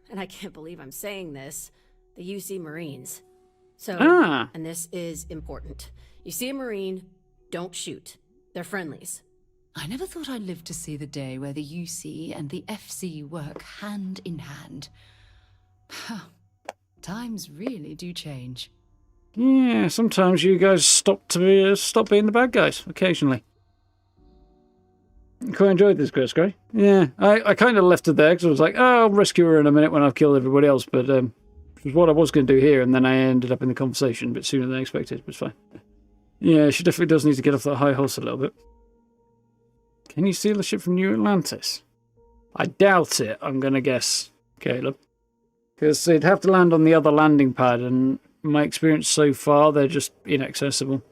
and I can't believe I'm saying this, the UC Marines. So, and this is important. You see a Marine, don't shoot. They're friendlies. I never thought I'd live to see the day where the UC and the FC work hand in hand. Times really do change. Yeah, sometimes you guys stop being the bad guys, occasionally. Quite enjoyed this quest, Gray. Yeah, I kind of left it there because I was like, oh, I'll rescue her in a minute when I've killed everybody else, but it was what I was going to do here, and then I ended up in the conversation a bit sooner than I expected, but it's fine. Yeah, she definitely does need to get off that high horse a little bit. Can you steal a ship from New Atlantis? I doubt it, I'm going to guess, Caleb. Because they'd have to land on the other landing pad, and my experience so far, they're just inaccessible.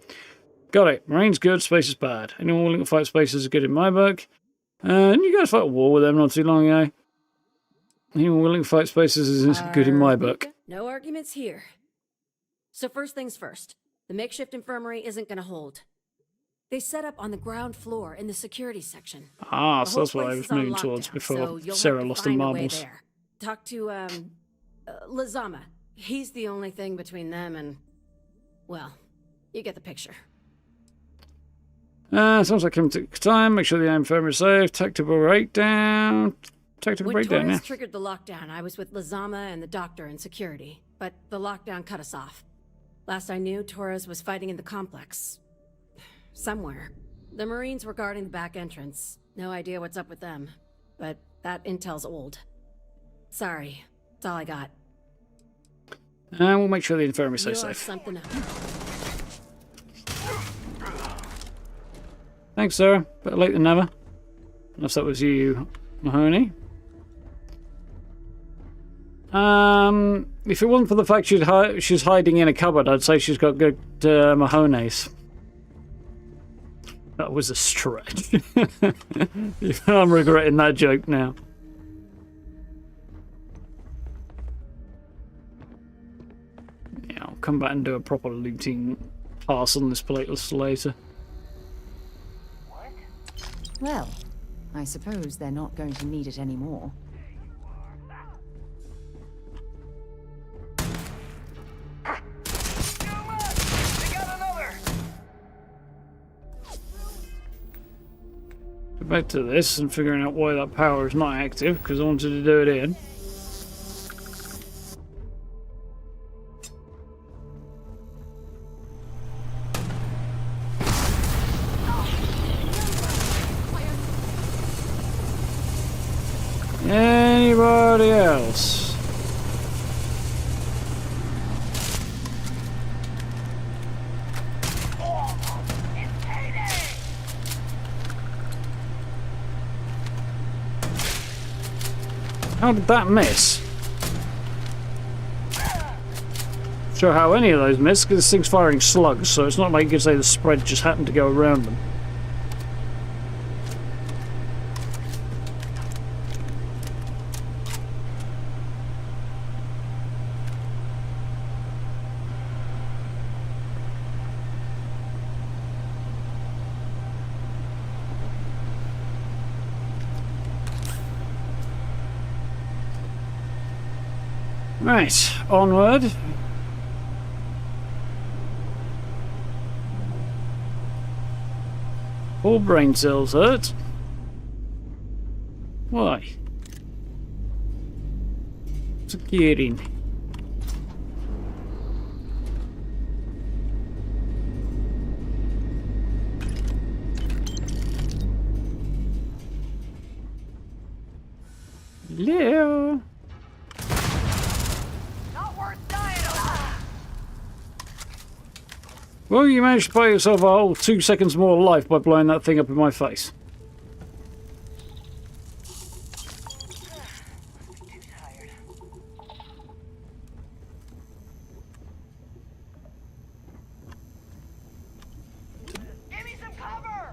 Got it. Marine's good, space is bad. Anyone willing to fight spaces is good in my book. And you guys fought a war with them not too long ago. Anyone willing to fight spaces is good in my book. No arguments here. So first things first. The makeshift infirmary isn't going to hold. They set up on the ground floor in the security section. Ah, so that's what I was moving towards before Sarah lost in marbles. Talk to, Lazama. He's the only thing between them and... well, you get the picture. Sounds like him took time. Make sure the infirmary is safe. Tactical breakdown. Tactical breakdown, When yeah. Torres triggered the lockdown, I was with Lazama and the doctor in security. But the lockdown cut us off. Last I knew, Torres was fighting in the complex. Somewhere. The Marines were guarding the back entrance. No idea what's up with them. But that intel's old. Sorry. That's all I got. And we'll make sure the infirmary stays You're safe. something else. Thanks, Sarah. Better late than never. Unless that was you, Mahoney. If it wasn't for the fact she's hiding in a cupboard, I'd say she's got good Mahoney's. That was a stretch. I'm regretting that joke now. come back and do a proper looting pass on this place later. Well, I suppose they're not going to need it anymore. Back to this and figuring out why that power is not active, because I wanted to do it in. Anybody else? How did that miss? Sure how any of those miss, because this thing's firing slugs, so it's not like you can say the spread just happened to go around them. Right, onward. All brain cells hurt. Why? What's getting? Hello. Well, you managed to buy yourself a whole 2 seconds more life by blowing that thing up in my face. Give me some cover!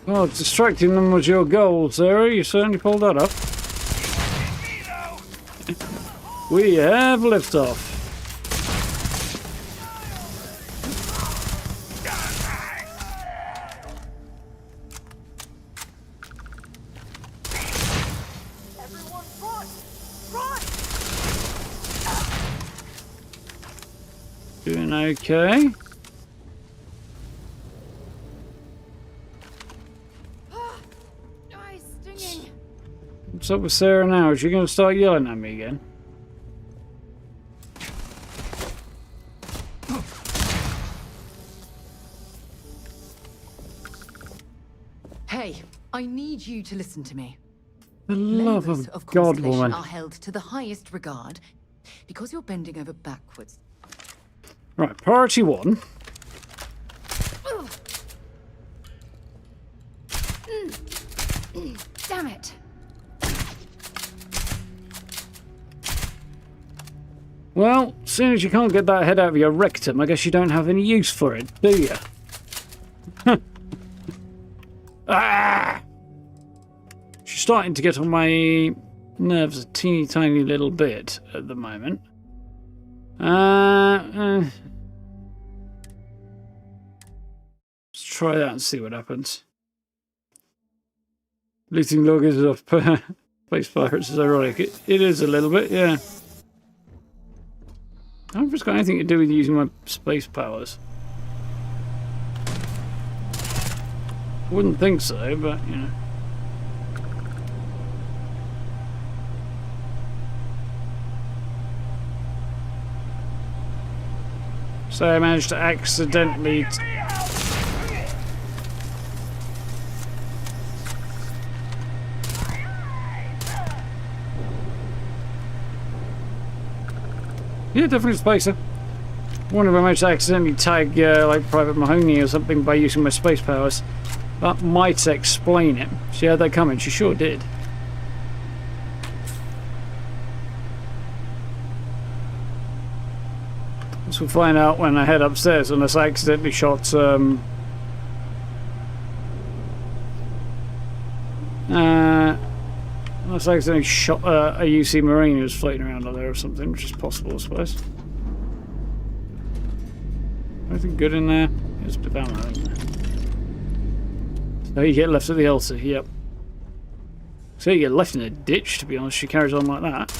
Well, distracting them was your goal, Sarah. You certainly pulled that up. We have liftoff. Everyone run! Run! Doing okay. Nice stinging. What's up with Sarah now? Is she going to start yelling at me again? Hey, I need you to listen to me. The love Members of God, Constellation woman. are held to the highest regard because you're bending over backwards. Right, priority one. Damn it! Well, as soon as you can't get that head out of your rectum, I guess you don't have any use for it, do you? Ah! She's starting to get on my nerves a teeny tiny little bit at the moment. Let's try that and see what happens. Looting loggers off space pirates is ironic. It is a little bit, yeah. I don't know if it's got anything to do with using my space powers. Wouldn't think so, but you know. So I managed to accidentally. Yeah, definitely Spacer. I wonder if I managed to accidentally tag like Private Mahoney or something by using my space powers. That might explain it. She had that coming, she sure did. This we'll find out when I head upstairs, unless I accidentally shot Unless I accidentally shot a UC Marine who was floating around up there or something, which is possible, I suppose. Anything good in there? There's a bit of ammo in there. So you get left at the altar, yep. So you get left in a ditch, to be honest. She carries on like that.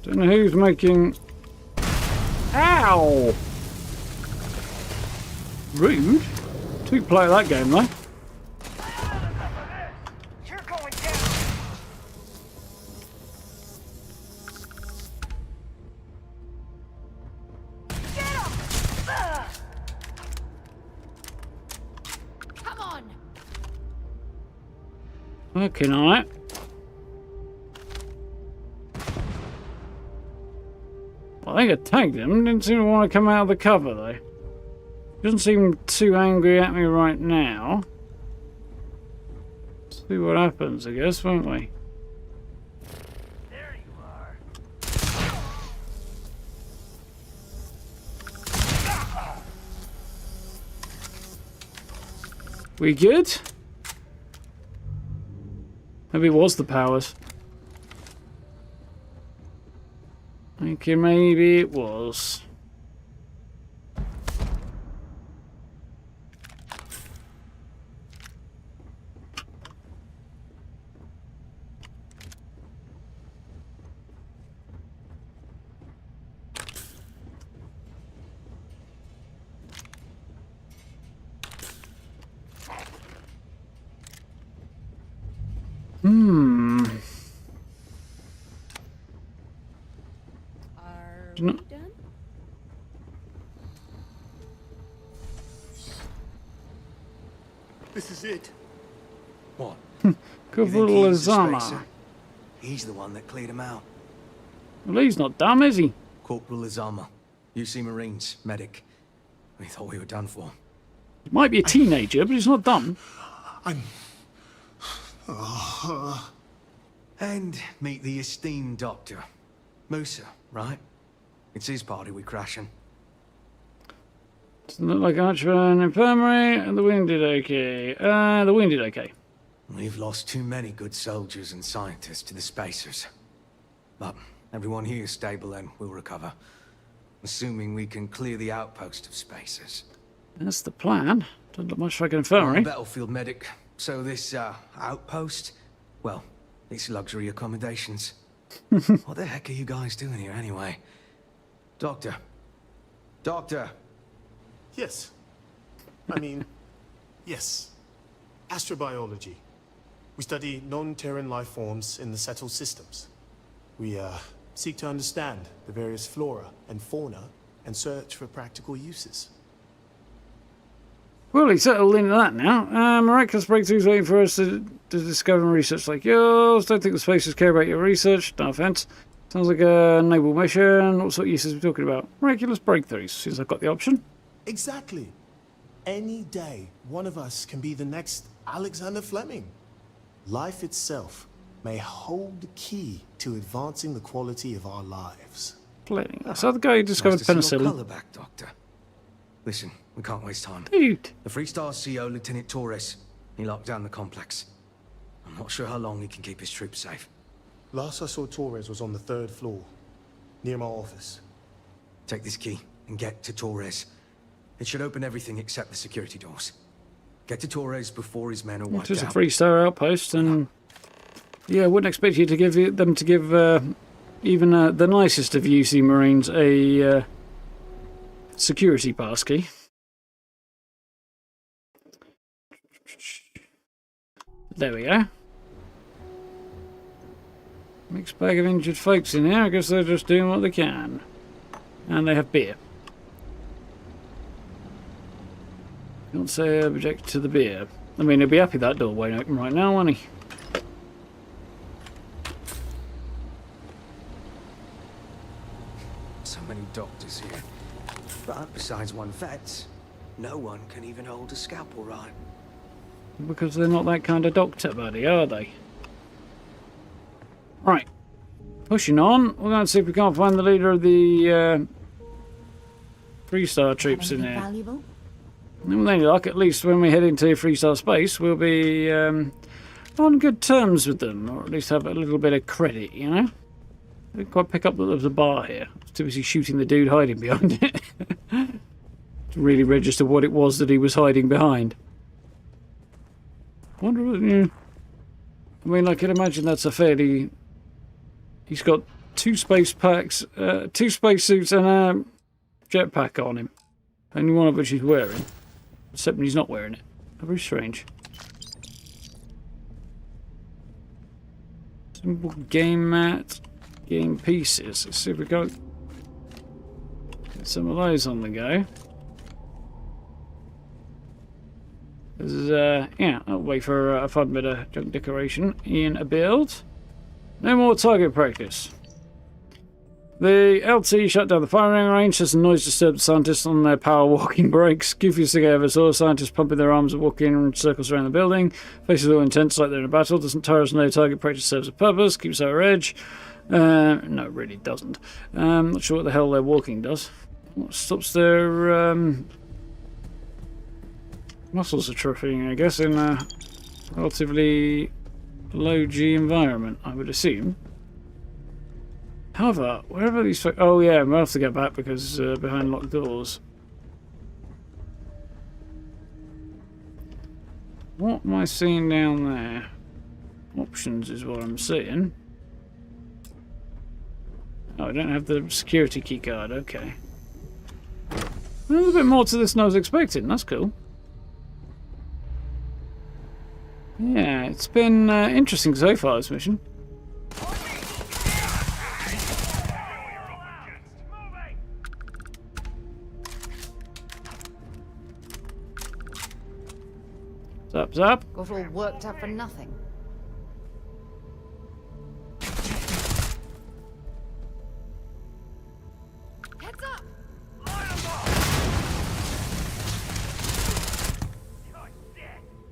Don't know who's making... Ow! Rude. Two play that game though. You're going down. Get him! Come on! Looking on it. I think I tagged him. Didn't seem to want to come out of the cover though. Doesn't seem too angry at me right now. See what happens, I guess, won't we? There you are. We good? Maybe it was the powers. Thinking maybe it was. Are we done? This is it. What? Couple Lazama. He's the one that cleared him out. Well, he's not dumb, is he? Corporal Lazama, UC Marines, medic. We thought we were done for. He might be a teenager, but he's not dumb. And meet the esteemed doctor. Musa, right? It's his party we're crashing. Doesn't look like much of an infirmary, and the wounded okay. The wounded okay. We've lost too many good soldiers and scientists to the spacers. But everyone here is stable and will recover. Assuming we can clear the outpost of spacers. That's the plan. Doesn't look much like an I'm infirmary. a battlefield medic, so this, outpost, well, it's luxury accommodations. What the heck are you guys doing here anyway? Doctor. Doctor. Yes. Yes. Astrobiology. We study non-Terran life forms in the settled systems. We, seek to understand the various flora and fauna and search for practical uses. Well, he's settled into that now. Miraculous breakthroughs waiting for us to discover and research like yours. Don't think the spacers care about your research. No offense. Sounds like a noble mission. What sort of uses are we talking about? Miraculous breakthroughs, since I've got the option. Exactly. Any day, one of us can be the next Alexander Fleming. Life itself may hold the key to advancing the quality of our lives. Fleming. So the guy who discovered Nice to see your penicillin. colour back, Doctor. Listen, we can't waste time. Dude. The Freestar CO, Lieutenant Torres, he locked down the complex. I'm not sure how long he can keep his troops safe. Last I saw Torres was on the 3rd floor, near my office. Take this key and get to Torres. It should open everything except the security doors. Get to Torres before his men are wiped Just a out. 3-star outpost, and yeah, I wouldn't expect you to give them to give even the nicest of UC Marines a security pass key. There we go. Mixed bag of injured folks in here. I guess they're just doing what they can, and they have beer. Can't say I object to the beer. I mean, he'll be happy that door won't open right now, won't he? So many doctors here. But besides one vet, no one can even hold a scalpel right. Because they're not that kind of doctor, buddy, are they? Right. Pushing on. We're going to see if we can't find the leader of the 3-star troops in there. Valuable? And with any luck, at least when we head into 3-star space, we'll be on good terms with them, or at least have a little bit of credit, you know? I didn't quite pick up that there was a bar here. I was too busy shooting the dude hiding behind it. To really register what it was that he was hiding behind. I wonder what, I mean, I can imagine that's a fairly... He's got 2 space packs, 2 spacesuits and a jetpack on him. Only one of which he's wearing. Except when he's not wearing it. Very strange. Simple game mat. Game pieces. Let's see if we got get some of those on the go. This is, yeah, I'll wait for a fun bit of junk decoration in a build. No more target practice. The LT shut down the firing range as the noise disturbed the scientists on their power walking breaks. Goofy cigar ever saw scientists pumping their arms and walking in circles around the building. Faces all intense like they're in a battle. Doesn't tire us no target practice serves a purpose. Keeps our edge. No, it really doesn't. Not sure what the hell their walking does. What stops their muscles atrophying, I guess, in a relatively low G environment, I would assume. However, wherever these... Oh yeah, we'll have to get back because behind locked doors. What am I seeing down there? Options is what I'm seeing. Oh, I don't have the security key card, okay. A little bit more to this than I was expecting, that's cool. Yeah, it's been interesting so far, this mission. Zap, zap. Got all worked up for nothing. Heads up!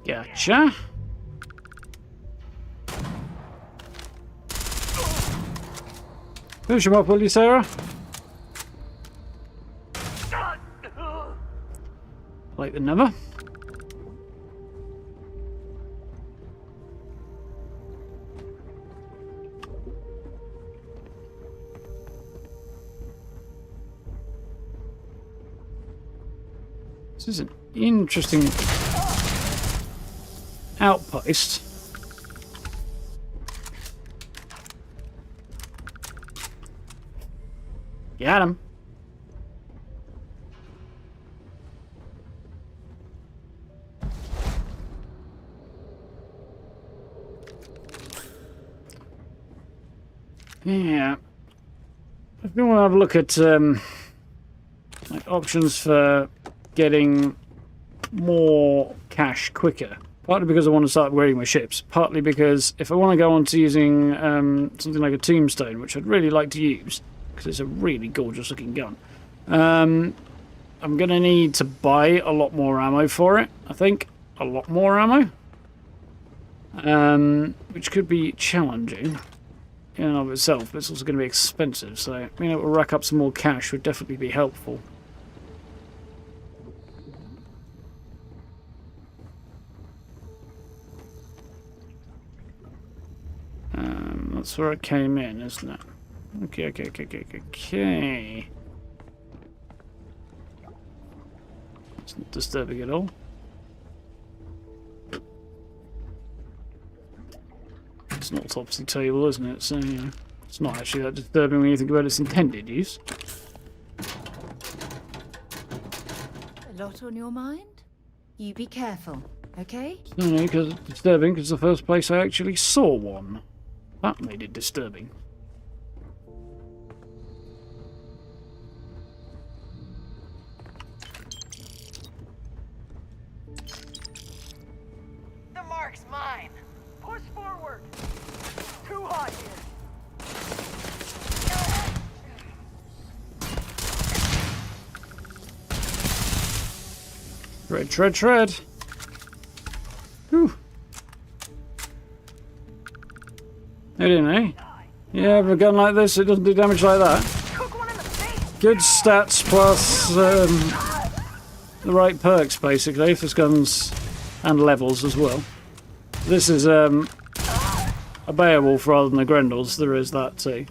Gotcha. Finish him up, will you, Sarah? Like the number. This is an interesting outpost. Got him. Yeah. If you want to have a look at like options for getting more cash quicker. Partly because I want to start upgrading my ships. Partly because if I want to go on to using something like a tombstone, which I'd really like to use, because it's a really gorgeous looking gun, I'm going to need to buy a lot more ammo for it, I think. A lot more ammo. Which could be challenging in and of itself, but it's also going to be expensive, so being able to rack up some more cash would definitely be helpful. That's where it came in, isn't it? Okay. It's not disturbing at all. It's not topsy-turvy, isn't it? So, you know, it's not actually that disturbing when you think about its intended use. A lot on your mind? You be careful, okay? No, because it's disturbing because it's the first place I actually saw one. That made it disturbing. The mark's mine. Push forward. Too hot here. Tread. Whew. I don't know. Yeah, with a gun like this, it doesn't do damage like that. Good stats plus the right perks, basically, for guns and levels as well. This is a Beowulf rather than a Grendel's. There is that too.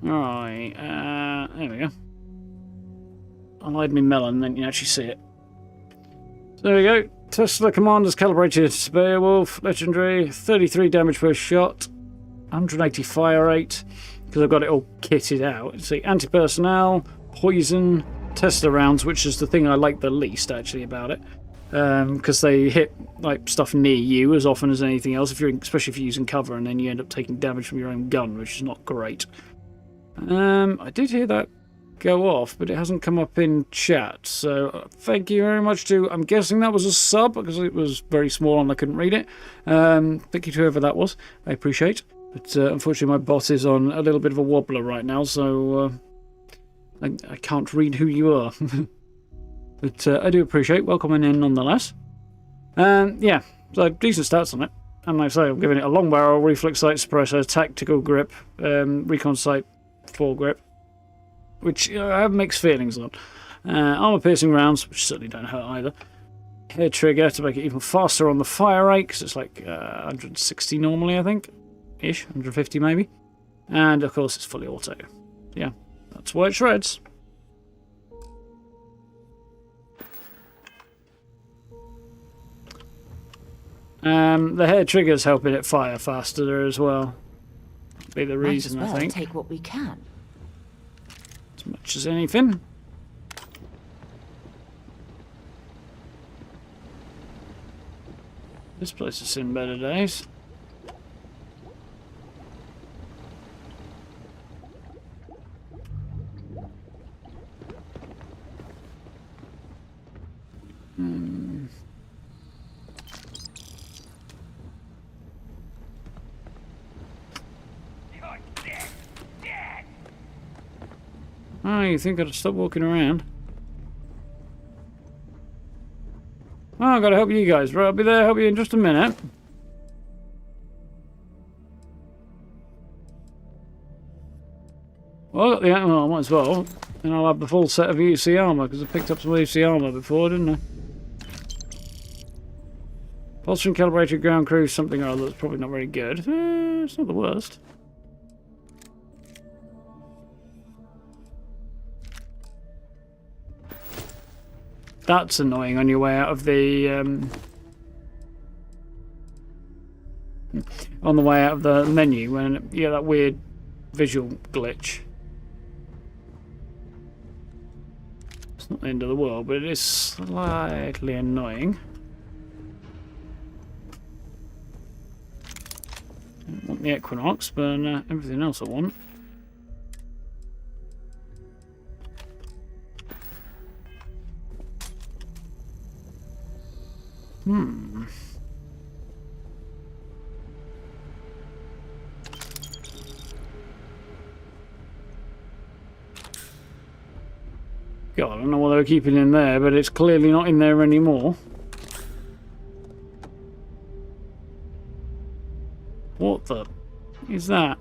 Alright, there we go. I'll hide me melon, then you can actually see it. So there we go. Tesla Commander's calibrated Beowulf, legendary, 33 damage per shot, 180 fire rate, because I've got it all kitted out. See, anti-personnel, poison, Tesla rounds, which is the thing I like the least actually about it, because they hit like stuff near you as often as anything else. Especially if you're using cover, and then you end up taking damage from your own gun, which is not great. I did hear that go off, but it hasn't come up in chat, so thank you very much to, I'm guessing that was a sub because it was very small and I couldn't read it. Thank you to whoever that was, I appreciate, but unfortunately my bot is on a little bit of a wobbler right now, so I can't read who you are. But I do appreciate welcoming in nonetheless. Yeah, so decent stats on it, and like I say, I'm giving it a long barrel, reflex sight suppressor, tactical grip, recon sight, foregrip, which I have mixed feelings on. Armor piercing rounds, which certainly don't hurt either. Hair trigger to make it even faster on the fire rate, because it's like 160 normally, I think. Ish, 150 maybe. And of course it's fully auto. Yeah, that's why it shreds. The hair trigger's helping it fire faster there as well. Be the reason, I think. Take what we can. As much as anything. This place has seen better days. Oh, you think I'd stop walking around? Oh, I've got to help you guys. Right, I'll be there, help you in just a minute. Well, I got the well, I might as well. And I'll have the full set of UC armor, because I picked up some UC armor before, didn't I? Bolstering calibrated ground crew, something or other that's probably not very good. It's not the worst. That's annoying on your way out of the on the way out of the menu when you get that weird visual glitch. It's not the end of the world, but it is slightly annoying. I don't want the Equinox, but everything else I want. God, I don't know what they were keeping in there, but it's clearly not in there anymore. What the is that?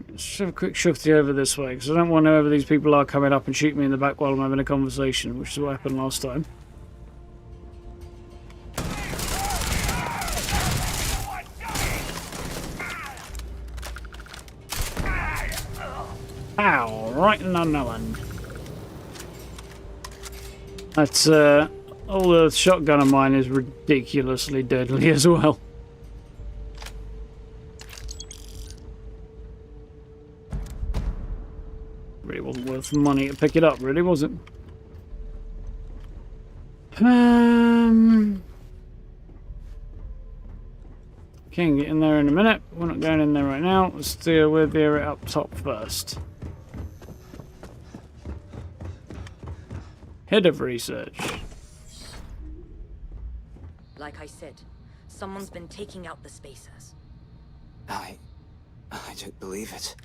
Let's have a quick shifty over this way, because I don't want whoever these people are coming up and shoot me in the back while I'm having a conversation, which is what happened last time. Ow, right in the melon. That's, all the shotgun of mine is ridiculously deadly as well. Really wasn't worth the money to pick it up, really, was it? Can get in there in a minute. We're not going in there right now. Let's deal with the area up top first. Head of research. Like I said, someone's been taking out the spacers. I don't believe it.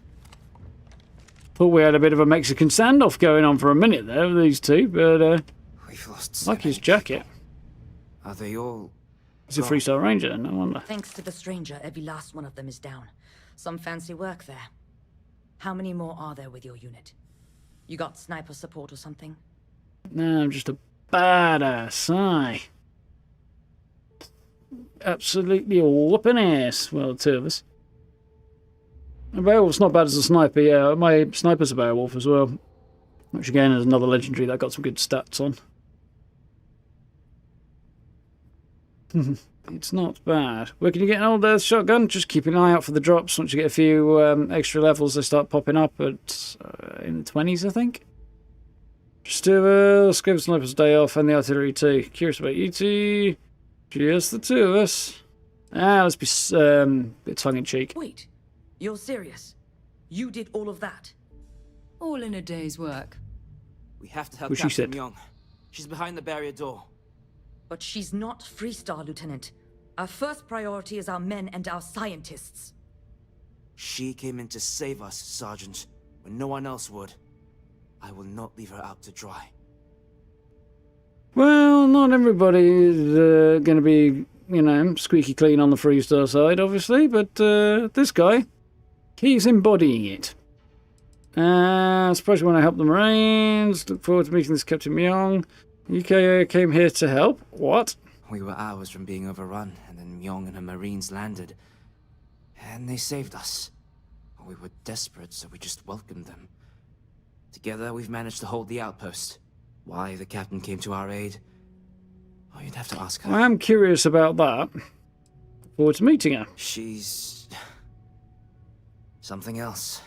Thought we had a bit of a Mexican standoff going on for a minute there with these two, but We've lost like his jacket. Are they all... He's a 3-star ranger, no wonder. Thanks to the stranger, every last one of them is down. Some fancy work there. How many more are there with your unit? You got sniper support or something? No, I'm just a badass, aye. Absolutely whooping ass. Well, the two of us. A Beowulf's not bad as a sniper, yeah. My sniper's a Beowulf as well. Which again is another legendary that got some good stats on. It's not bad. Where can you get an old Earth shotgun? Just keep an eye out for the drops. Once you get a few extra levels, they start popping up at in the 20s, I think. Just let's give snipers a day off and the artillery too. Curious about you two. Just the two of us. Let's be bit tongue-in-cheek. Wait, you're serious? You did all of that? All in a day's work. We have to help What she Captain said. Young. She's behind the barrier door. But she's not Freestar, Lieutenant. Our first priority is our men and our scientists. She came in to save us, Sergeant, when no one else would. I will not leave her out to dry. Well, not everybody is going to be, you know, squeaky clean on the Freestar side, obviously, but this guy, he's embodying it. I suppose you want to help the Marines. Look forward to meeting this Captain Myong. UK came here to help. What? We were hours from being overrun, and then Myong and her Marines landed. And they saved us. We were desperate, so we just welcomed them. Together, we've managed to hold the outpost. Why the captain came to our aid? Oh, you'd have to ask her. I am curious about that. Look forward to meeting her. She's... something else.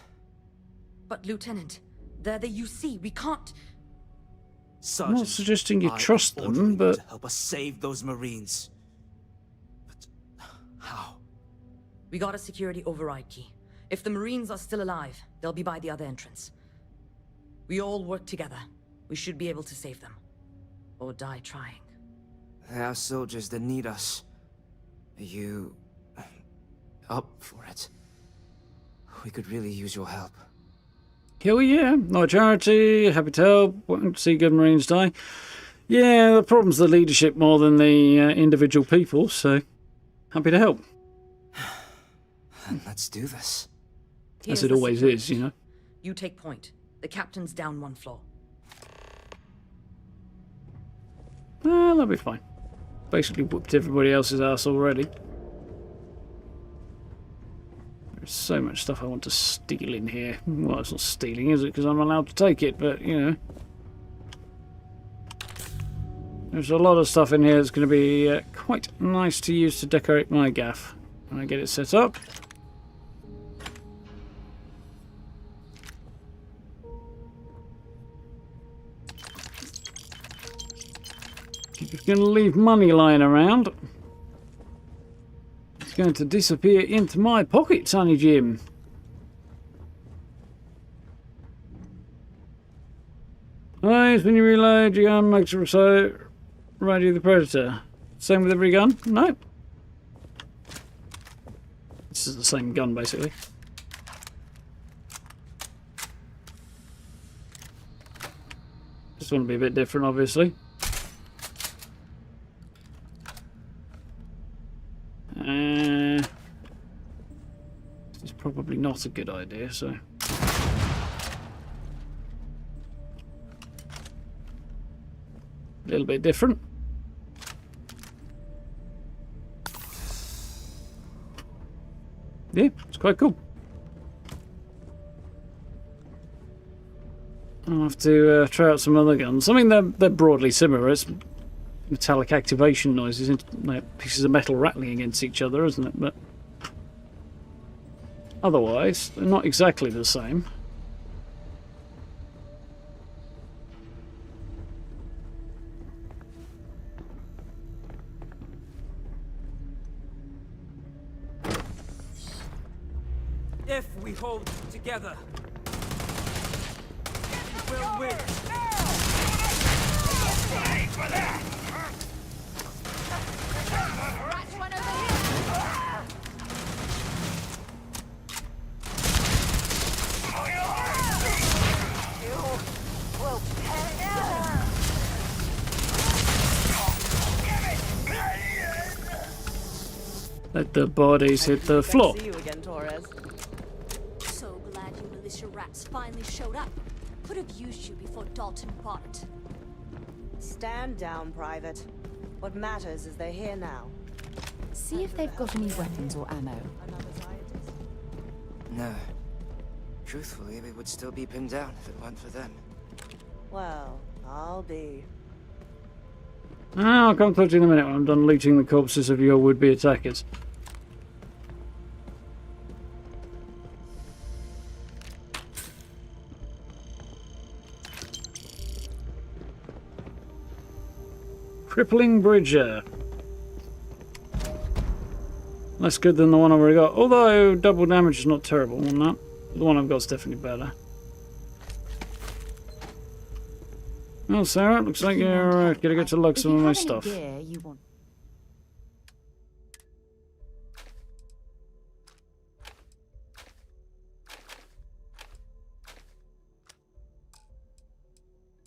But, Lieutenant, they're the UC. We can't... I'm not suggesting you I trust ordered them, you but... to help us save those Marines. But how? We got a security override key. If the Marines are still alive, they'll be by the other entrance. We all work together. We should be able to save them. Or die trying. There are soldiers that need us. Are you... up for it? We could really use your help. Hell yeah, not a charity, happy to help, want to see good Marines die. Yeah, the problem's the leadership more than the individual people, so happy to help. Let's do this. As it always is, you know. You take point. The captain's down one floor. Well, that'll be fine. Basically whooped everybody else's ass already. There's so much stuff I want to steal in here. Well, it's not stealing, is it? Because I'm allowed to take it, but, you know. There's a lot of stuff in here that's going to be quite nice to use to decorate my gaff when I get it set up. If you're going to leave money lying around, it's going to disappear into my pockets, honey Jim. Always when you reload your gun, makes it so right you the Predator. Same with every gun? No. This is the same gun basically. This one will be a bit different, obviously. This is probably not a good idea, so... A little bit different. Yeah, it's quite cool. I'll have to try out some other guns. I mean, they're broadly similar. It's metallic activation noises, like pieces of metal rattling against each other, isn't it? But otherwise, they're not exactly the same. If we hold together, we will win. Let the bodies hit the floor. See you again, Torres. So glad you militia rats finally showed up. Could have used you before Dalton bought it. Stand down, Private. What matters is they're here now. See if they've got any weapons or ammo. No. Truthfully, we would still be pinned down if it weren't for them. Well, I'll be. I'll come to you in a minute when I'm done looting the corpses of your would-be attackers. Crippling Bridger. Less good than the one I've already got. Although double damage is not terrible on that. The one I've got is definitely better. Well, Sarah, looks like you're gonna get to lug some of my stuff. Did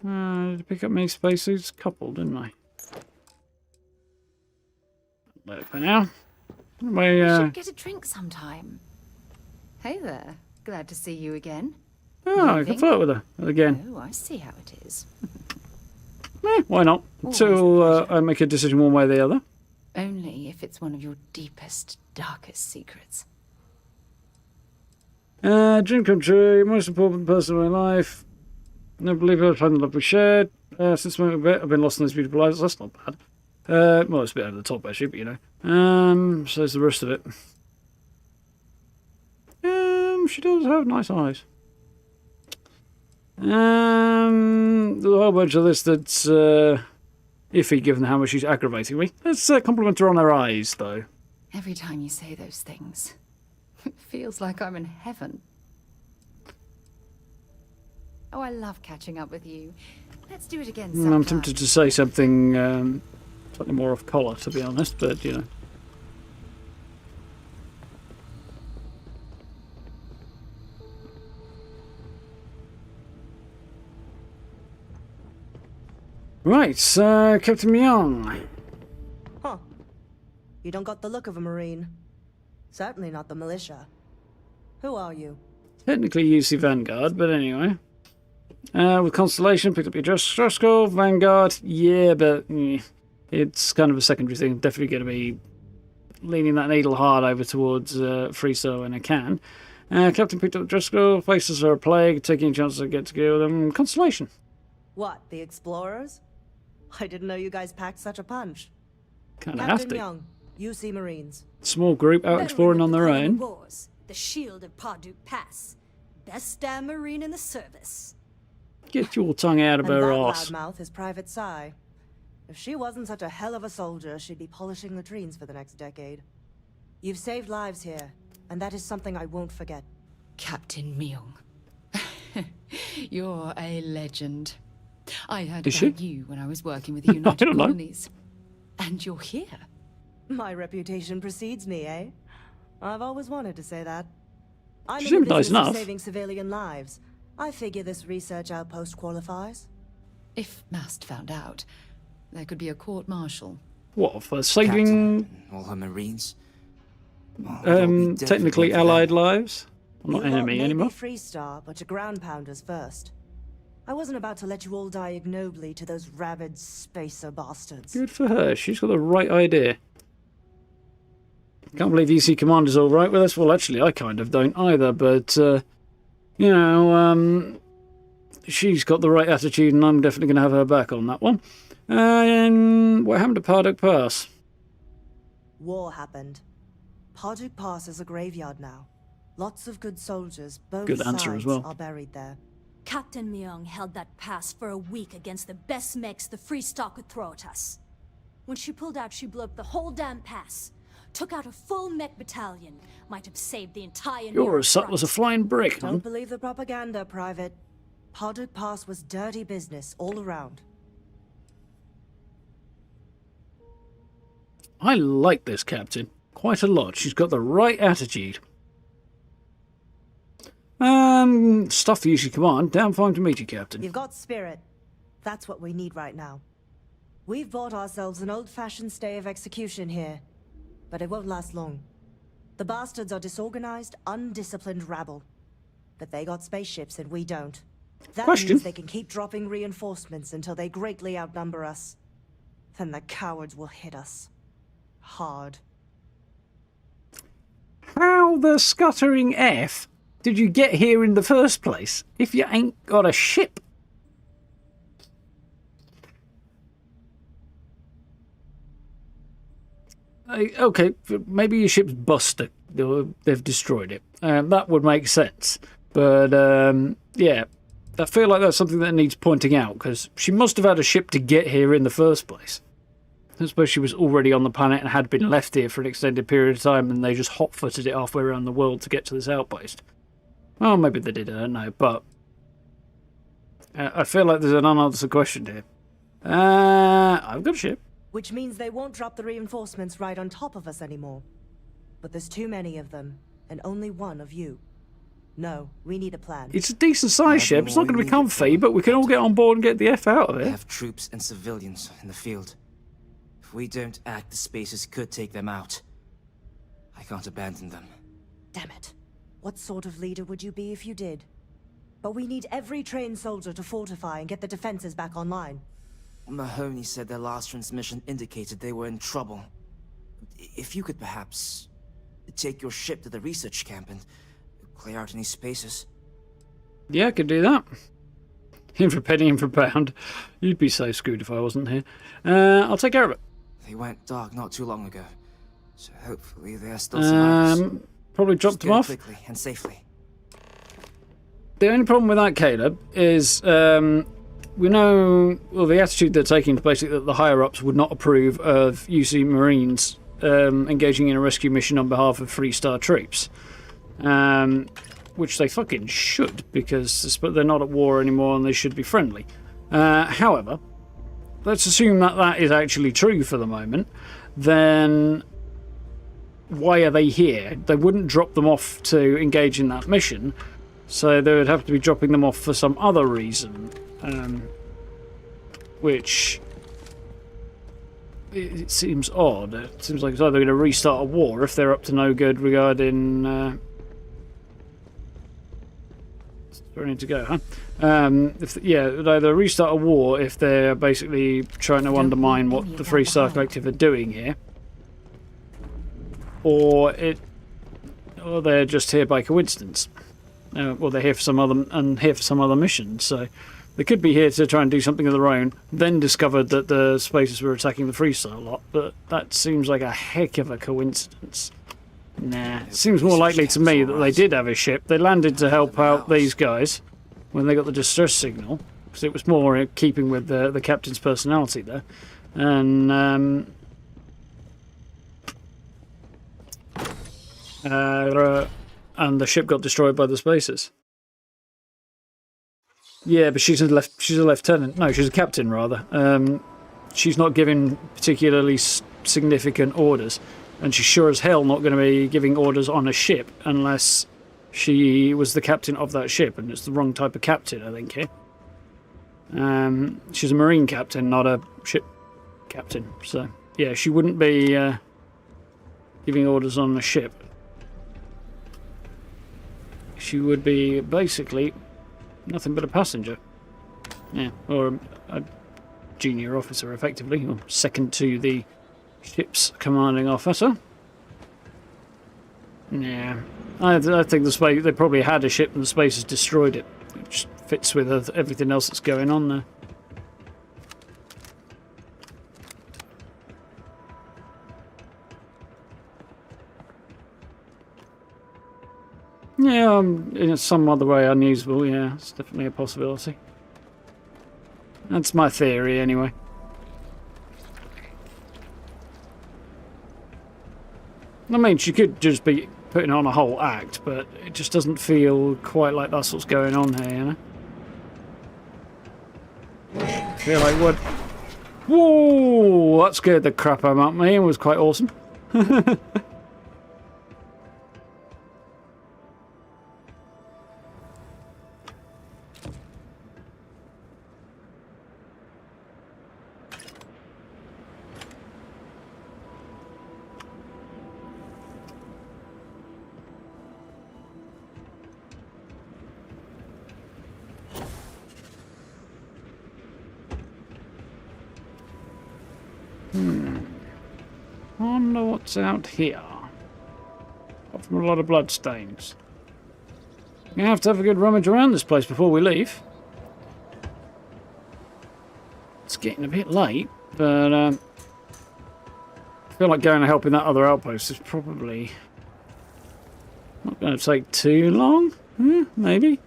I pick up many spacesuits? Couple, didn't I? Let it for now. We should get a drink sometime. Hey there. Glad to see you again. Oh, I can flirt with her again. Oh, I see how it is. Why not? Until I make a decision one way or the other. Only if it's one of your deepest, darkest secrets. Dream come true. Most important person in my life. Never believe I've had the love we shared. Since my bit, I've been lost in those beautiful lives. That's not bad. Well, it's a bit over the top, actually, but you know. So is the rest of it. She does have nice eyes. There's a whole bunch of this that's iffy, given how much she's aggravating me. Let's compliment her on her eyes, though. Every time you say those things, it feels like I'm in heaven. Oh, I love catching up with you. Let's do it again sometime. I'm tempted to say something slightly more off collar, to be honest, but you know. Right, Captain Myung. Huh. You don't got the look of a Marine. Certainly not the militia. Who are you? Technically UC Vanguard, but anyway. With Constellation, picked up your dress code. Vanguard, yeah, but it's kind of a secondary thing. Definitely going to be leaning that needle hard over towards Freestyle when I can. Captain picked up the dress code. Faces are a plague, taking a chance to get together with them. Constellation. What, the Explorers? I didn't know you guys packed such a punch. Kind of have Captain to. Young, UC Marines. Small group out exploring on their own. Wars, the shield of Parduk Pass. Best damn Marine in the service. Get your tongue out of And her that arse. loudmouth is Private Sai. If she wasn't such a hell of a soldier, she'd be polishing latrines for the next decade. You've saved lives here, and that is something I won't forget. Captain Myung. You're a legend. I heard Is about she? you when I was working with the United don't know. Colonies. And you're here. My reputation precedes me, eh? I've always wanted to say that. I'm She in the seemed nice business of enough. saving civilian lives. I figure this research outpost qualifies. If Mast found out, there could be a court-martial. What, for saving All her Marines? technically allied lives? I'm not You lot enemy may anymore. be Freestar, but you're ground pounders first. I wasn't about to let you all die ignobly to those rabid spacer bastards. Good for her. She's got the right idea. Can't believe UC Commander's all right with us. Well, actually, I kind of don't either, but, you know, she's got the right attitude, and I'm definitely going to have her back on that one. And what happened to Parduk Pass? War happened. Parduk Pass is a graveyard now. Lots of good soldiers, both Good answer sides, as well. are buried there. Captain Myung held that pass for a week against the best mechs the Freestar could throw at us. When she pulled out, she blew up the whole damn pass. Took out a full mech battalion. Might have saved the entire You're Nero as subtle as a flying brick, man. Don't believe the propaganda, Private. Parduk Pass was dirty business all around. I like this captain quite a lot. She's got the right attitude. Stuff for UC Command. Damn fine to meet you, Captain. You've got spirit. That's what we need right now. We've bought ourselves an old-fashioned stay of execution here. but it won't last long. The bastards are disorganized, undisciplined rabble. But they got spaceships and we don't. That means they can keep dropping reinforcements until they greatly outnumber us. Then the cowards will hit us. Hard. How the scuttering F did you get here in the first place if you ain't got a ship? Okay, maybe your ship's busted. They've destroyed it. That would make sense. But, yeah, I feel like that's something that needs pointing out, because she must have had a ship to get here in the first place. I suppose she was already on the planet and had been left here for an extended period of time, and they just hot-footed it halfway around the world to get to this outpost. Well, maybe they did, I don't know, but I feel like there's an unanswered question here. I've got a ship. Which means they won't drop the reinforcements right on top of us anymore. But there's too many of them, and only one of you. No, we need a plan. It's a decent-sized ship. It's not going to be comfy, but we can all get on board and get the F out of it. We have troops and civilians in the field. If we don't act, the spaces could take them out. I can't abandon them. Damn it. What sort of leader would you be if you did? But we need every trained soldier to fortify and get the defenses back online. Mahoney said their last transmission indicated they were in trouble. If you could perhaps take your ship to the research camp and clear out any spaces. Yeah, I could do that. In for penny, in for pound. You'd be so screwed if I wasn't here. I'll take care of it. They went dark not too long ago, so hopefully they are still survivors. Probably dropped them off quickly and safely. The only problem with that, Caleb, is we know, well, the attitude they're taking is basically that the higher-ups would not approve of UC Marines engaging in a rescue mission on behalf of Freestar troops. Which they fucking should, because they're not at war anymore and they should be friendly. However, let's assume that that is actually true for the moment. Then why are they here? They wouldn't drop them off to engage in that mission, so they would have to be dropping them off for some other reason. Which it seems odd. It seems like it's either going to restart a war if they're up to no good regarding ready to go, huh? They'd either restart a war if they're basically trying to undermine what the Freestar Collective are doing here, or they're just here by coincidence. Or they're here for some other mission. So they could be here to try and do something of their own, then discovered that the spaces were attacking the Freestar a lot, but that seems like a heck of a coincidence. Nah, it seems more likely to me that they did have a ship. They landed to help out these guys when they got the distress signal, because it was more in keeping with the captain's personality there. And the ship got destroyed by the spacers. Yeah, but she's a lieutenant. No, she's a captain, rather. She's not giving particularly significant orders. And she's sure as hell not going to be giving orders on a ship unless she was the captain of that ship. And it's the wrong type of captain, I think, here. She's a marine captain, not a ship captain. So, yeah, she wouldn't be giving orders on a ship. She would be basically nothing but a passenger. Yeah, or a junior officer, effectively, or second to the ship's commanding officer. Yeah, I think they probably had a ship and the space has destroyed it. Which fits with everything else that's going on there. Yeah, in some other way unusable, yeah, it's definitely a possibility. That's my theory, anyway. I mean, she could just be putting on a whole act, but it just doesn't feel quite like that's what's going on here, you know? I feel like what... Whoa! That scared the crap out of me and was quite awesome. Wonder what's out here. Apart from a lot of bloodstains. We're going to have a good rummage around this place before we leave. It's getting a bit late, but I feel like going and helping that other outpost is probably not going to take too long. Maybe.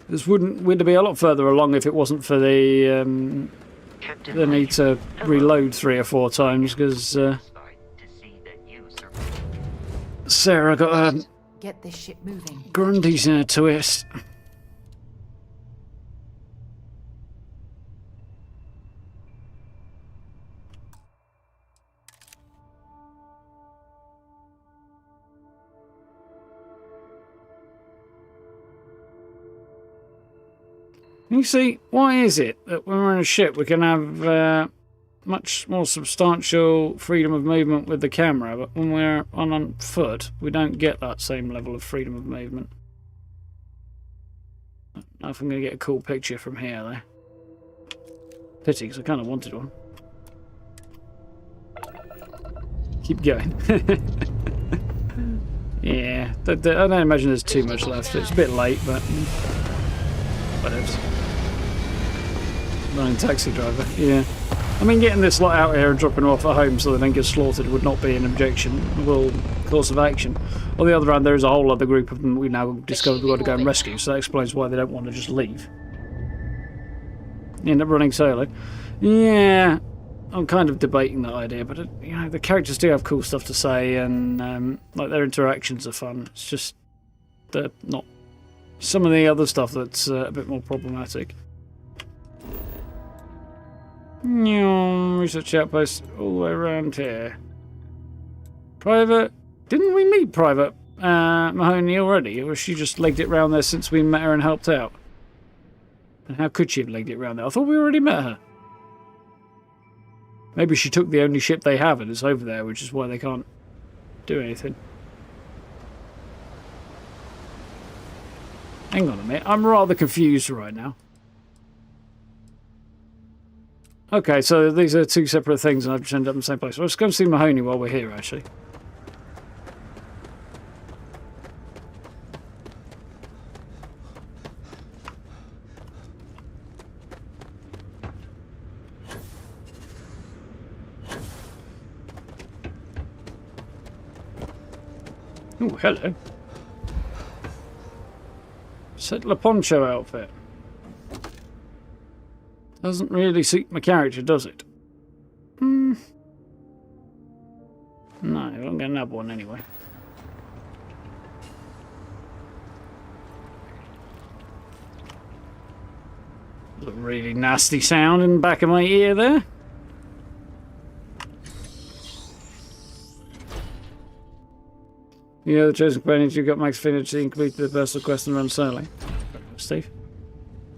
This would be a lot further along if it wasn't for the need to reload 3 or 4 times, because Sarah got Get this ship moving. Grundy's in a twist. You see, why is it that when we're in a ship we can have much more substantial freedom of movement with the camera, but when we're on foot we don't get that same level of freedom of movement? I don't know if I'm going to get a cool picture from here though. Pity, because I kind of wanted one. Keep going. Yeah, I don't imagine there's too much left. It's a bit late, but whatever. Running taxi driver, yeah. I mean, getting this lot out here and dropping them off at home so they don't get slaughtered would not be an course of action. On the other hand, there is a whole other group of them we now discovered we've got to go and rescue, so that explains why they don't want to just leave. You end up running solo. Yeah, I'm kind of debating that idea, but you know, the characters do have cool stuff to say, and like their interactions are fun. It's just they're not some of the other stuff that's a bit more problematic. Research outpost all the way around here. Private. Didn't we meet Private Mahoney already? Or was she just legged it round there since we met her and helped out? And how could she have legged it round there? I thought we already met her. Maybe she took the only ship they have and it's over there, which is why they can't do anything. Hang on a minute. I'm rather confused right now. Okay, so these are 2 separate things and I've just ended up in the same place. Let's go and see Mahoney while we're here, actually. Oh, hello. Settler poncho outfit. Doesn't really suit my character, does it? No, I'm going to nab one anyway. A really nasty sound in the back of my ear there. You know, the chosen companions, you've got max affinity and complete the personal quest and run solo. Steve.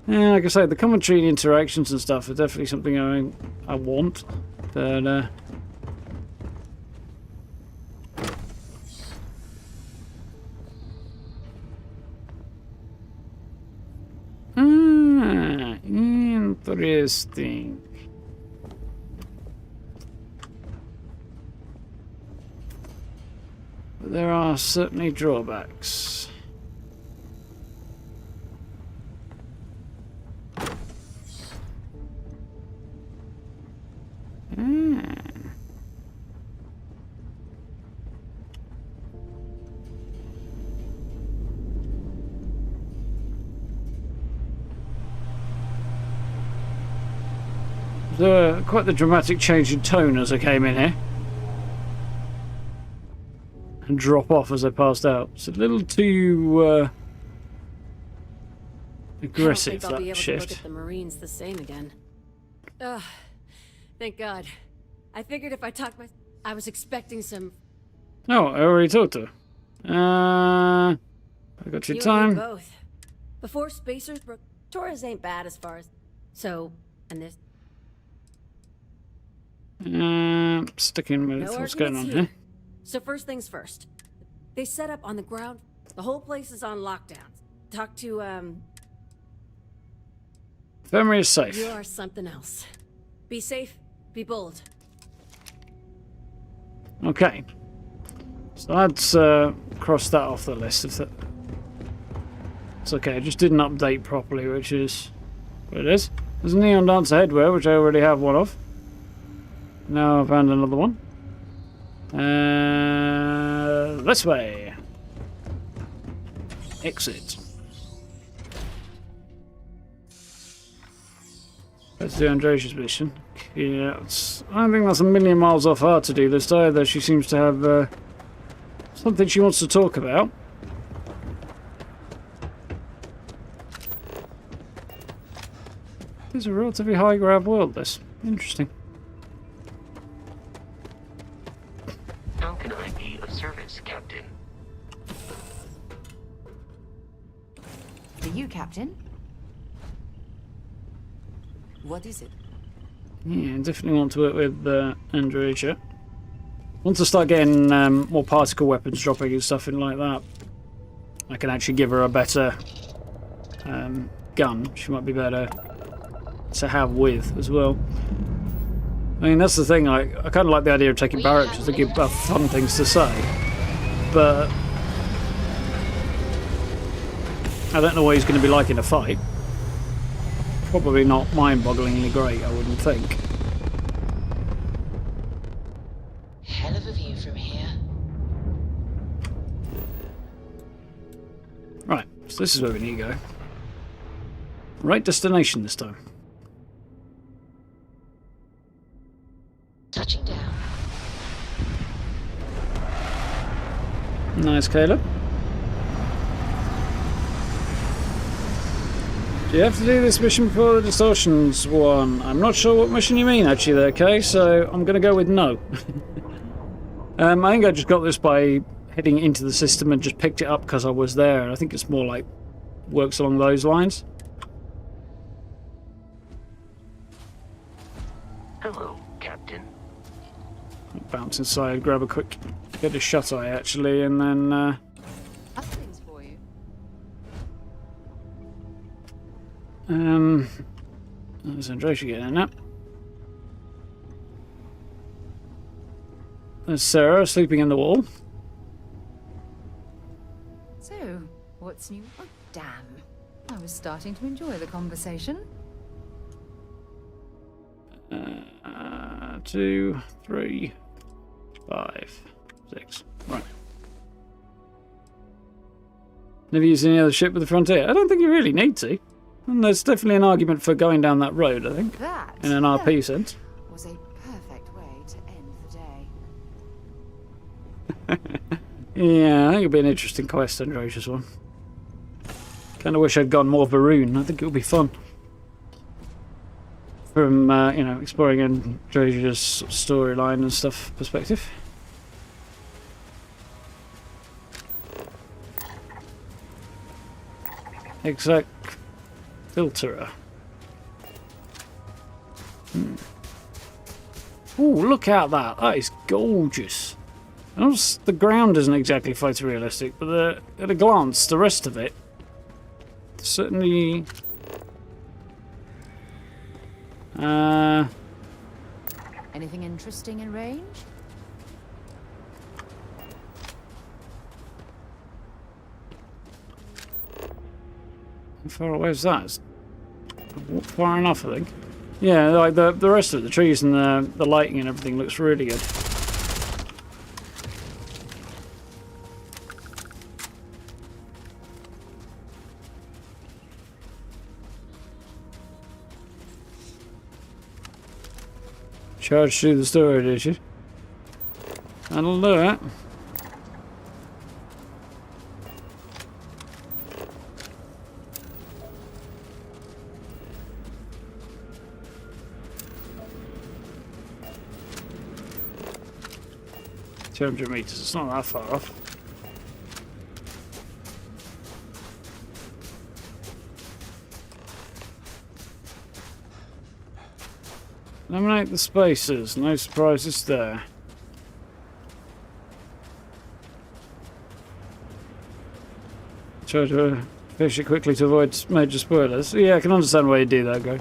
Yeah, like I say, the commentary and interactions and stuff are definitely something I want, but interesting. But there are certainly drawbacks. There quite the dramatic change in tone as I came in here. And drop off as I passed out. It's a little too aggressive, I don't think I'll be that able shift. to look at the Marines the same again. Ugh, thank God. I figured if I talked I was expecting some... Oh, I already talked to her. I got your You time. and me both. Before Spacers broke... Torres ain't bad as far as... So, and this... Sticking with No what's going on arguments here. So first things first. They set up on the ground. The whole place is on lockdown. Talk to, Infirmary is safe. You are something else. Be safe, be bold. Okay. So let's cross that off the list. If that... It's okay, I just didn't update properly, which is what it is. There's a Neon Dancer headwear, which I already have one of. Now I found another one. This way. Exit. Let's do Androsia's mission. Yeah, I don't think that's a million miles off her to-do list either. She seems to have something she wants to talk about. This is a relatively high grab world, this. Interesting. How can I be of service, Captain? For you, Captain. What is it? Yeah, definitely want to work with Androsia. Want to start getting more particle weapons dropping and stuff in like that. I can actually give her a better gun. She might be better to have with as well. I mean, that's the thing. I kind of like the idea of taking barracks to give fun things to say, but I don't know what he's going to be like in a fight. Probably not mind-bogglingly great, I wouldn't think. Hell of a view from here. Right, so this is where we need to go. Right destination this time. Touching down. Nice, Caleb. Do you have to do this mission before the distortions one? I'm not sure what mission you mean actually there, Kay, so I'm going to go with no. I think I just got this by heading into the system and just picked it up because I was there, and I think it's more like works along those lines. Hello, Captain. Bounce inside, grab a quick bit of shut-eye actually, and then Things for you. there's Androsia getting in that. There's Sarah sleeping in the wall. So, what's new? Oh, damn. I was starting to enjoy the conversation. 2, 3, 5, 6. Right. Never used any other ship with the Frontier. I don't think you really need to. And there's definitely an argument for going down that road, I think. That, in an RP sense. was a perfect way to end the day. Yeah, I think it'll be an interesting quest, Androsia's one. Kind of wish I'd gone more Varun. I think it would be fun. From, you know, exploring Androsia's storyline and stuff perspective. Exact filterer. Ooh, look at that. That is gorgeous. The ground isn't exactly photorealistic, but at a glance, the rest of it certainly. Anything interesting in range? How far away is that? It's far enough, I think. Yeah, like the rest of it, the trees and the lighting and everything looks really good. Charge through the story, did you? That'll do it. $200 meters, it's not that far off. Eliminate the spaces, no surprises there. Try to Finish it quickly to avoid major spoilers. Yeah, I can understand why you do that, Go.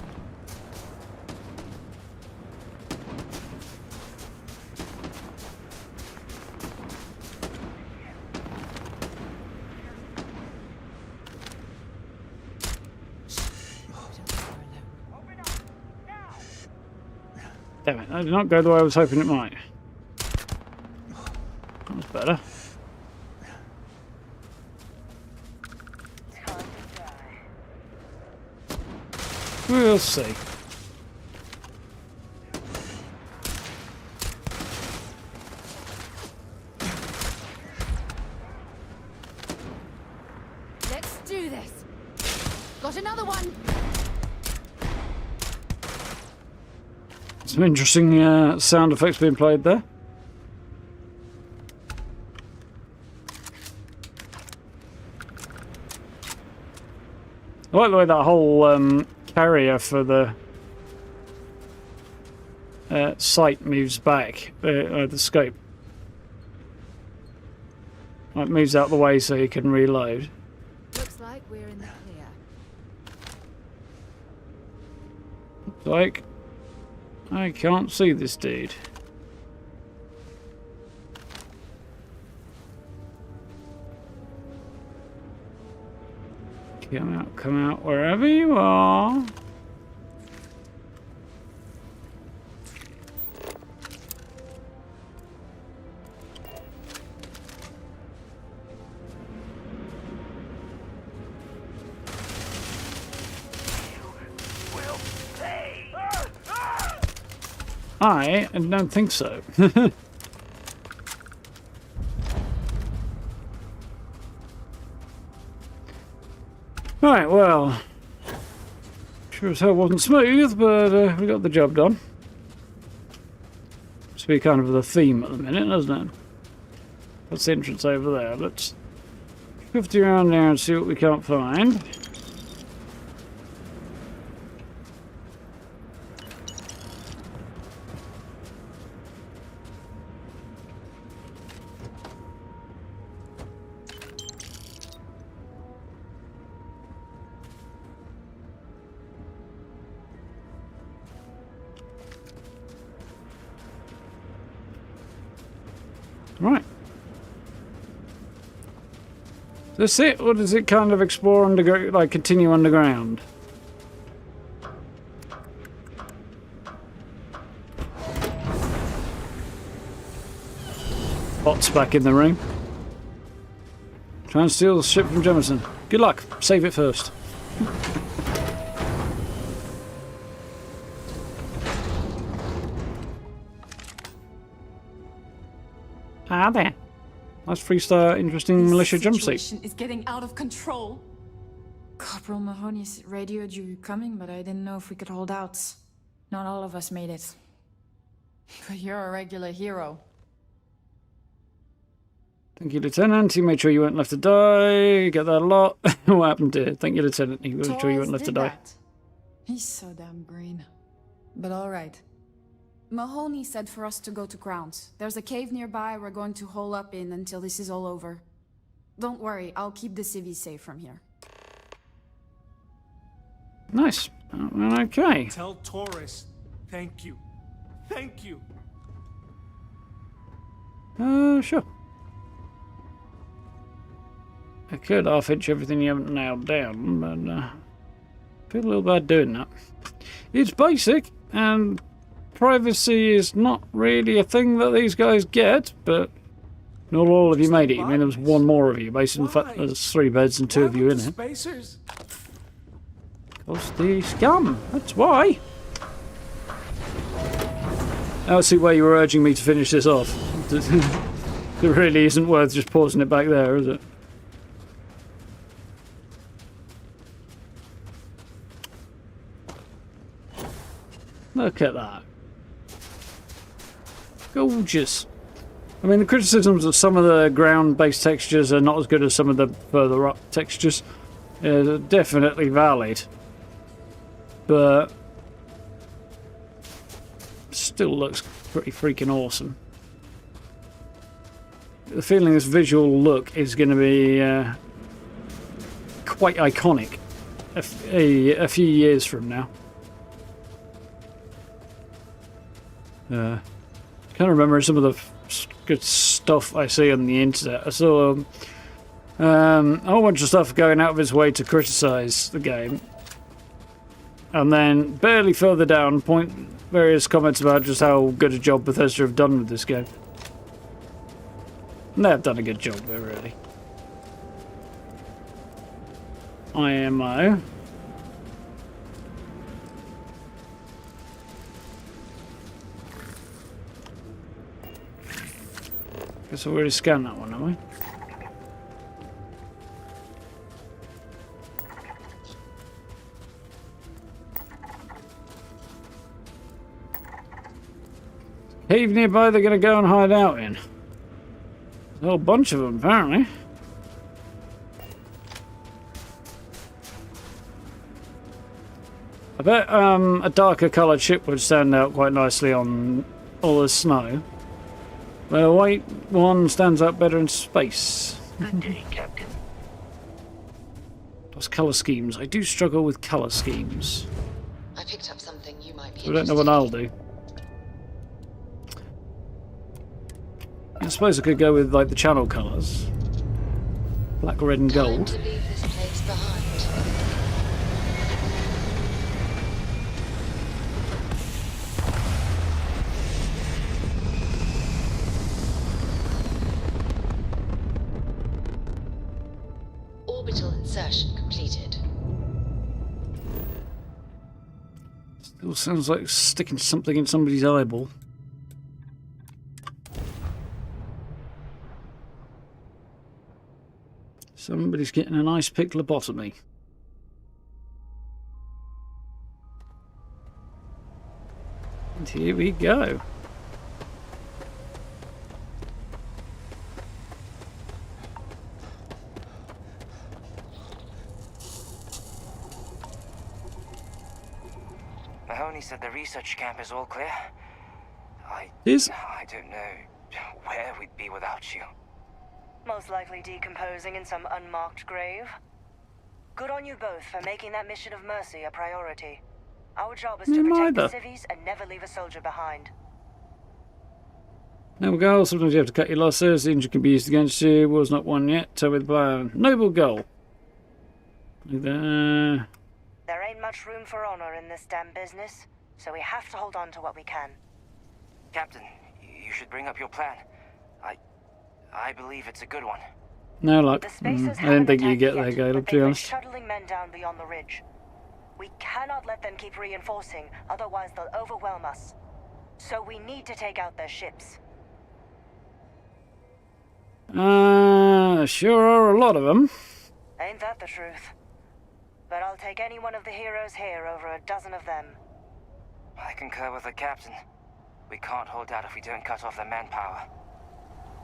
Damn it, that did not go the way I was hoping it might. That was better. We'll see. Let's do this. Got another one. Some interesting sound effects being played there. I like the way that whole carrier for the sight moves back, the scope. It moves out the way so you can reload. Looks like we're in the clear. Like, I can't see this dude. Come out wherever you are. I don't think so. Right, well, sure as hell wasn't smooth, but we got the job done. Must be kind of the theme at the minute, doesn't it? That's the entrance over there. Let's 50 around there and see what we can't find. Right. That's it, or does it kind of explore underground, like continue underground? Bot's back in the room. Try and steal the ship from Jemison. Good luck. Save it first. Ah, there. Nice freestyle, interesting militia jump seat. The situation is getting out of control. Corporal Mahoney's radioed you coming, but I didn't know if we could hold out. Not all of us made it. But you're a regular hero. Thank you, Lieutenant. He made sure you weren't left to die. Get that a lot. What happened to it? Thank you, Lieutenant. He made sure you weren't left to die. He's so damn green. But alright. Mahoney said for us to go to Grounds. There's a cave nearby we're going to hole up in until this is all over. Don't worry, I'll keep the civvies safe from here. Nice. Okay. Tell Torres, thank you. Thank you. Sure. I could half-hitch everything you haven't nailed down, but I feel a little bad doing that. It's basic, and privacy is not really a thing that these guys get, but not all of you made it. I mean, there was one more of you, based on the fact there's 3 beds and 2 of you in it. Spacers? Because the scum, that's why. I don't see why you were urging me to finish this off. It really isn't worth just pausing it back there, is it? Look at that. Gorgeous. I mean, the criticisms of some of the ground-based textures are not as good as some of the further up textures. They're definitely valid. But still looks pretty freaking awesome. The feeling this visual look is going to be quite iconic a few years from now. Can't remember some of the good stuff I see on the internet. I saw a whole bunch of stuff going out of his way to criticise the game, and then barely further down point various comments about just how good a job Bethesda have done with this game. And they have done a good job there, really. IMO. Guess I've already scanned that one, have we? Cave nearby they're going to go and hide out in. There's a whole bunch of them, apparently. I bet a darker coloured ship would stand out quite nicely on all the snow. But a white one stands out better in space. Good day, Captain. Those colour schemes. I do struggle with colour schemes. I picked up something you might be I don't know what I'll do. I suppose I could go with like the channel colours. Black, red and gold. Time to leave this place behind. Orbital insertion completed. Still sounds like sticking something in somebody's eyeball. Somebody's getting a nice pick lobotomy. And here we go. Mahoney said the research camp is all clear. I don't know where we'd be without you. Most likely decomposing in some unmarked grave. Good on you both for making that mission of mercy a priority. Our job is to protect the civvies and never leave a soldier behind. Noble goal. Sometimes you have to cut your losses. The injury can be used against you. War's not won yet. Toe with plan. Noble goal. There ain't much room for honor in this damn business, so we have to hold on to what we can. Captain, you should bring up your plan. I believe it's a good one. No luck. I didn't think you'd get there, Caleb, to be honest. Shuttling men down beyond the ridge. We cannot let them keep reinforcing, otherwise they'll overwhelm us. So we need to take out their ships. Sure are a lot of them. Ain't that the truth? But I'll take any one of the heroes here over a dozen of them. I concur with the captain. We can't hold out if we don't cut off their manpower.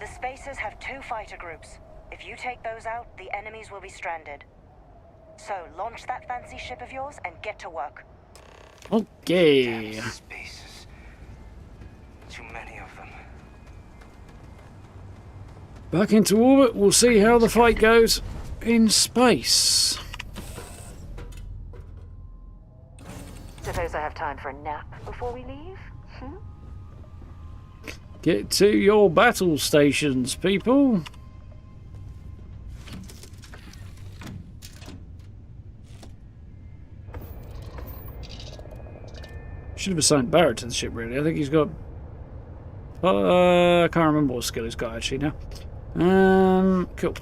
The Spacers have 2 fighter groups. If you take those out, the enemies will be stranded. So launch that fancy ship of yours and get to work. Okay. Damn Spacers. Too many of them. Back into orbit. We'll see how the fight goes in space. Suppose I have time for a nap before we leave? Get to your battle stations, people. Should have assigned Barrett to the ship, really. I think he's got... I can't remember what skill he's got, actually, now. Cool.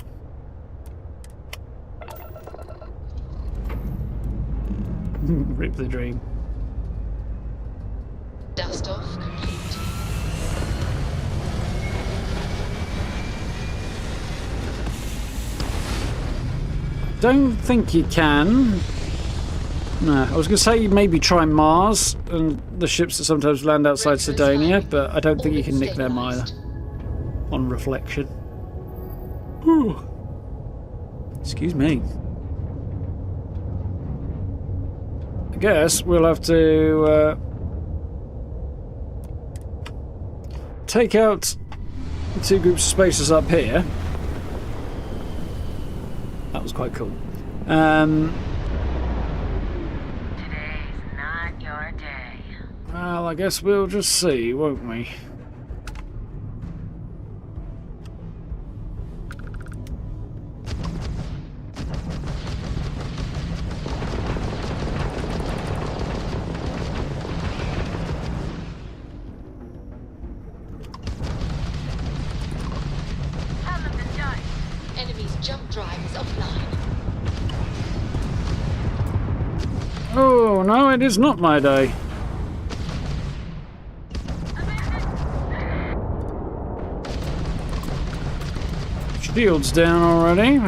Rip the dream. Dust off complete. Don't think you can. No, I was going to say maybe try Mars and the ships that sometimes land outside Sidonia, but I don't think you can nick them either. On reflection. Whew. Excuse me. I guess we'll have to take out the 2 groups of spacers up here. That was quite cool. Not your day. Well, I guess we'll just see, won't we? Enemy's jump drive is offline. Oh, no, it is not my day. Shield's down already.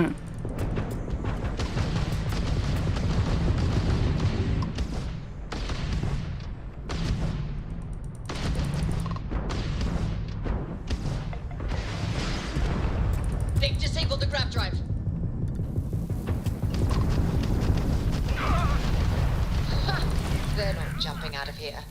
They've disabled the grab drive. They're not jumping out of here.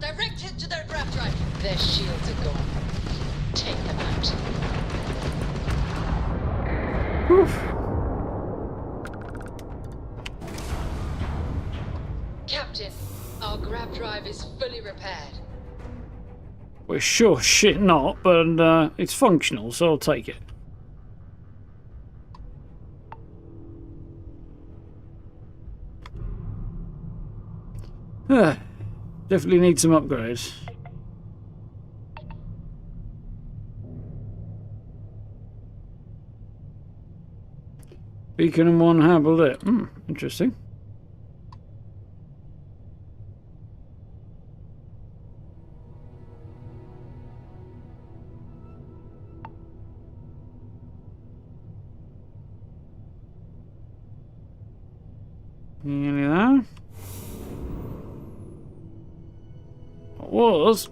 Directed to their grab drive. Their shields are gone. Take them out. Captain, our grab drive is fully repaired. We're sure shit not, but it's functional, so I'll take it. Definitely need some upgrades. Beacon and one hab lit. Interesting. Nearly there. Was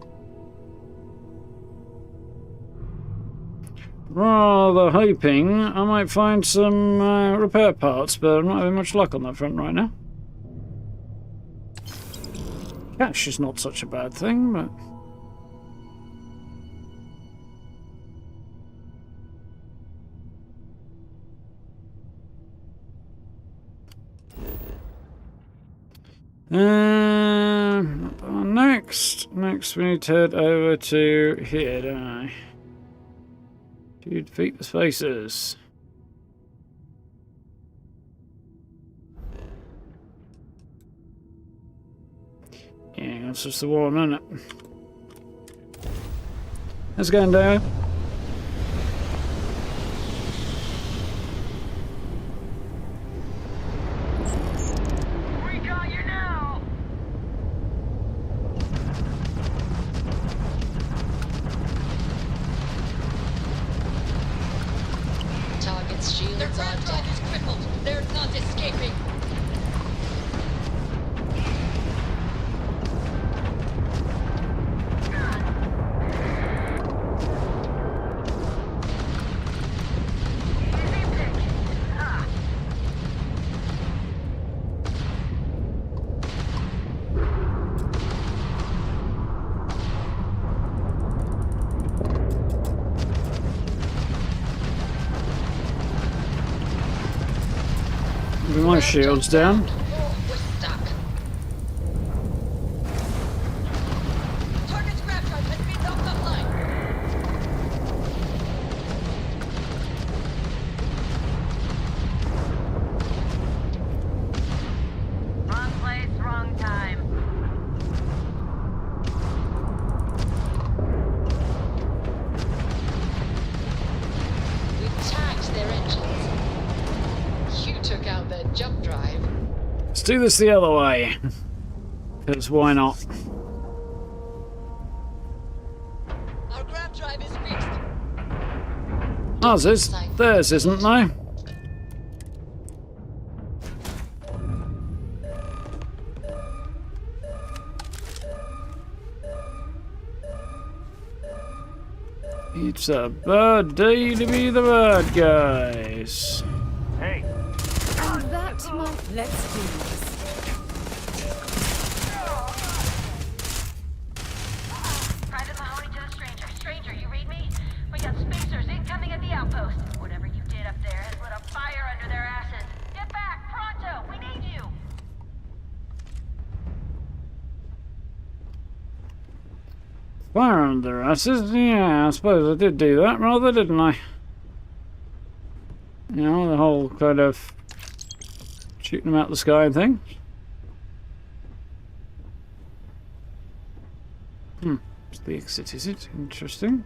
rather hoping I might find some repair parts, but I'm not having much luck on that front right now. Cash is not such a bad thing, but next we need to head over to here, don't I? To defeat the spacers. Yeah, that's just the one, isn't it? How's it going, Dale? My shield's down. Target's grab drive has been knocked offline. Wrong place, wrong time. We tagged their engines. You took out their jump drive. Let's do this the other way. Because why not? Our grab drive is fixed. Ours is. Theirs isn't, though. It's a bad day to be the bad guys. Hey. And that might... Let's do this. Private Mahoney to the stranger. Stranger, you read me? We got spacers incoming at the outpost. Whatever you did up there has lit a fire under their asses. Get back, pronto! We need you! Fire under their asses? Yeah, I suppose I did do that rather, didn't I? You know, the whole kind of shooting them out the sky and thing. It's the exit, is it? Interesting.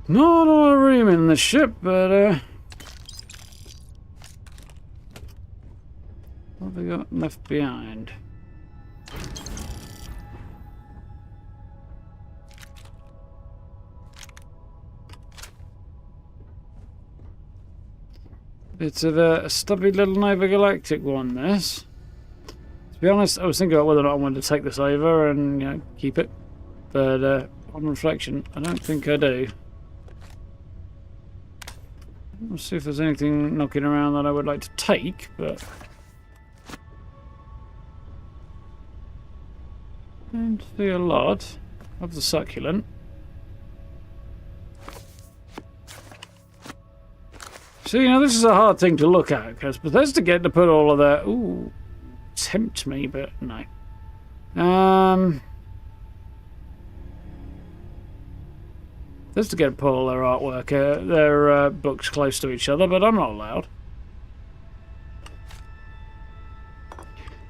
Not a lot of room in the ship, but what have we got left behind? Bit of a stubby little Nova Galactic one, this. To be honest, I was thinking about whether or not I wanted to take this over and, you know, keep it. But on reflection, I don't think I do. Let's see if there's anything knocking around that I would like to take, but... I don't see a lot of the succulent. So, you know, this is a hard thing to look at, because Bethesda get to put all of that... Ooh, tempt me, but no. Bethesda get to put all their artwork, their books close to each other, but I'm not allowed.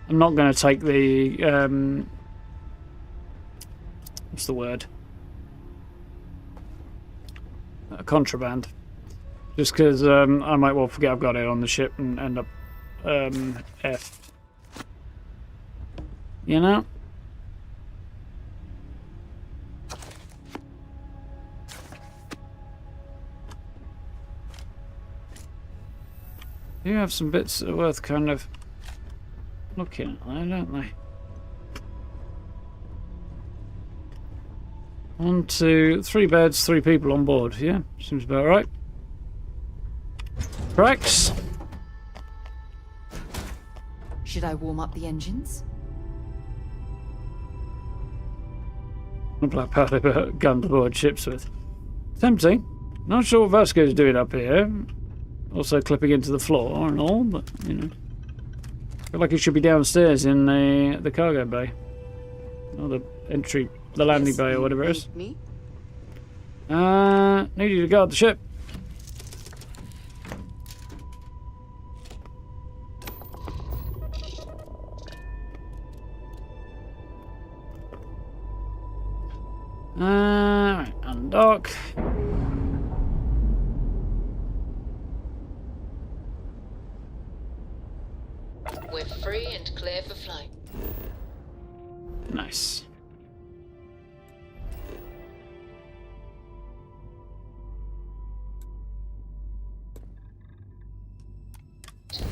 I'm not going to take the... what's the word? Contraband. Just because I might well forget I've got it on the ship and end up F. You know? You have some bits that are worth kind of looking at there, don't they? 1, 2, 3 beds, 3 people on board. Yeah, seems about right. Tracks. Should I warm up the engines? Black powder gun to board ships with. Tempting. Not sure what Vasco's doing up here. Also clipping into the floor and all, but, you know. I feel like he should be downstairs in the cargo bay. Or the entry, the landing bay or whatever it is. Me? Need you to guard the ship. Right, undock. We're free and clear for flight. Nice.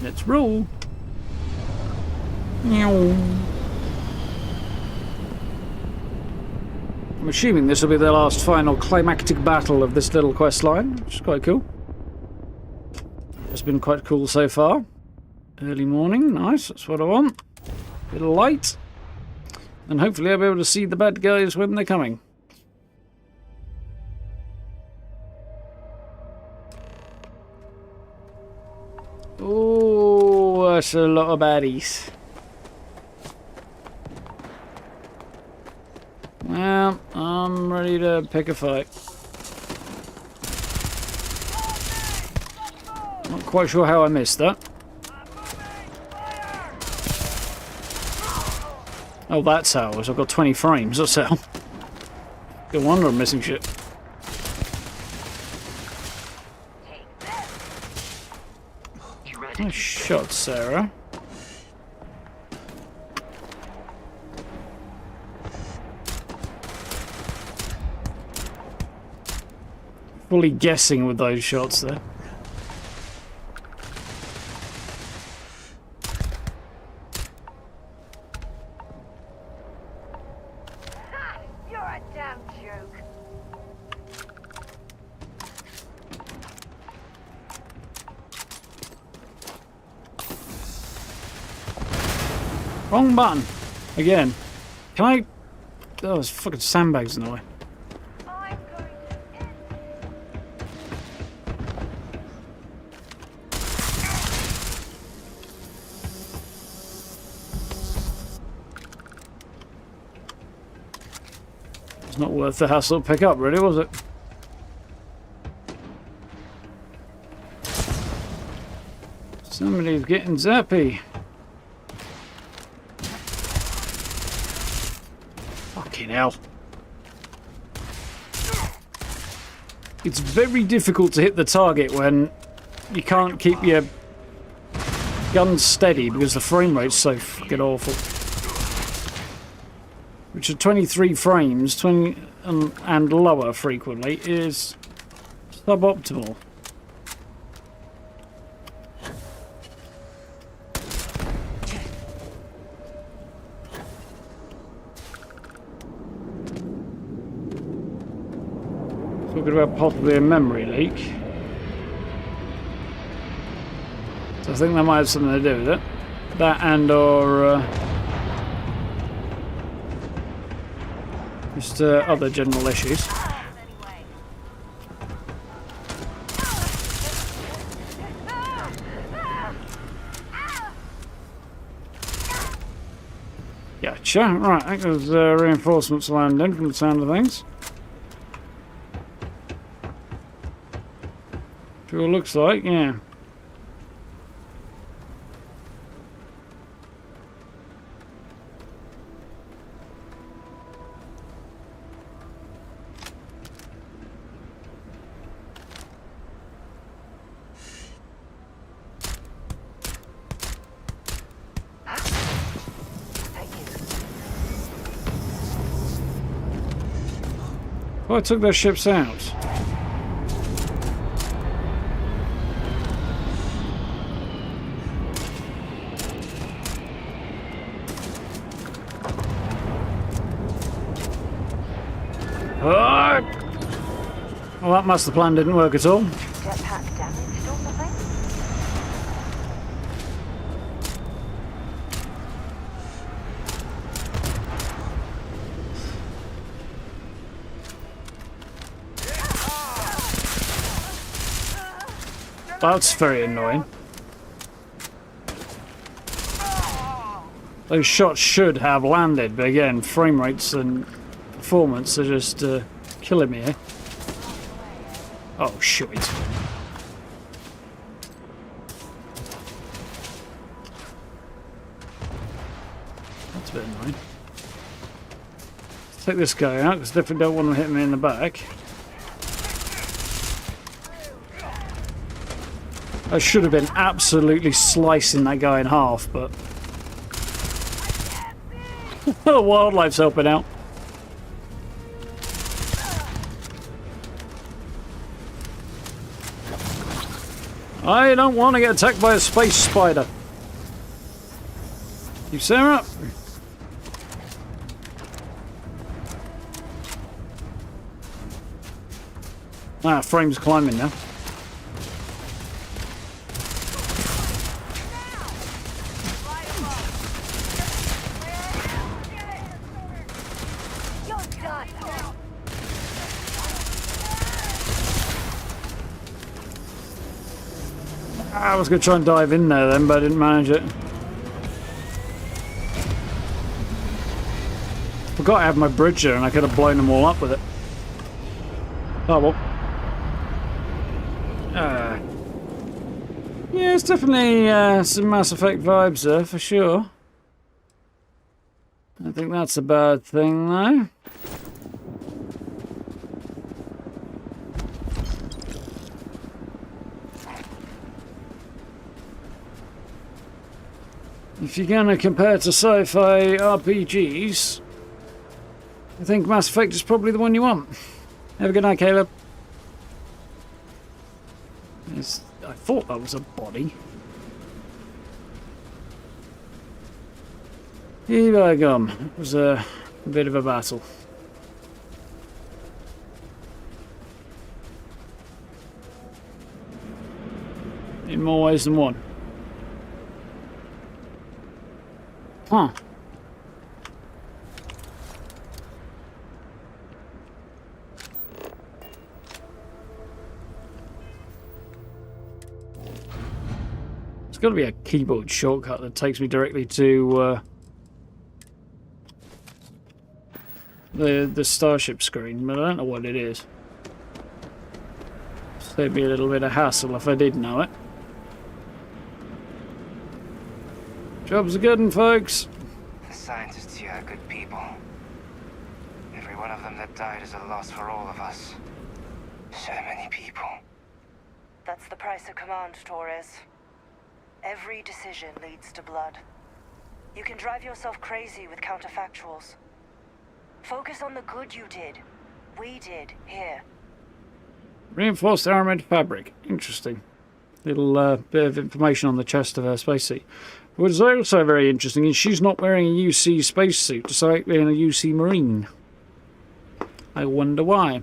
Let's roll. I'm assuming this will be the last final climactic battle of this little quest line, which is quite cool. It's been quite cool so far. Early morning, nice, that's what I want. Bit of light. And hopefully I'll be able to see the bad guys when they're coming. Oh, that's a lot of baddies. Well, I'm ready to pick a fight. Not quite sure how I missed that. Oh, that's how. I've got 20 frames, that's how. No wonder I'm missing shit. Nice shot, Sarah. Fully guessing with those shots there. You're a damn joke. Wrong button. Again. Can I... Oh, there's fucking sandbags in the way. It's not worth the hassle to pick up, really, was it? Somebody's getting zappy. Fucking hell. It's very difficult to hit the target when you can't keep your gun steady because the frame rate's so fucking awful. Which at 23 frames, 20 and lower frequently, is suboptimal. Talking about possibly a memory leak. So I think that might have something to do with it. That and or just other general issues. Gotcha. Right, I think there's reinforcements landing from the sound of things. Sure looks like, yeah. Oh, I took those ships out. Well, that master plan didn't work at all. Jetpack damaged or something? That's very annoying. Those shots should have landed, but again, frame rates and performance are just killing me here. Oh, shit. That's a bit annoying. Let's take this guy out, because I definitely don't want him to hit me in the back. I should have been absolutely slicing that guy in half, but... the wildlife's helping out. I don't want to get attacked by a space spider. You Sarah? Ah, frame's climbing now. I was going to try and dive in there then, but I didn't manage it. Forgot I had my bridge there and I could have blown them all up with it. Oh well. Yeah, it's definitely some Mass Effect vibes there, for sure. I think that's a bad thing, though. If you're going to compare to sci-fi RPGs, I think Mass Effect is probably the one you want. Have a good night, Caleb. I thought that was a body. Here I come. It was a bit of a battle. in more ways than one. Huh. There's got to be a keyboard shortcut that takes me directly to the starship screen, but I don't know what it is. It'd be a little bit of hassle if I did know it. Job's a good one, folks. The scientists here are good people. Every one of them that died is a loss for all of us. So many people. That's the price of command, Torres. Every decision leads to blood. You can drive yourself crazy with counterfactuals. Focus on the good you did. We did, here. Reinforced armored fabric. Interesting. Little bit of information on the chest of her spacesuit. What's also very interesting is she's not wearing a UC spacesuit, despite being a UC Marine. I wonder why.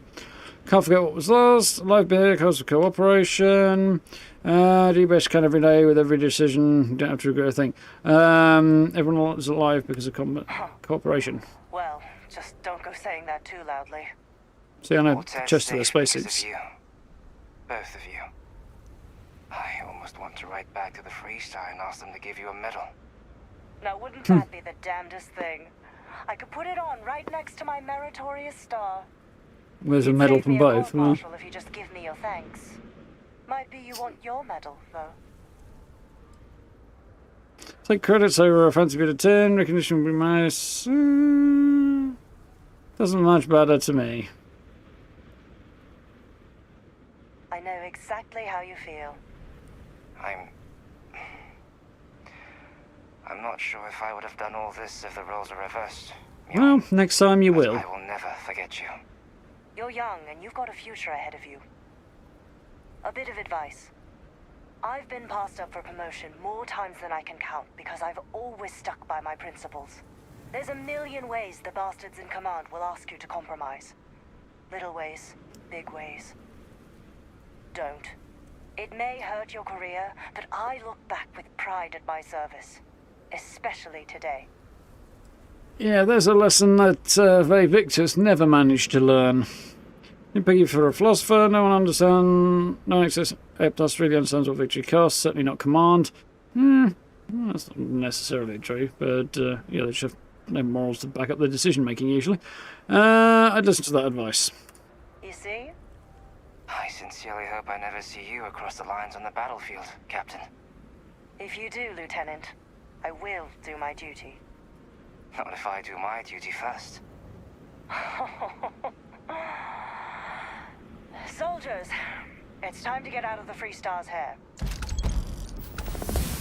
Can't forget what was lost. Life behavior, cause of cooperation. Do your best can every day with every decision. You don't have to regret a thing. Everyone is alive because of cooperation. Well, just don't go saying that too loudly. See, I know the chest of the spacesuits. Both of you. I almost want to write back to the Free Star and ask them to give you a medal. Now, wouldn't that be the damnedest thing? I could put it on right next to my meritorious star. There's a medal from both. Marshal, if you just give me your thanks. Might be you want your medal, though. Take credits over a fancy bit of 10. Recognition would be nice. Doesn't much matter to me. I know exactly how you feel. I'm not sure if I would have done all this if the roles were reversed. Well, next time you will. I will never forget you. You're young and you've got a future ahead of you. A bit of advice. I've been passed up for promotion more times than I can count because I've always stuck by my principles. There's a million ways the bastards in command will ask you to compromise. Little ways, big ways. Don't. It may hurt your career, but I look back with pride at my service. Especially today. Yeah, there's a lesson that they Victus never managed to learn. You pick you for a philosopher, no one understands, no one Eptos really understands what victory costs, certainly not command. Well, that's not necessarily true, but yeah, they should have no morals to back up their decision-making usually. I'd listen to that advice. You see? I sincerely hope I never see you across the lines on the battlefield, Captain. If you do, Lieutenant, I will do my duty. Not if I do my duty first. Soldiers, it's time to get out of the Free Star's hair.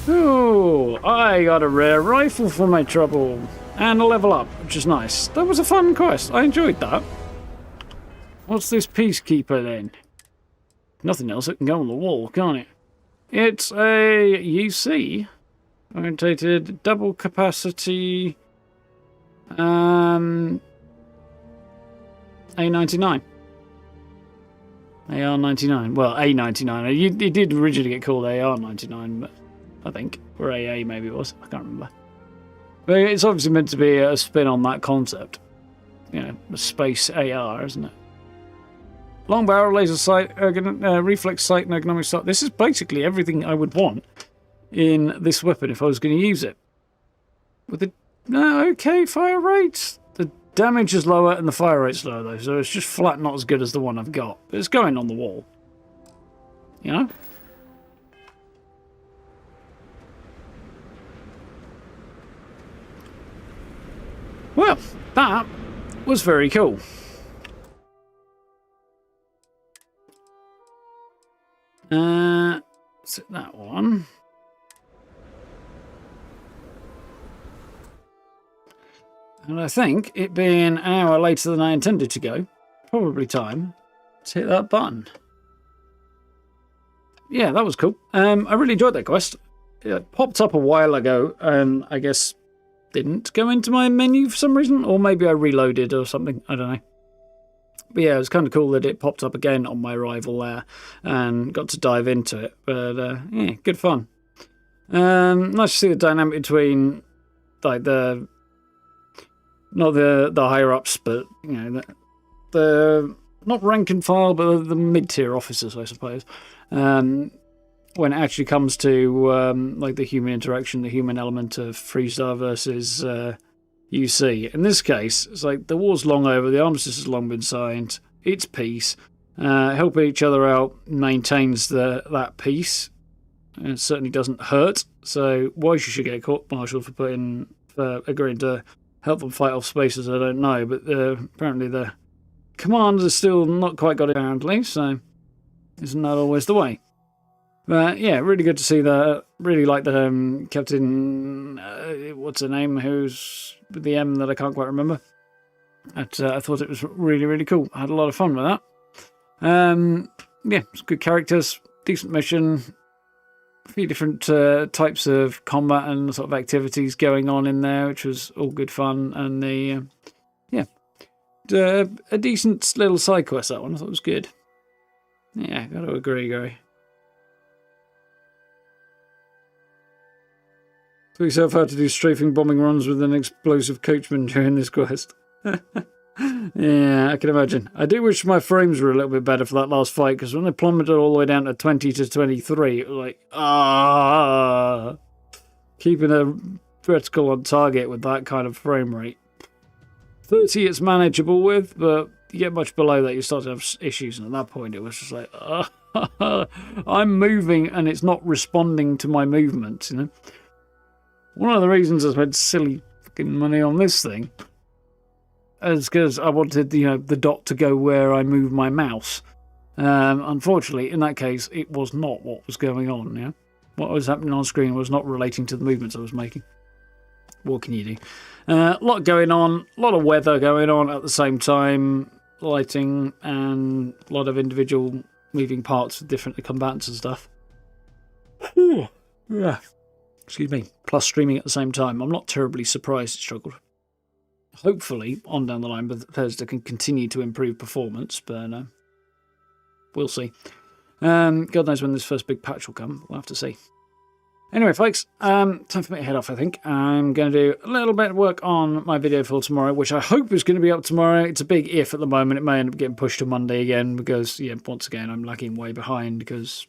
Ooh, I got a rare rifle for my trouble. And a level up, which is nice. That was a fun quest. I enjoyed that. What's this Peacekeeper then? Nothing else that can go on the wall, can't it? It's a UC. Orientated, double capacity... A99. AR99. Well, A99. It did originally get called AR99, but I think. Or AA maybe it was. I can't remember. But it's obviously meant to be a spin on that concept. You know, a space AR, isn't it? Long barrel, laser sight, reflex sight, and ergonomic sight. This is basically everything I would want in this weapon if I was going to use it. With the okay fire rate. The damage is lower and the fire rate's lower though, so it's just flat not as good as the one I've got. But it's going on the wall. You know? Well, that was very cool. Set that one. And I think, it being an hour later than I intended to go, probably time to hit that button. Yeah, that was cool. I really enjoyed that quest. It popped up a while ago, and I guess didn't go into my menu for some reason, or maybe I reloaded or something. I don't know. But yeah, it was kind of cool that it popped up again on my arrival there and got to dive into it. But yeah, good fun. Nice to see the dynamic between like not the higher ups, but you know the not rank and file, but the mid-tier officers, I suppose. When it actually comes to like the human interaction, the human element of Freestar versus UC. In this case, it's like the war's long over, the armistice has long been signed, it's peace. Helping each other out maintains that peace. And it certainly doesn't hurt. So why she should get court-martialed for agreeing to help them fight off spacers, I don't know. But apparently the commanders still not quite got it apparently, so isn't that always the way? But yeah, really good to see that. Really like the Captain, what's her name, who's with the M that I can't quite remember. I thought it was really, really cool. I had a lot of fun with that. Yeah, it's good characters, decent mission, a few different types of combat and sort of activities going on in there, which was all good fun. And a decent little side quest, that one. I thought it was good. Yeah, got to agree, Gary. Taught yourself how to do strafing bombing runs with an explosive coachman during this quest. Yeah, I can imagine. I do wish my frames were a little bit better for that last fight, because when they plummeted all the way down to 20 to 23, it was like, keeping a vertical on target with that kind of frame rate. 30 it's manageable with, but you get much below that, you start to have issues, and at that point it was just like, I'm moving and it's not responding to my movements, you know? One of the reasons I spent silly fucking money on this thing is because I wanted, the dot to go where I move my mouse. Unfortunately, in that case, it was not what was going on. Yeah, what was happening on screen was not relating to the movements I was making. What can you do? A lot going on, a lot of weather going on at the same time, lighting, and a lot of individual moving parts with different combatants and stuff. Yeah. Excuse me, plus streaming at the same time. I'm not terribly surprised it struggled. Hopefully, on down the line, Bethesda can continue to improve performance, but we'll see. God knows when this first big patch will come. We'll have to see. Anyway, folks, time for me to head off, I think. I'm going to do a little bit of work on my video for tomorrow, which I hope is going to be up tomorrow. It's a big if at the moment. It may end up getting pushed to Monday again because, yeah, once again, I'm lagging way behind because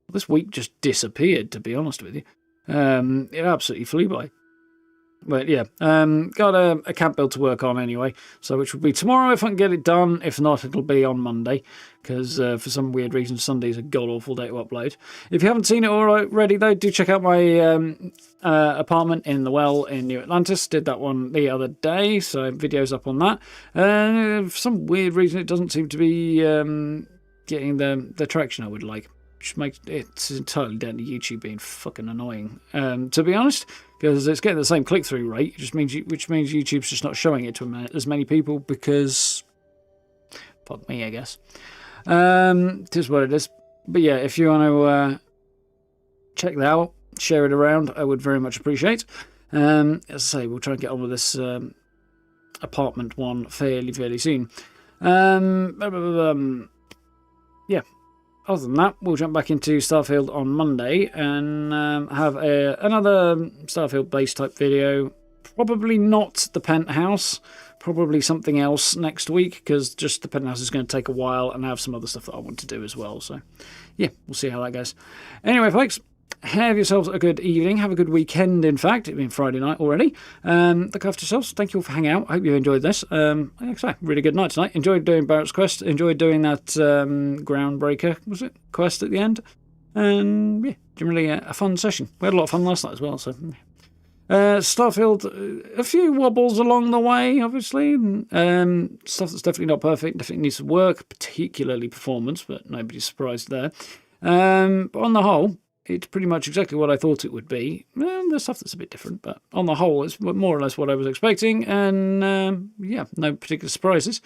this week just disappeared, to be honest with you. It absolutely flew by. But yeah, got a camp build to work on anyway, so which will be tomorrow if I can get it done. If not, it'll be on Monday, because for some weird reason, Sunday's a god-awful day to upload. If you haven't seen it already, though, do check out my apartment in the Well in New Atlantis. Did that one the other day, so video's up on that. For some weird reason, it doesn't seem to be getting the traction I would like. Which makes it's entirely down to YouTube being fucking annoying, to be honest, because it's getting the same click-through rate, which means YouTube's just not showing it to as many people because, fuck me, I guess. It is what it is. But yeah, if you want to check that out, share it around, I would very much appreciate. As I say, we'll try and get on with this apartment one fairly soon. Yeah. Other than that, we'll jump back into Starfield on Monday and have another Starfield-based type video. Probably not the penthouse, probably something else next week, because just the penthouse is going to take a while and I have some other stuff that I want to do as well. So, yeah, we'll see how that goes. Anyway, folks, have yourselves a good evening. Have a good weekend, in fact. It's been Friday night already. Look after yourselves. Thank you all for hanging out. I hope you enjoyed this. Like I say, really good night tonight. Enjoyed doing Barrett's quest. Enjoyed doing that Groundbreaker, was it? Quest at the end. And, yeah, generally a fun session. We had a lot of fun last night as well, so... Starfield, a few wobbles along the way, obviously. Stuff that's definitely not perfect, definitely needs some work, particularly performance, but nobody's surprised there. But on the whole... It's pretty much exactly what I thought it would be. There's stuff that's a bit different, but on the whole, it's more or less what I was expecting. And, yeah, no particular surprises.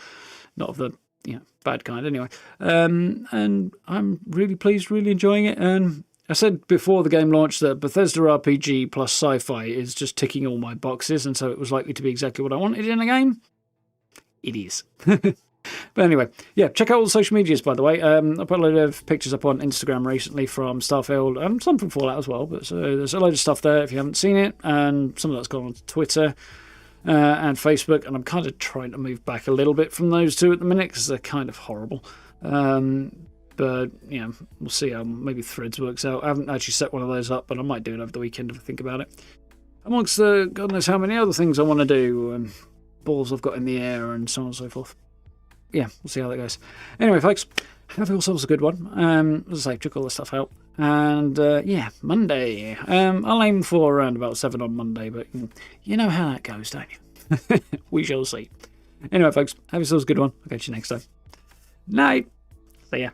Not of the bad kind, anyway. And I'm really pleased, really enjoying it. And I said before the game launched that Bethesda RPG plus sci-fi is just ticking all my boxes, and so it was likely to be exactly what I wanted in a game. It is. But anyway, yeah, check out all the social medias, by the way. I put a load of pictures up on Instagram recently from Starfield, and some from Fallout as well. But so there's a load of stuff there if you haven't seen it, and some of that's gone on to Twitter and Facebook. And I'm kind of trying to move back a little bit from those two at the minute because they're kind of horrible. But, you know, we'll see how maybe Threads works out. I haven't actually set one of those up, but I might do it over the weekend if I think about it. Amongst the God knows how many other things I want to do, and balls I've got in the air, and so on and so forth. Yeah, we'll see how that goes. Anyway, folks, have yourselves a good one. As I say, check all this stuff out. And, yeah, Monday. I'll aim for around about 7 on Monday, but you know how that goes, don't you? We shall see. Anyway, folks, have yourselves a good one. I'll catch you next time. Night. See ya.